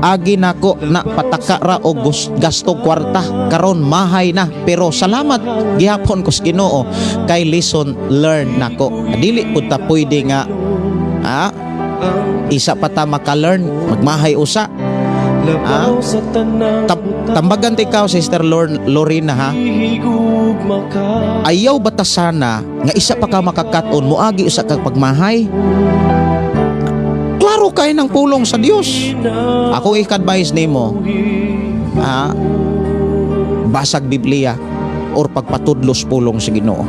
Agi nako na pataka ra og gasto kwarta karon mahay na, pero salamat gihapon ko sa Ginoo kay lesson learn nako. Dili pud ta pwede nga isa pa ta maka-learn magmahay usa. Tambagan ti ikaw, Sister Lorena, ha? Ayaw batasana nga isa pa ka makakaton moagi usa ka pagmahay. Klaro kay ng pulong sa Dios. Ako i-advise nimo, basag Biblia or pagpatudlos pulong sa Ginoo.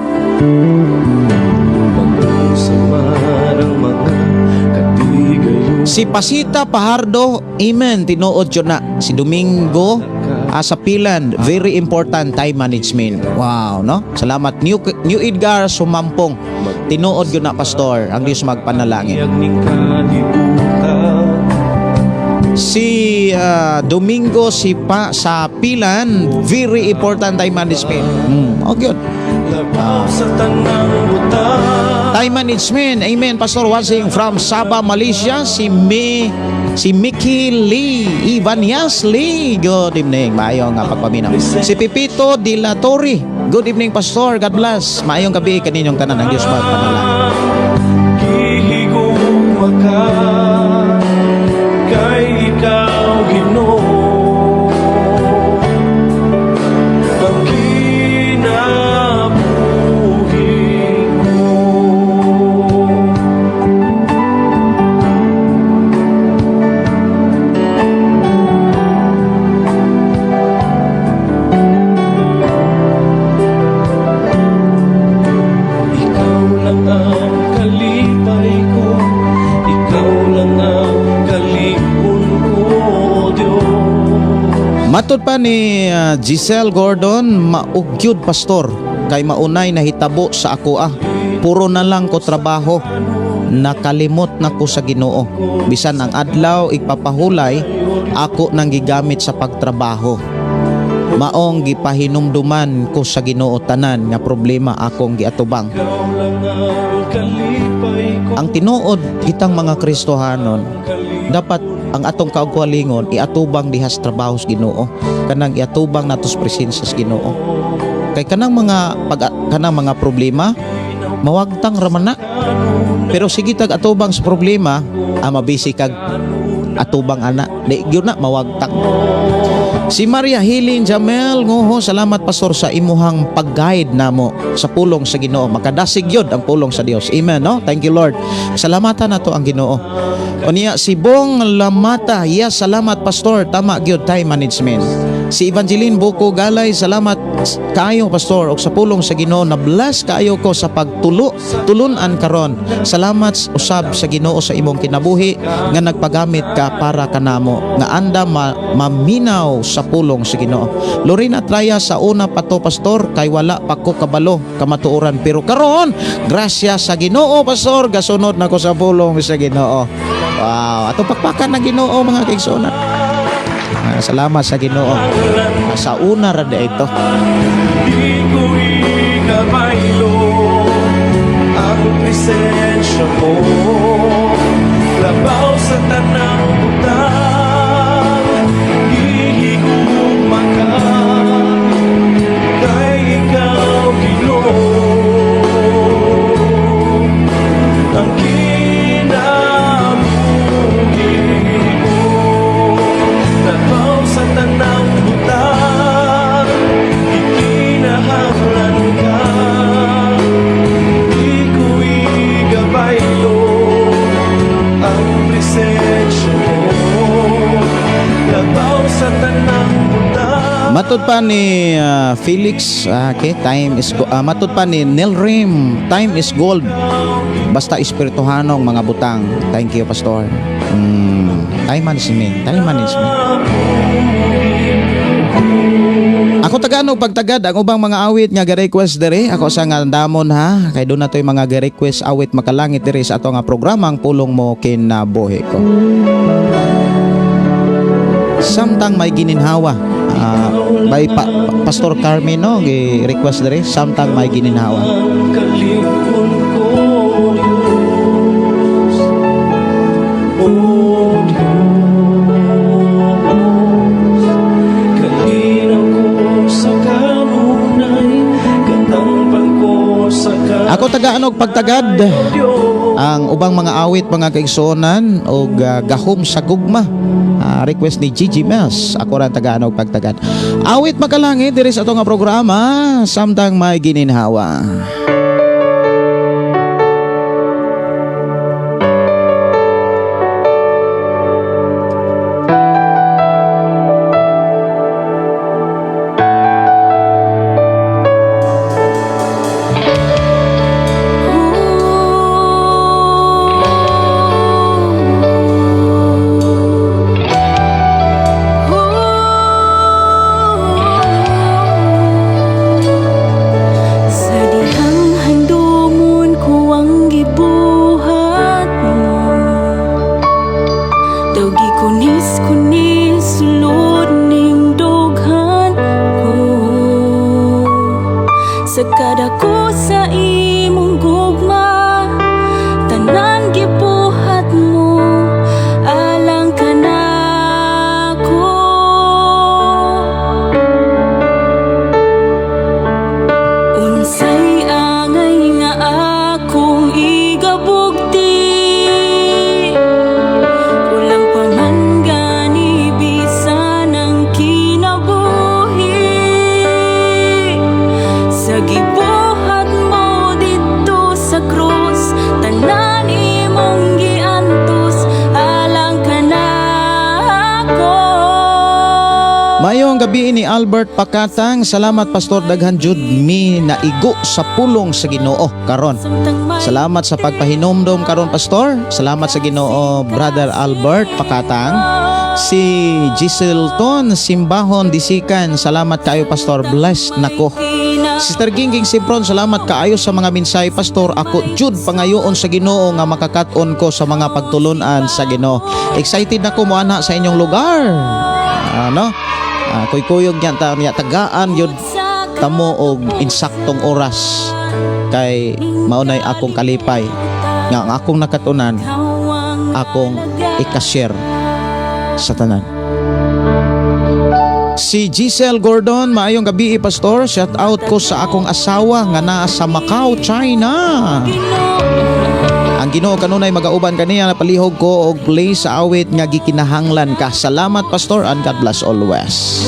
Si Pasita Pahardo, amen, tinuod yun na. Si Domingo sa Pilan, very important time management. Wow, no? Salamat. New Edgar Sumampong, tinuod yun na, pastor. Ang Diyos magpanalangin. Si Domingo sa Pilan, very important time management. Okay. Time management, amen. Pastor watching from Sabah, Malaysia, si Mickey Lee Ivanias Lee. Good evening, maayong pagpaminaw. Si Pipito Dilatori, good evening, pastor, God bless. Maayong gabi kaninyong tanan, ang Diyos magpanalangin. Kay ikaw, Ginoo, ikaw lang ang Matod pa ni Giselle Gordon, maugyod pastor, kay maunay nahitabo sa ako puro na lang ko trabaho, nakalimot na ko sa Ginoo. Bisan ang adlaw ipapahulay, ako nang gigamit sa pagtrabaho. Maong gipahinumduman ko sa Ginoo tanan nga problema akong giatubang. Ang tinuod kitang mga Kristohanon, dapat ang atong kaugwalingon iatubang dihas trabaho sa Ginoo, kanang iatubang natos presensya sa Ginoo. Kay kanang mga problema mawagtang ramana. Pero sige tag atubang sa problema, mabisi kag atubang ana. Di gyud na mawagtang. Si Maria Hilin Jamel, nguho, salamat pastor sa imuhang pag-guide namo sa pulong sa Ginoo. Makadasig yun ang pulong sa Dios. Amen, no? Thank you, Lord. Salamatan nato ang Ginoo. O niya, si Bong Lamata, yes, salamat pastor. Tama gyud time management. Si Evangeline Buko Galay, salamat kayo pastor og sa pulong sa Ginoo. Na bless kayo ko sa pagtulunan karon. Salamat usab sa Ginoo sa imong kinabuhi nga nagpagamit ka para kanamo nga anda maminaw sa pulong sa Ginoo. Lorena Traya, sa una pa to pastor kay wala pa ko kabalo kamatuoran, pero karon grasya sa Ginoo pastor gasunod na ko sa pulong sa Ginoo. Wow, ato pakpakan na Ginoo mga kaigsoon. Salamat sa Ginoo. Sa una ra ito. Di ko ikabaylo ang presensya mo, labaw sa tanang butang, hihigugma ka, kay ikaw Ginoo ang kinabuhi mo, labaw sa tanang butang, ikinahanglan ka, di ko igabaylo ang presensya mo, labaw sa tanang butang. Matod pa ni Felix, okay, time is matod pa ni Nilrim, time is gold. Basta espirituhanong mga butang. Thank you pastor. Time management. Ako taganog pagtagad ang ubang mga awit nga ga-request dere. Ako sa nga damon ha. Kay doon na to'y mga ga-request awit makalangit dere sa ato nga programang pulong mo kinabuhi ko. Samtang may gininhawa. By Pastor Carmen no, gi-request dere. Samtang may gininhawa. Kalipon ko Diyos, O Diyos, kalinaw ko sa kanunay, katangpan ko sa Ako tagaanog pagtagad ang ubang mga awit mga kaigsonan o gahom sa gugma. Request ni Gigi Mes. Ako rin tagaanog pagtagad. Awit makalangit diri sa atong nga programa samtang may gininhawa. Mayong gabi ni Albert Pakatang. Salamat pastor, daghan jud mi naigo sa pulong sa Ginoo karon. Salamat sa pagpahinomdom karon pastor. Salamat sa Ginoo brother Albert Pakatang. Si Giselton Simbahon Disikan, salamat kayo Pastor, blessed nako. Sister Gingging Sipron, salamat kaayo sa mga minsay Pastor. Ako jud pangayoon sa Ginoo nga makakat-on ko sa mga pagtulunan sa Ginoo. Excited nako mo ana sa inyong lugar. Ano? Kuy-kuyog niya tagaan yun tamo og insaktong oras kay maunay akong kalipay nga ang akong nakatunan akong ikashare sa tanan. Si Giselle Gordon, maayong gabi Pastor, shout out ko sa akong asawa nga naa sa Macau, China. Ang Ginoo kanunay magauban kaniya, napalihog ko og play sa awit nga gikinahanglan ka. Salamat Pastor and God bless always.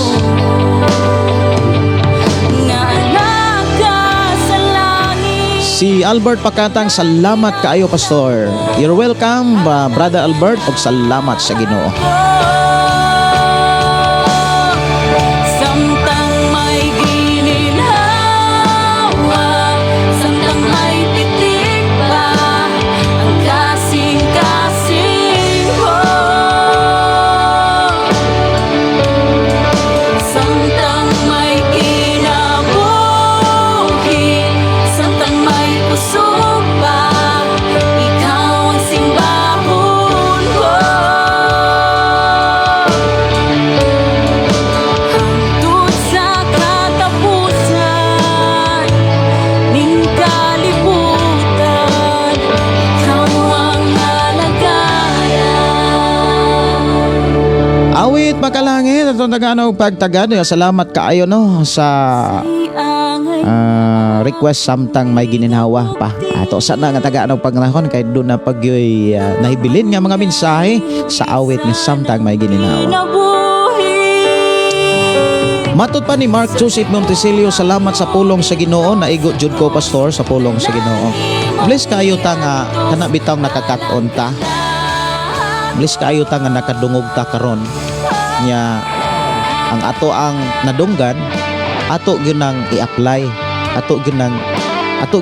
Si Albert Pakatang, salamat kaayo Pastor. You're welcome Brother Albert, og salamat sa Ginoo. Samtang may gininawa, samtang may pitik pa, ang kasing-kasing ko. Samtang may kinabuhi, samtang may usog pa, ikaw ang simbahon ko. Hangtod sa katapusan ning kalibutan, ikaw ang alagayan. Awit makalangit atong taganog pagtagad. Salamat kaayo no sa request samtang may gininhawa pa. Ato sana nga taganog pagnahon kay do na pagyoy nahibilin nga mga mensahe sa awit nga samtang may gininhawa. Matud pa ni Mark Joseph Montesilio, salamat sa pulong sa Ginoo. Naigo jud ko Pastor sa pulong sa Ginoo. Bless kayo ta nga kana bitaw nakakat-on ta. Bless kayo ta nga nakadungog ta karon. Nya ang ato ang nadunggan ato ginang i-apply, ato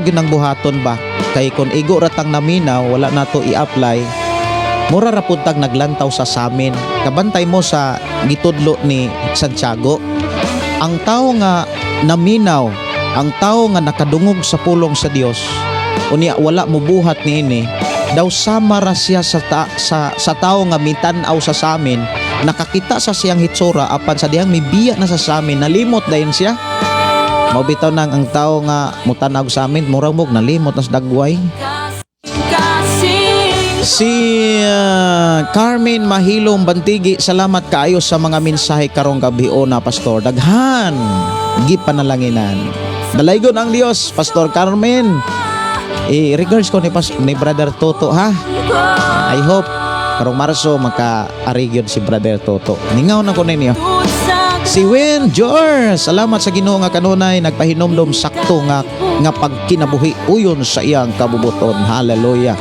ginang buhaton ba kay kun igo ratang naminaw wala nato i-apply, mura ra pud tag naglantaw sa samin. Kabantay mo sa gitudlo ni Santiago, ang tao nga naminaw, ang tao nga nakadungog sa pulong sa Dios, unya wala mo buhat niini, daw sama ra siya sa tao nga mitan-aw sa samin, nakakita sa siyang hitsura apan sa diyang may biya na sa samin, nalimot dayon siya. Mabitaw nang ang tao nga mutan-aw sa amin, murag mog nalimot na sa dagway. Si Carmen Mahilong Bantigi, salamat kaayo sa mga mensahe karong gabi na Pastor. Daghan gipanalanginan. Dalaygon ang Dios Pastor Carmen. I-regards ko ni Brother Toto ha. I hope karong Marso maka-arigyon si Brother Toto. Ningaw na ko ninyo. Si Win Jor, salamat sa Ginoo nga kanunay nagpahinomdom sakto nga pagkinabuhi uyon sa iyang kabubuton. Hallelujah.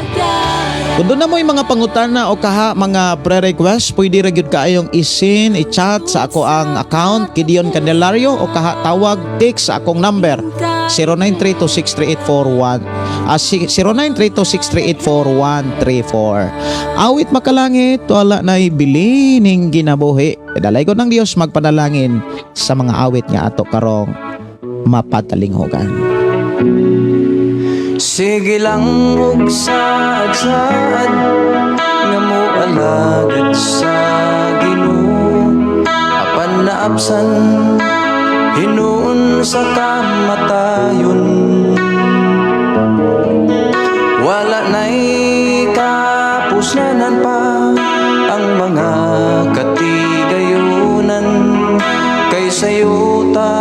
Kung doon na mo yung mga pangutana o mga pre-request, pwede ra gyud kaayong isin, i-chat sa ako ang account Gideon Candelario o tawag text sa akong number 0932-638-4134. Awit makalangit, wala na ibili ning ginabuhi. Dalay ko ng Dios magpanalangin sa mga awit nga ato karong mapatalinghogan. Sige lang og saad-saad nga mo alagad sa Ginoo, apan naapsan hinuon sa kamatayon. Wala na'y kapusnanan pa ang mga katigayunan, kay sayo ta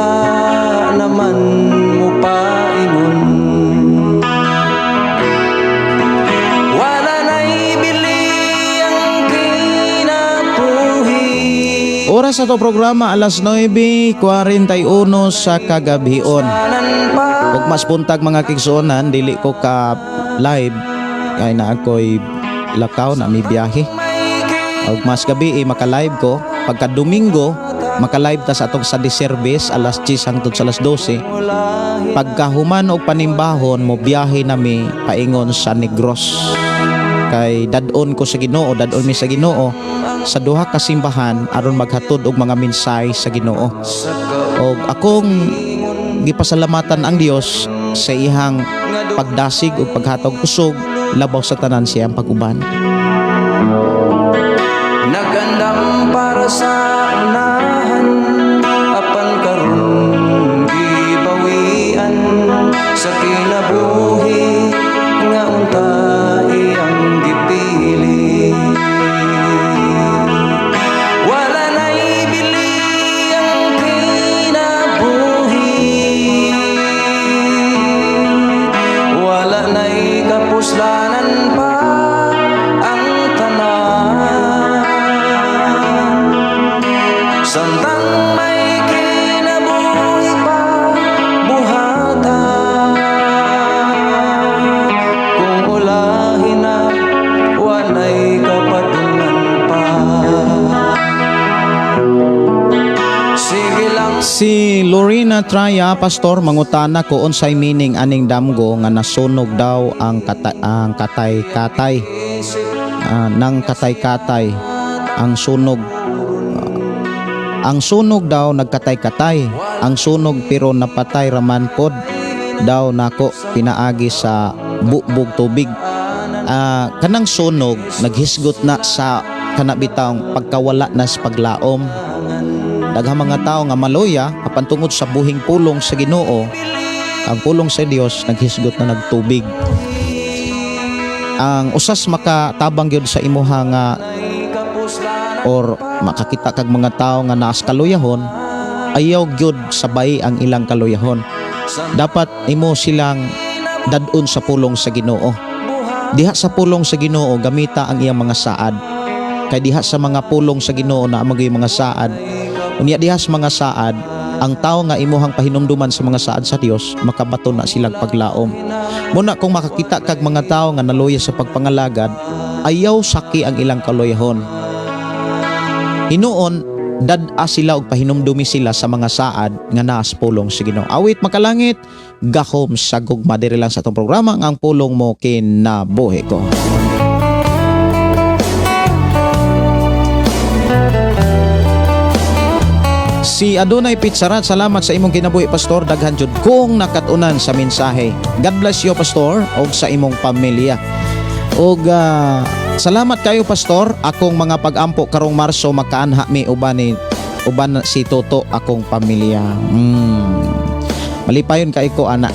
naman mo paingon. Oras sa to programa alas 9:41 sa kagabion. Ug mas puntag mga kigsuonan, dili ko ka live kay na ako'y lakaw na may biyahe. Ug mas gabi maka-live ko pagka Domingo, maka-live ta sa atong Sunday service alas 10 hangtod sa alas 12. Pagka human og panimbahon mo biyahe nami paingon sa Negros. kay dadon ko sa Ginoo, dadon mi sa Ginoo sa duha ka simbahan aron maghatod og mga mensahe sa Ginoo. Og akong gipasalamatan ang Dios sa ihang pagdasig ug paghatag kusog labaw sa tanan siyang pag-uban. Nagandam para sa unahan, apan karon gibawian sa kinabuhi nga unta iyang gipili. Wala na'y bili ang kinabuhi, wala na'y kapuslanan pa ang tanan. Samtang may kinabuhi pa buhata, kung ulahin na walay kapadungan pa. Sige lang. Si Lorena Traya, pastor, mangutana ko unsay meaning aning damgo nga nasunog daw ang katay-katay. Nang katay-katay ang sunog. Ang sunog daw nagkatay-katay. Ang sunog pero napatay raman pod daw nako pinaagi sa bubog tubig. Kanang sunog naghisgot na sa kanabitang pagkawala na sa paglaom. Daghang mga tao nga maloya apan tungod sa buhing pulong sa Ginoo, ang pulong sa Dios naghisgot na nagtubig. Ang usas makatabang gyud sa imuha nga or makakita kag mga tao nga naas kaluyahon, ayaw gyud sabay ang ilang kaluyahon. Dapat imo silang dadun sa pulong sa Ginoo. Diha sa pulong sa Ginoo gamita ang iyang mga saad. Kay diha sa mga pulong sa Ginoo na among mga saad, unya diha sa mga saad, ang tao nga imuhang pahinumduman sa mga saad sa Dios, makabaton na silang paglaom. Muna kung makakita kag mga tao nga naluya sa pagpangalagad, ayaw saki ang ilang kaluyahon. Hinuon dad-a sila og pahinumdumi sila sa mga saad nga naas pulong sa Ginoo. Awit makalangit, gahom sa gugma diri lang sa atong programa ang pulong mo kinabuhi ko. Si Adonai Pitsarat, salamat sa imong kinabuhi, pastor. Daghan jud kong nakatunan sa mensahe. God bless you, pastor, og sa imong pamilya. Og salamat kayo, pastor. Akong mga pag-ampo karong Marso makaanha mi uban si Toto akong pamilya. Malipayon kay ko ana.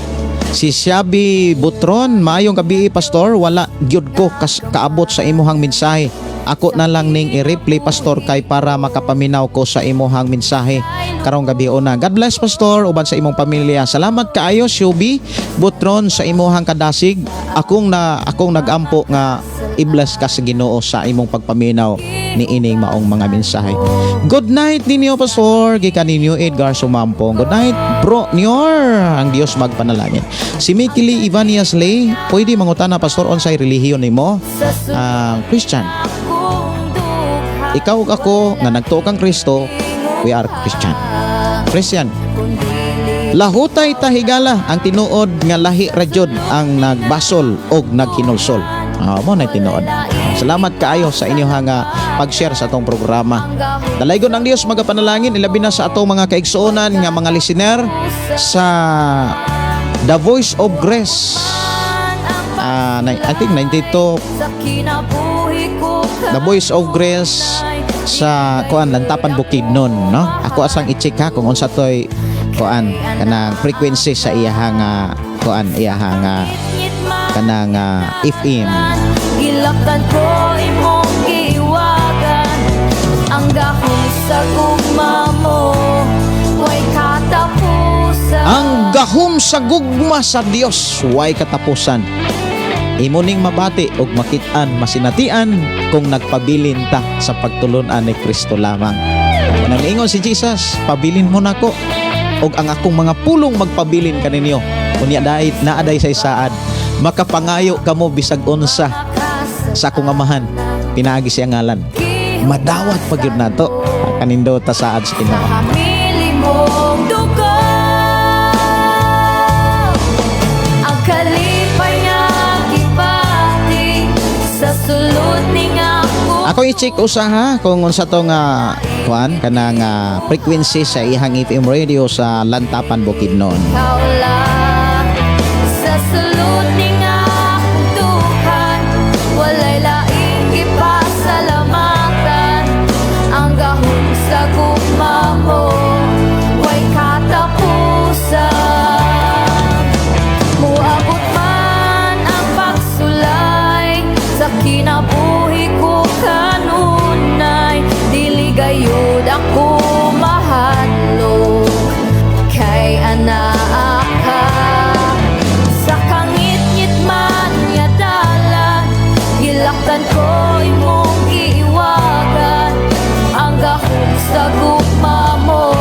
Si Siabi Butron, maayong gabi, pastor. Wala gyud ko kaabot sa imuhang mensahe. Ako na lang ning i-replay, pastor, kay para makapaminaw ko sa imuhang mensahe karong gabi una. God bless, pastor, uban sa imong pamilya. Salamat kaayo, Siabi Butron, sa imuhang kadasig. Akong nagampo nga i-bless ka sa Ginoo sa imong pagpaminaw ni ining maong mga mensahe. Good night ninyo, pastor. Gikan ninyo Edgar Sumampong. Good night, bro Nior. Ang Dios magpanalangin. Si Mikili Ivanias Lay, pwede mangutana, pastor, unsay relihiyon nimo? Christian. Ikaw ug ako nga nagtuo kang Kristo, we are Christian. Lahutay tahigala ang tinuod nga lahi ra jud ang nagbasol og naghinulsol. Mo na tinuod. Salamat kaayo sa inyong pag-share sa atong programa. Dalaygon ang Dios magapanalangin ilabi na sa atong mga kaigsuonan nga mga listener sa The Voice of Grace. I think 92 The Voice of Grace sa Lantapan Bukidnon, no? Ako asang i-check ha kung unsa toy kanang frequency sa iyahang kanang FM. Gilakdan ko imong giwagan, ang gahom sa gugma mo way katapusan. Ang gahom sa gugma sa Dios way katapusan. Imo ning mabati og makit-an masinatian kung nagpabilin ta sa pagtulon-an ni Kristo lamang. Kanang ingon si Jesus, pabilin mo nako og ang akong mga pulong magpabilin kaninyo. Unya naaday say saad, makapangayo kamo bisag unsa sa akong amahan. Pinaagi siya ngalan. Madawat pa gyud nato kanindo ta saad sa Ginoo. Hamili mong dugo, ang kalipay nga gibati sa ning ako. Ako i-check usa ha kung unsa to nga kuan kanang frequency sa ihang FM radio sa Lantapan Bukidnon. Ikaw lang sa sulod ning akong dukan, walay laing ipasalamatan. Ang gahom sa gugma mo, way katapusan. Muabot man ang pagsulay sa kinabuhi ko kanunay, dili gayud ako mahadlok kay anak ka. Sa kangit-ngit man nga dalan, gilaktan ko imong iiwagan. Ang gahom sa gugma mo,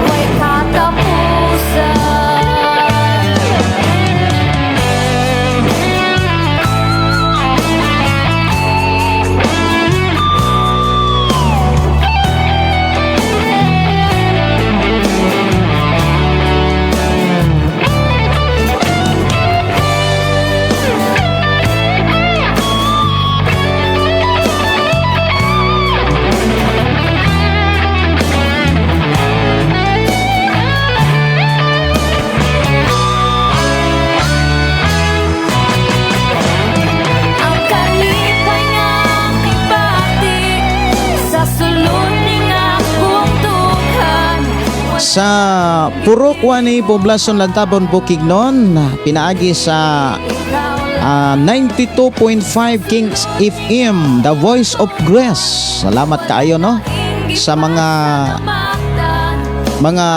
way katapusan. Ang kalipay nga aking pati, sa sulod ning akong dukan. Sa Purok 1A Poblacion Lantapan Bukidnon, pinaagi sa 92.5 Kings FM, The Voice of Grace. Salamat kaayo no sa mga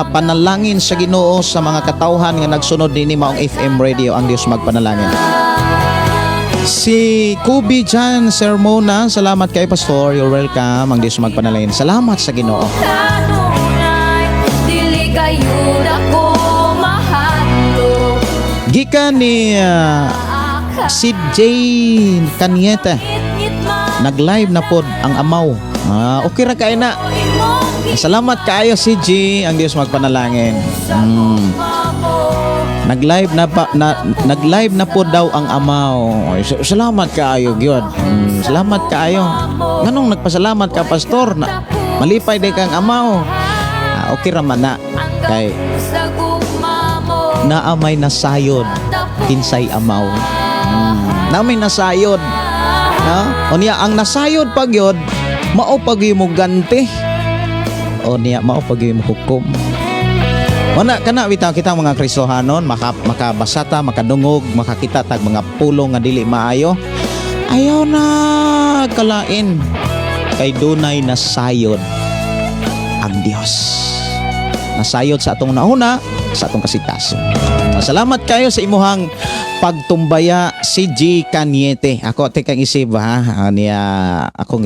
panalangin sa Ginoo sa mga katawhan nga nagsunod dinhi maong FM radio. Ang Dios magpanalangin. Si Kubi Jan Sermona, salamat kay Pastor. You're welcome. Ang Dios magpanalangin. Salamat sa Ginoo. Kanunay, dili gayud ako mahadlok. Gikan ni si Jane Canieta. Nag-live na pod ang amaw. Okay ra kay na. Salamat kaayo si G. Ang Dios magpanalangin. Nag-live na po daw ang amaw. Salamat kaayo gyud. Salamat kaayo. Nganong nagpasalamat ka pastor na malipay day kang amaw. Okay ra man na kay naamay nasayod kinsay amaw. Naamay nasayod. Ha? Unya ang nasayod pag yun, mao pag mo ganti. O niya mao pag mo hukom. Wana kana bitaw kita mga Kristohanon, makabasata, makadungog, makakita tag mga pulong nga dili maayo. Ayaw na kalain kay dunay nasayod ang Dios. Nasayod sa atong nauna, sa atong kasigtason. Salamat kayo sa imuhang pagtumbaya si G. Caniete. Ako te kang isip ha niya akong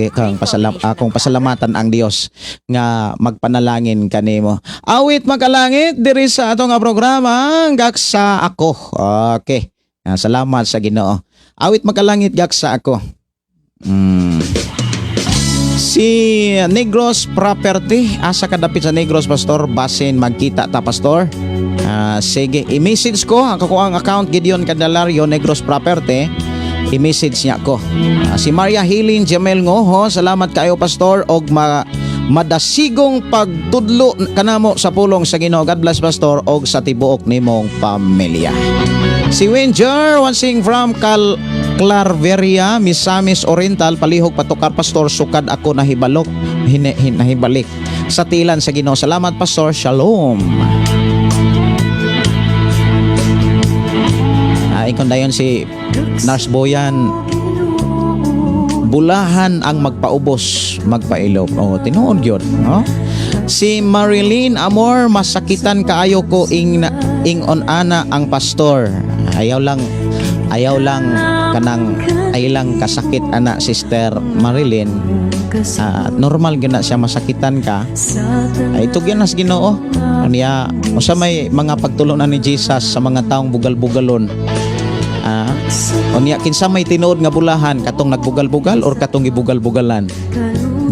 pasalamatan ang Dios nga magpanalangin kanimo. Awit makalangit diri sa atong programa Gaksa Ako. Okay. Salamat sa Ginoo. Awit makalangit gaksa ako. Si Negros Property, asa kadapit sa Negros pastor, basin magkita ta pastor. Sige, i-message ko ako ang account Gideon Candelario Negros Property. I-message niya ko. Si Maria Hilin Jamel Ngoho, salamat kayo pastor og madasigong pagtudlo kanamo sa pulong sa Ginoo. God bless pastor og sa tibuok nimong pamilya. Si Winger Wansing from Clarveria, Misamis Oriental, palihog patukar pastor, sukad ako nahibalok nahibalik sa tilan sa Ginoo. Salamat pastor. Shalom. Ikon dayon si Nurse Boyan, bulahan ang magpaubos, magpailop. Tinuod yun. Si Marilyn Amor, masakitan kaayo ko ingon ana ang pastor. Ayaw lang kanang lang kasakit ana Sister Marilyn. Normal gyud na siya masakitan ka. Ito gyud nas Ginoo. Niya usa may mga pagtulunan ni Jesus sa mga taong bugal-bugalon. Unya kinsa may tinuod nga bulahan, katong nagbugal-bugal or katong gibugal-bugalan.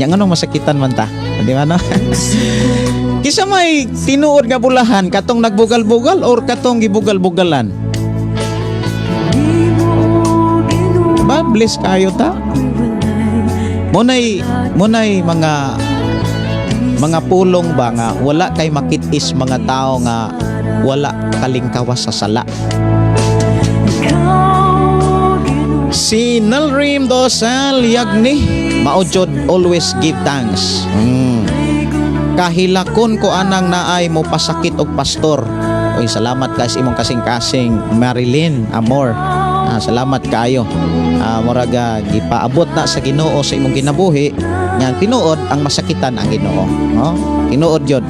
Nya nganong masakitan man ta? Di ba no? Kinsa may tinuod nga bulahan, katong nagbugal-bugal or katong gibugal-bugalan? Ba bless kayo ta? Munay mga pulong ba nga wala kay makitis mga tao nga wala kalingkawas sa sala. Si Nalrim Dosal Yagni maujod always give thanks. Kahilakon ko anang naay mo pasakit og pastor. Oy, salamat guys imong kasing-kasing Marilyn Amor. Salamat kayo. Muraga gipaabot na sa Ginoo sa imong kinabuhi nga tinuod ang masakitan ang Ginoo, no? Tinuod yun,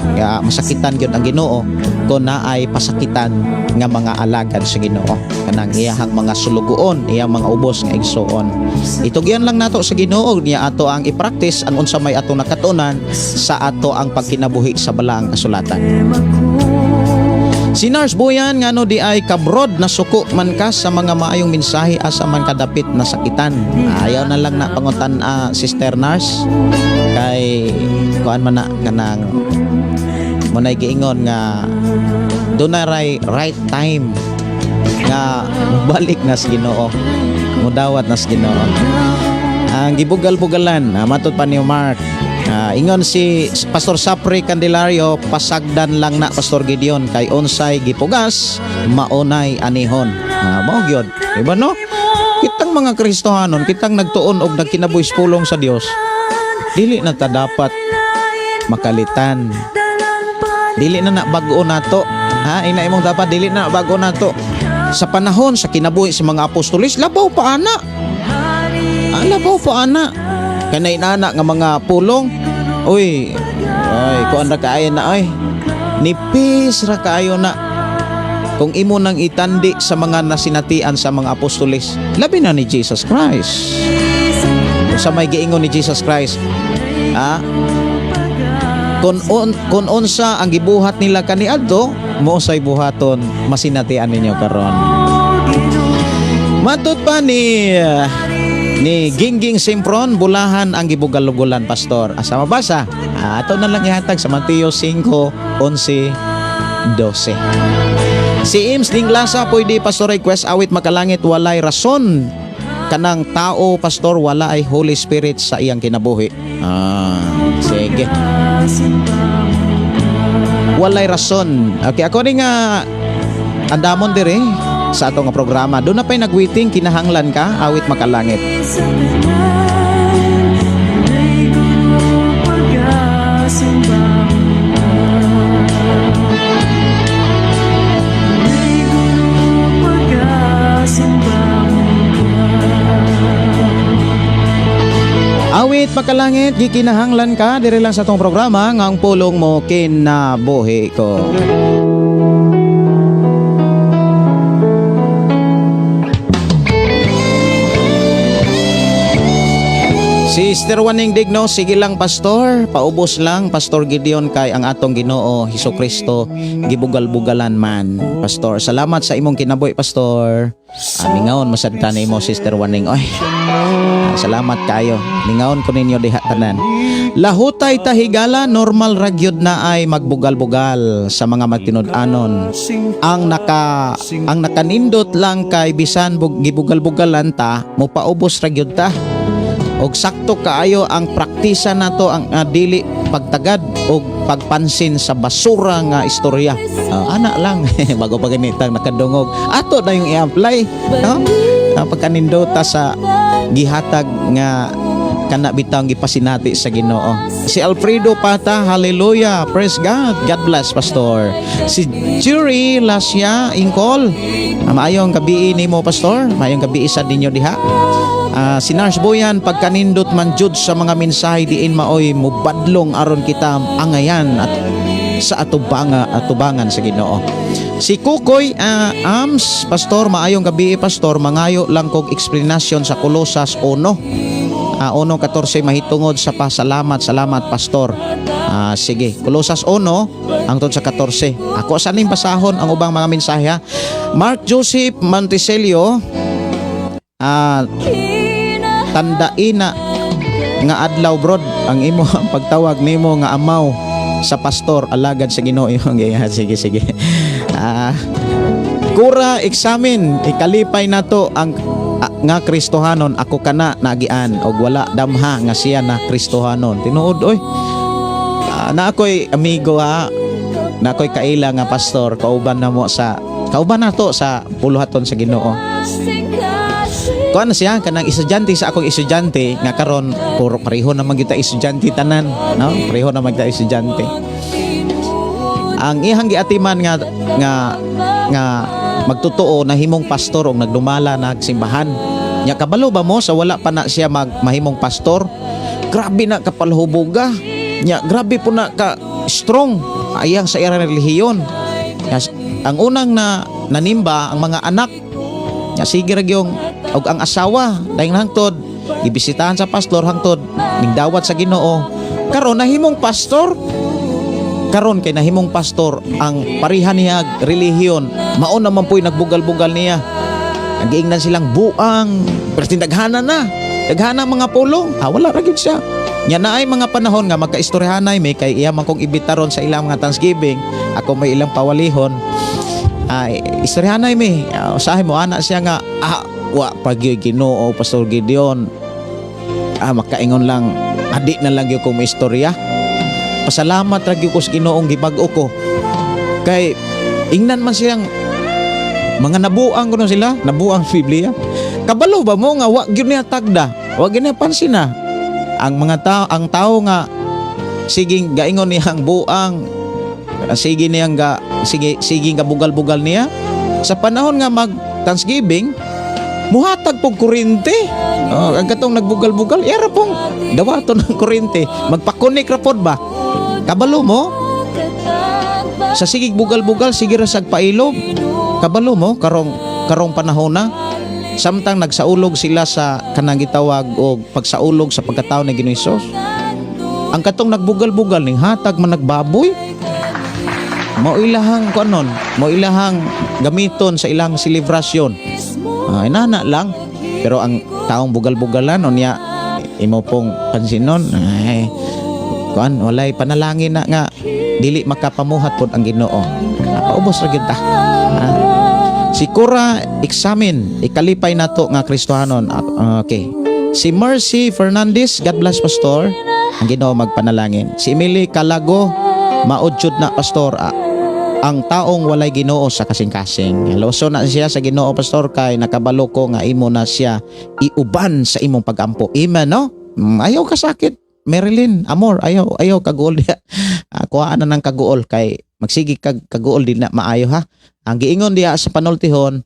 masakitan yun ang Ginoo kung naay pasakitan nga mga alagad sa Ginoo kanang iyahang mga sulugoon, iyang mga ubos nga igsuon. Itugyan lang nato sa Ginoo niya ato ang i-practice ang unsa may ato nakatunan sa ato ang pagkinabuhi sa balaang kasulatan. Si Nars Boyan nga no di ay kabrod na suko man ka sa mga maayong mensahe asa man kadapit na sakitan. Ayaw na lang na pangutan Sister Nars kay kuan man na kanang munay giingon nga doon na right time nga balik na sa Ginoo, mudawat na sa Ginoo. Ang gibugal-bugalan matud pa ni Mark. Ingon si Pastor Sapri Candelario, pasagdan lang na Pastor Gideon kay unsay gipugas maunay anihon. Mao gyud, diba no? Kitang mga Kristohanon, kitang nagtuon og nagkinabuhis pulong sa Dios, dili na ta dapat makalitan. Dili na bag-o nato. Ina imong dapat dili na bag-o nato. Sa panahon sa kinabuhi sa mga apostolis, labaw pa ana. Labaw pa ana. Kanay nana nga mga pulong. Uy, kuan ra kaayo na oy. Nipis ra kaayo na. Kung imo nang itandi sa mga nasinatian sa mga apostolis, labi na ni Jesus Christ. Sa may giingon ni Jesus Christ, Kung unsa ang gibuhat nila kaniadto, mo say buhaton masinatian ninyo karon. Matud pa ni Gingging Simpron, bulahan ang gibugal-lugulan pastor. Asa mabasa? Ato na lang ihatag sa Mateo 5:11-12. Si Ims Dinglasa, pwede pastor request awit makalangit walay rason kanang tao pastor wala ay Holy Spirit sa iyang kinabuhi. Sige. Walay rason. Okay, ako rin nga andamon dire sa atong programa. Doon na pa'y nagwiting, kinahanglan ka, awit makalangit. Awit makalangit, gikinahanglan ka, dire lang sa atong programa, nga ang pulong mo kinabuhi ko. Sister Waning Digno, sige lang pastor, paubos lang Pastor Gideon kay ang atong Ginoo Hesukristo gibugal-bugalan man. Pastor, salamat sa imong kinabuhi pastor. Mingaon masagta nimo Sister Waning. Oy. Salamat kayo. Mingaon ko ninyo diha tanan. Lahutay tahigala, normal ragyod na ay magbugal-bugal sa mga magtinud-anon. Ang nakanindot lang kay bisan gibugal-bugalan ta, mo paubos ragyod ta. Og sakto kaayo ang praktisa nato ang dili pagtagad og pagpansin sa basura nga istorya. Ana lang bago pa ganitang nakadungog. Ato na yung i-apply, no? Pagkanindota sa gihatag nga kana bitang gipasinati sa Ginoo. Si Alfredo Pata, hallelujah, praise God. God bless pastor. Si Jury Lasya Ingkol, maayong gabi nimo pastor. Maayong gabi isa ninyo diha. Si Nars Boyan, pagkanindot man jud sa mga mensahe diin maoy mubadlong aron kita angayan at sa atubangan sa Ginoo. Si Kukoy Ams, pastor, maayong gabi pastor, mangayo lang kog explanation sa Kolosas 1:14 mahitungod sa pasalamat. Salamat pastor. Sige, Kolosas 1 hangtod sa 14. Ako saning basahon ang ubang mga mensahe. Mark Joseph Monticelio, tandaina nga adlaw brod ang imo ang pagtawag nimo nga amaw sa pastor alagad sa Ginoo. Sige. Sigura examine ikalipay nato ang nga Kristohanon ako kana nagian og wala damha nga siya na Kristohanon. Tinuod oy. Na ako'y amigo na ako'y kaila nga pastor kauban nato sa puluhaton sa Ginoo. Kuan siya kanang estudyante sa akong estudyante nga karon puro pareho na magita estudyante tanan, no? Pareho na magita estudyante. Ang ihang giatiman nga magtotoo na himong pastor og nagdumala nagsimbahan. Nya kabalo ba mo sa wala pa na siya mahimong pastor? Grabe na kapalhuboga. Nya grabe po na ka strong ayang sa iyang relihiyon. Ang unang nanimba ang mga anak. Nya sige ra gyung og ang asawa dahil hangtod gibisitahan sa pastor hangtod ningdawat sa Ginoo. Karon nahimong pastor. Karon kay nahimong pastor ang parihan niya relihiyon mao naman po'y nagbugal-bugal niya. Nagiingnan silang buang pero daghana na mga pulong wala ra gyud siya. Nya naay mga panahon nga magkaistoryahanay may kay iya man kong ibitaron sa ilang mga Thanksgiving ako may ilang pawalihon istoryahanay may usahay mo ana siya nga wa pagyo Ginoo Pastor Gideon makaingon lang adi na lang gyud ko may istorya. Pasalamat ra gyud ko sa Ginoong gibag-o ko. Kay ingnan man siyang mga nabuang kuno sila, nabuang Biblia. Kabalo ba mo nga wa gyud niya tagda, wa gyud niya pansin na. Ang tao nga siging gaingon niyang buang sige niyang sige nga bugal-bugal niya sa panahon nga mag Thanksgiving muhatag pog kuryente. Ang katong nagbugal-bugal yara pong dawaton ng kuryente magpakunik ra pod ba. Kabalo mo sa sigig bugal-bugal sige ra sag pailob. Kabalo mo karong panahon na samtang nagsaulog sila sa kanang gitawag og pagsaulog sa pagkatao ni Ginoong Hesus. Ang katong nagbugal-bugal ning hatag man nagbaboy. Mao ilahang kunon, mao ilahang gamiton sa ilang selebrasyon. Inana lang. Pero ang taong bugal-bugalan unya imo pong pansinon kuan walay panalangin na nga dili makapamuhat pod ang Ginoo. Paubos ra gyud ta. Sikura examine ikalipay nato nga Kristohanon. Okay. Si Mercy Fernandez, God bless pastor. Ang Ginoo magpanalangin. Si Emily Calago, maudjud na pastor. Ang taong walay Ginoo sa kasing-kasing. Loso na siya sa Ginoo pastor kay nakabalo ko nga imo na siya iuban sa imong pagampo. Amen no? Ayaw ka sakit. Marilyn, amor, ayaw kaguol diha. Kuhaan na ng kaguol kay magsigi kaguol din na maayo ha. Ang giingon diha sa panultihon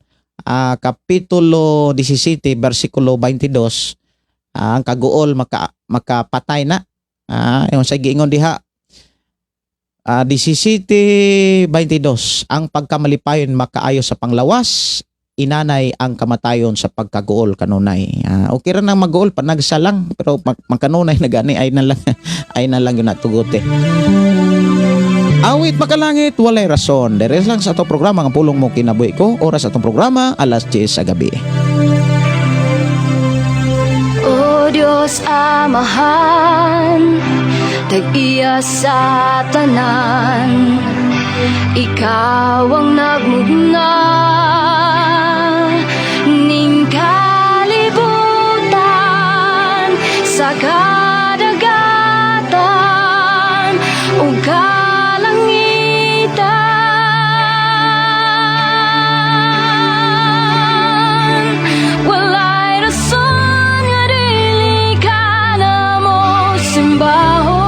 kapitulo 17 bersikulo 22 ang kaguol makapatay na. Yung sa giingon diha 17:22 ang pagkamalipayon makaayo sa panglawas inanay ang kamatayon sa pagkaguol kanunay. Okay ra nang maguol panagsa lang pero magkanunay na gani ay na lang yun natugote. Awit makalangit walay rason. Deres lang sa atong programa ang pulong mo kinabuhi ko. Oras atong programa alas 10 sa gabi. O Diyos Amahan, tag-iya sa tanan, Ikaw ang nagmugna ning kalibutan sa kadagatan ug kalangitan. Walay rason nga dili ka na mo simbahon.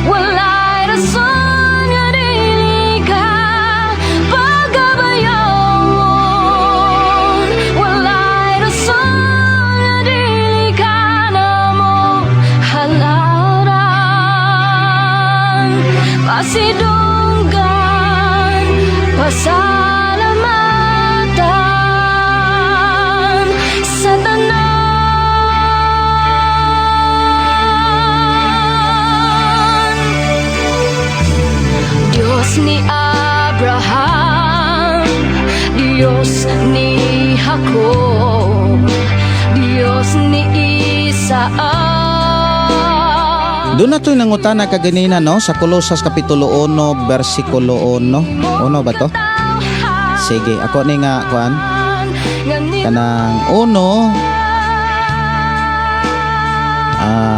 Walay rason nga dili ka pagabayon. Walay rason nga dili ka na mo halaran. Pasidunggan, pasalamatan sa tanan. Diyos ni Abraham, Diyos ni Jacob, Diyos ni Isaac. Doon na ito'y nangutana kaganina no sa Kolosas kapitulo 1 versikulo 1. Ano ba to? Sige, ako ni nga kuan kanang uno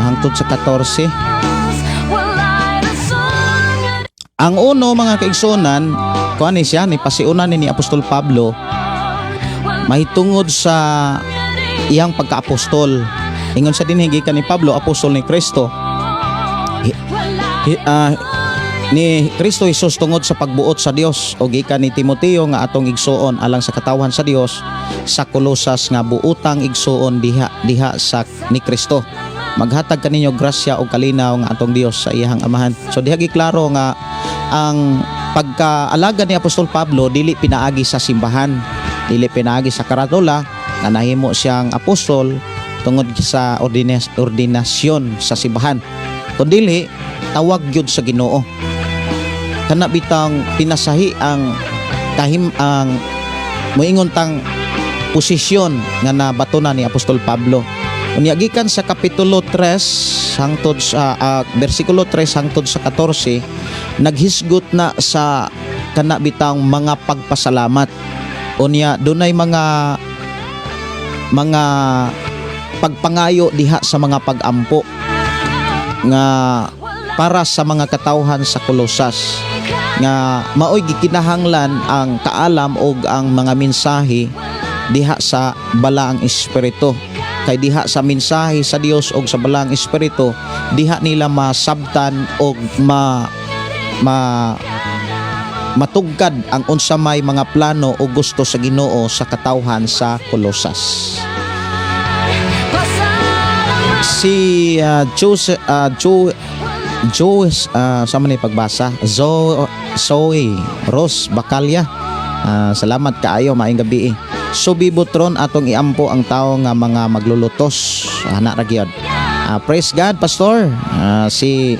hangtod sa 14. Ang uno mga kaigsunan, kuan ni siya ni pasiunan ni Apostol Pablo mahitungod sa iyang pagka-apostol. Ingon sa dinhi gikan ni Pablo, apostol ni Kristo. Ni Kristo Jesus tungod sa pagbuot sa Dios, o gikan ni Timoteo nga atong igsuon alang sa katawhan sa Dios, sa Kolosas nga buutang igsuon diha sa ni Kristo. Maghatag kaninyo grasya o kalinaw nga atong Dios sa iyang amahan. So diha giklaro nga ang pagkaalaga ni Apostol Pablo dili pinaagi sa simbahan, dili pinaagi sa karatula nga nahimo siyang apostol tungod sa ordinasyon sa simbahan, kundi tawag gyud sa Ginoo. Kana bitang pinasahi ang moingon tang posisyon nga nabatunan ni Apostol Pablo. Unya gikan sa kapitulo 3 hangtod sa bersikulo 3 hangtod sa 14, naghisgot na sa kana bitang mga pagpasalamat. Unya dunay mga pagpangayo diha sa mga pagampo nga para sa mga katawhan sa Kolosas, nga maoy gikinahanglan ang kaalam og ang mga mensahe diha sa balaang espiritu. Kay diha sa mensahe sa Dios og sa balaang espiritu, diha nila masabtan og matugkad ang unsa may mga plano o gusto sa Ginoo sa katawhan sa Kolosas. Si sama ni pagbasa, Zoe Rose Bacalya, salamat kaayo, maayong gabi. Subibutron atong iampo ang tao nga mga maglulutos, ana ra gyud. Praise God, Pastor. Si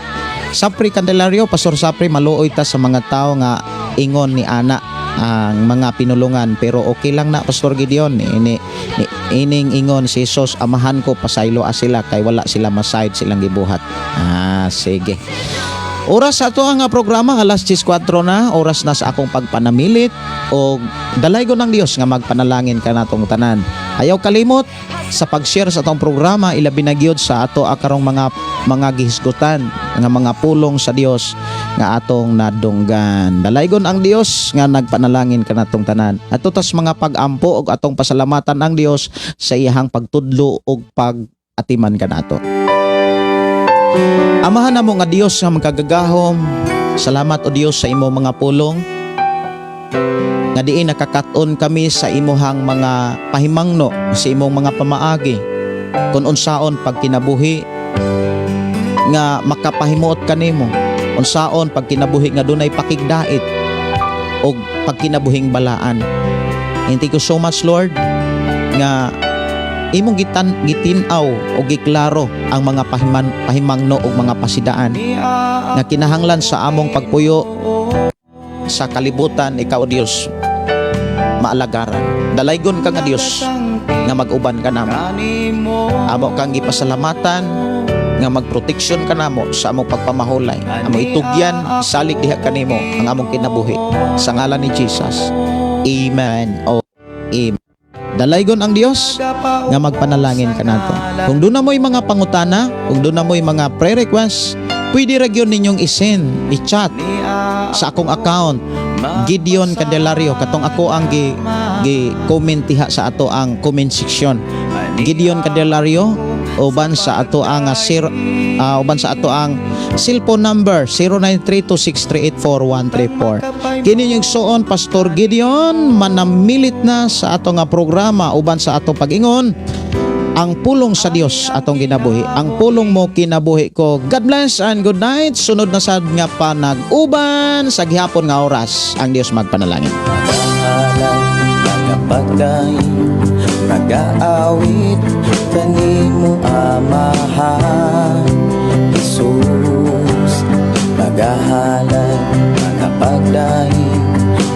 Sapri Candelario, Pastor Sapri, maluoy ta sa mga tao nga ingon ni ana ang mga pinulungan, pero okay lang na, Pastor Gideon. Ining ingon si Jesus, amahan ko pasaylo sila kay wala sila masayod silang gibuhat. Sige. Oras sa ato ang programa, alas 10:04 na, oras na sa akong pagpanamilit o dalay ko ng Dios nga magpanalangin ka natong tanan. Ayaw kalimot sa pag-share sa atong programa, ilabi na gyud sa ato akarong mga gihisgutan nga mga pulong sa Dios nga atong nadunggan. Dalaygon ang Dios nga nagpanalangin ka natong tanan. Ato tas mga pag-ampo og atong pasalamatan ang Dios sa iyang pagtudlo og pag-atiman ka nato. Amahan namo nga Dios nga magkagagahom, salamat o Dios sa imo mga pulong nga diin nakakaton kami sa imuhang mga pahimangno, sa imong mga pamaagi kun unsaon pag kinabuhi nga makapahimuot kanimo, unsaon pag kinabuhi nga dunay pakigdait o pag kinabuhing balaan. Thank you so much, Lord, nga imong gitinaw o giklaro ang mga pahimangno o mga pasidaan nga kinahanglan sa among pagpuyo sa kalibutan. Ikaw Dios maalagaran, dalaygon ka nga Dios nga mag-uban ka namo, amo kang gipasalamatan nga magproteksyon ka namo sa among pagpamahulay, amo itugyan salig diha kanimo ang among kinabuhi sa ngalan ni Jesus. Amen. Amen. Dalaygon ang Dios nga magpanalangin ka nato. Kung doon na mo'y mga pangutana, kung doon na mo'y mga prayer request, pwede ra gyud ninyong i-chat sa akong account, Gideon Candelario. Katong ako ang gi-comment diha sa ato ang comment section, Gideon Candelario, uban sa ato ang cellphone number 0932638434. Kini yung suon Pastor Gideon manamilit na sa ato nga programa uban sa ato pag-ingon ang pulong sa Dios atong ginabuhi. Ang pulong mo kinabuhi ko. God bless and good night. Sunod na sad nga panag-uban sa gihapon nga oras ang Dios magpanalangin. Nag-aawit kanimo amahan Jesus, magahalan magapagdahin,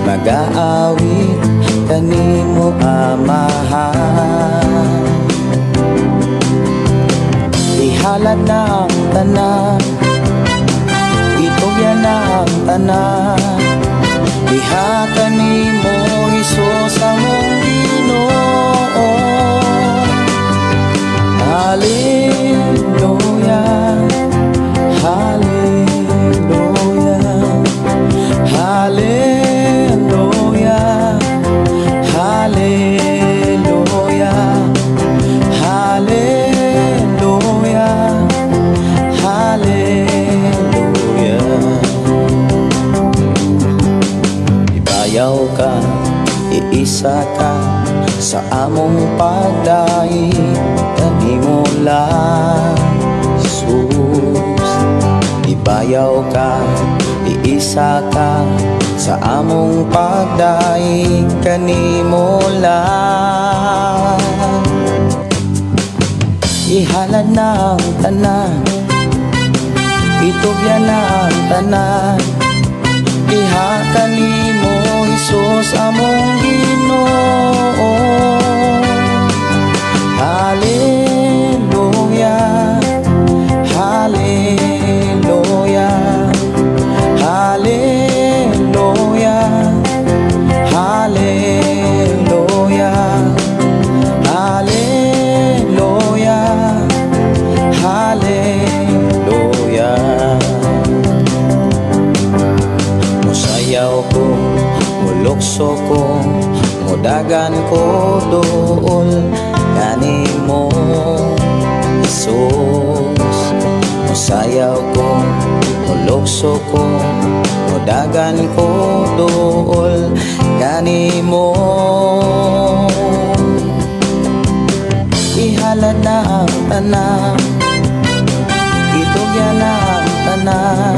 mag-aawit kanimo amahan. Ihalat na ang tanan, itugyan na ang tanan, diha kanimo Hesus among Ginoo. Hallelujah, hallelujah, hallelujah, hallelujah, hallelujah, hallelujah. Ibayaw ka, iisa ka sa among pagdaig, kanimo lang Jesus. Ibayaw ka, iisa ka sa among pagdaig, kanimo lang. Ihalad na ang tanan, itugyan na ang tanan, diha kanimo Hesus among Ginoo. Hallelujah, hallelujah, hallelujah, hallelujah, hallelujah, hallelujah. Musayaw ko, mulukso ko, mudagan ko dool kanimo Hesus. Musayaw ko, mulukso ko, mudagan ko dool kanimo. Ihalad na ang tanan, itugyan na ang tanan,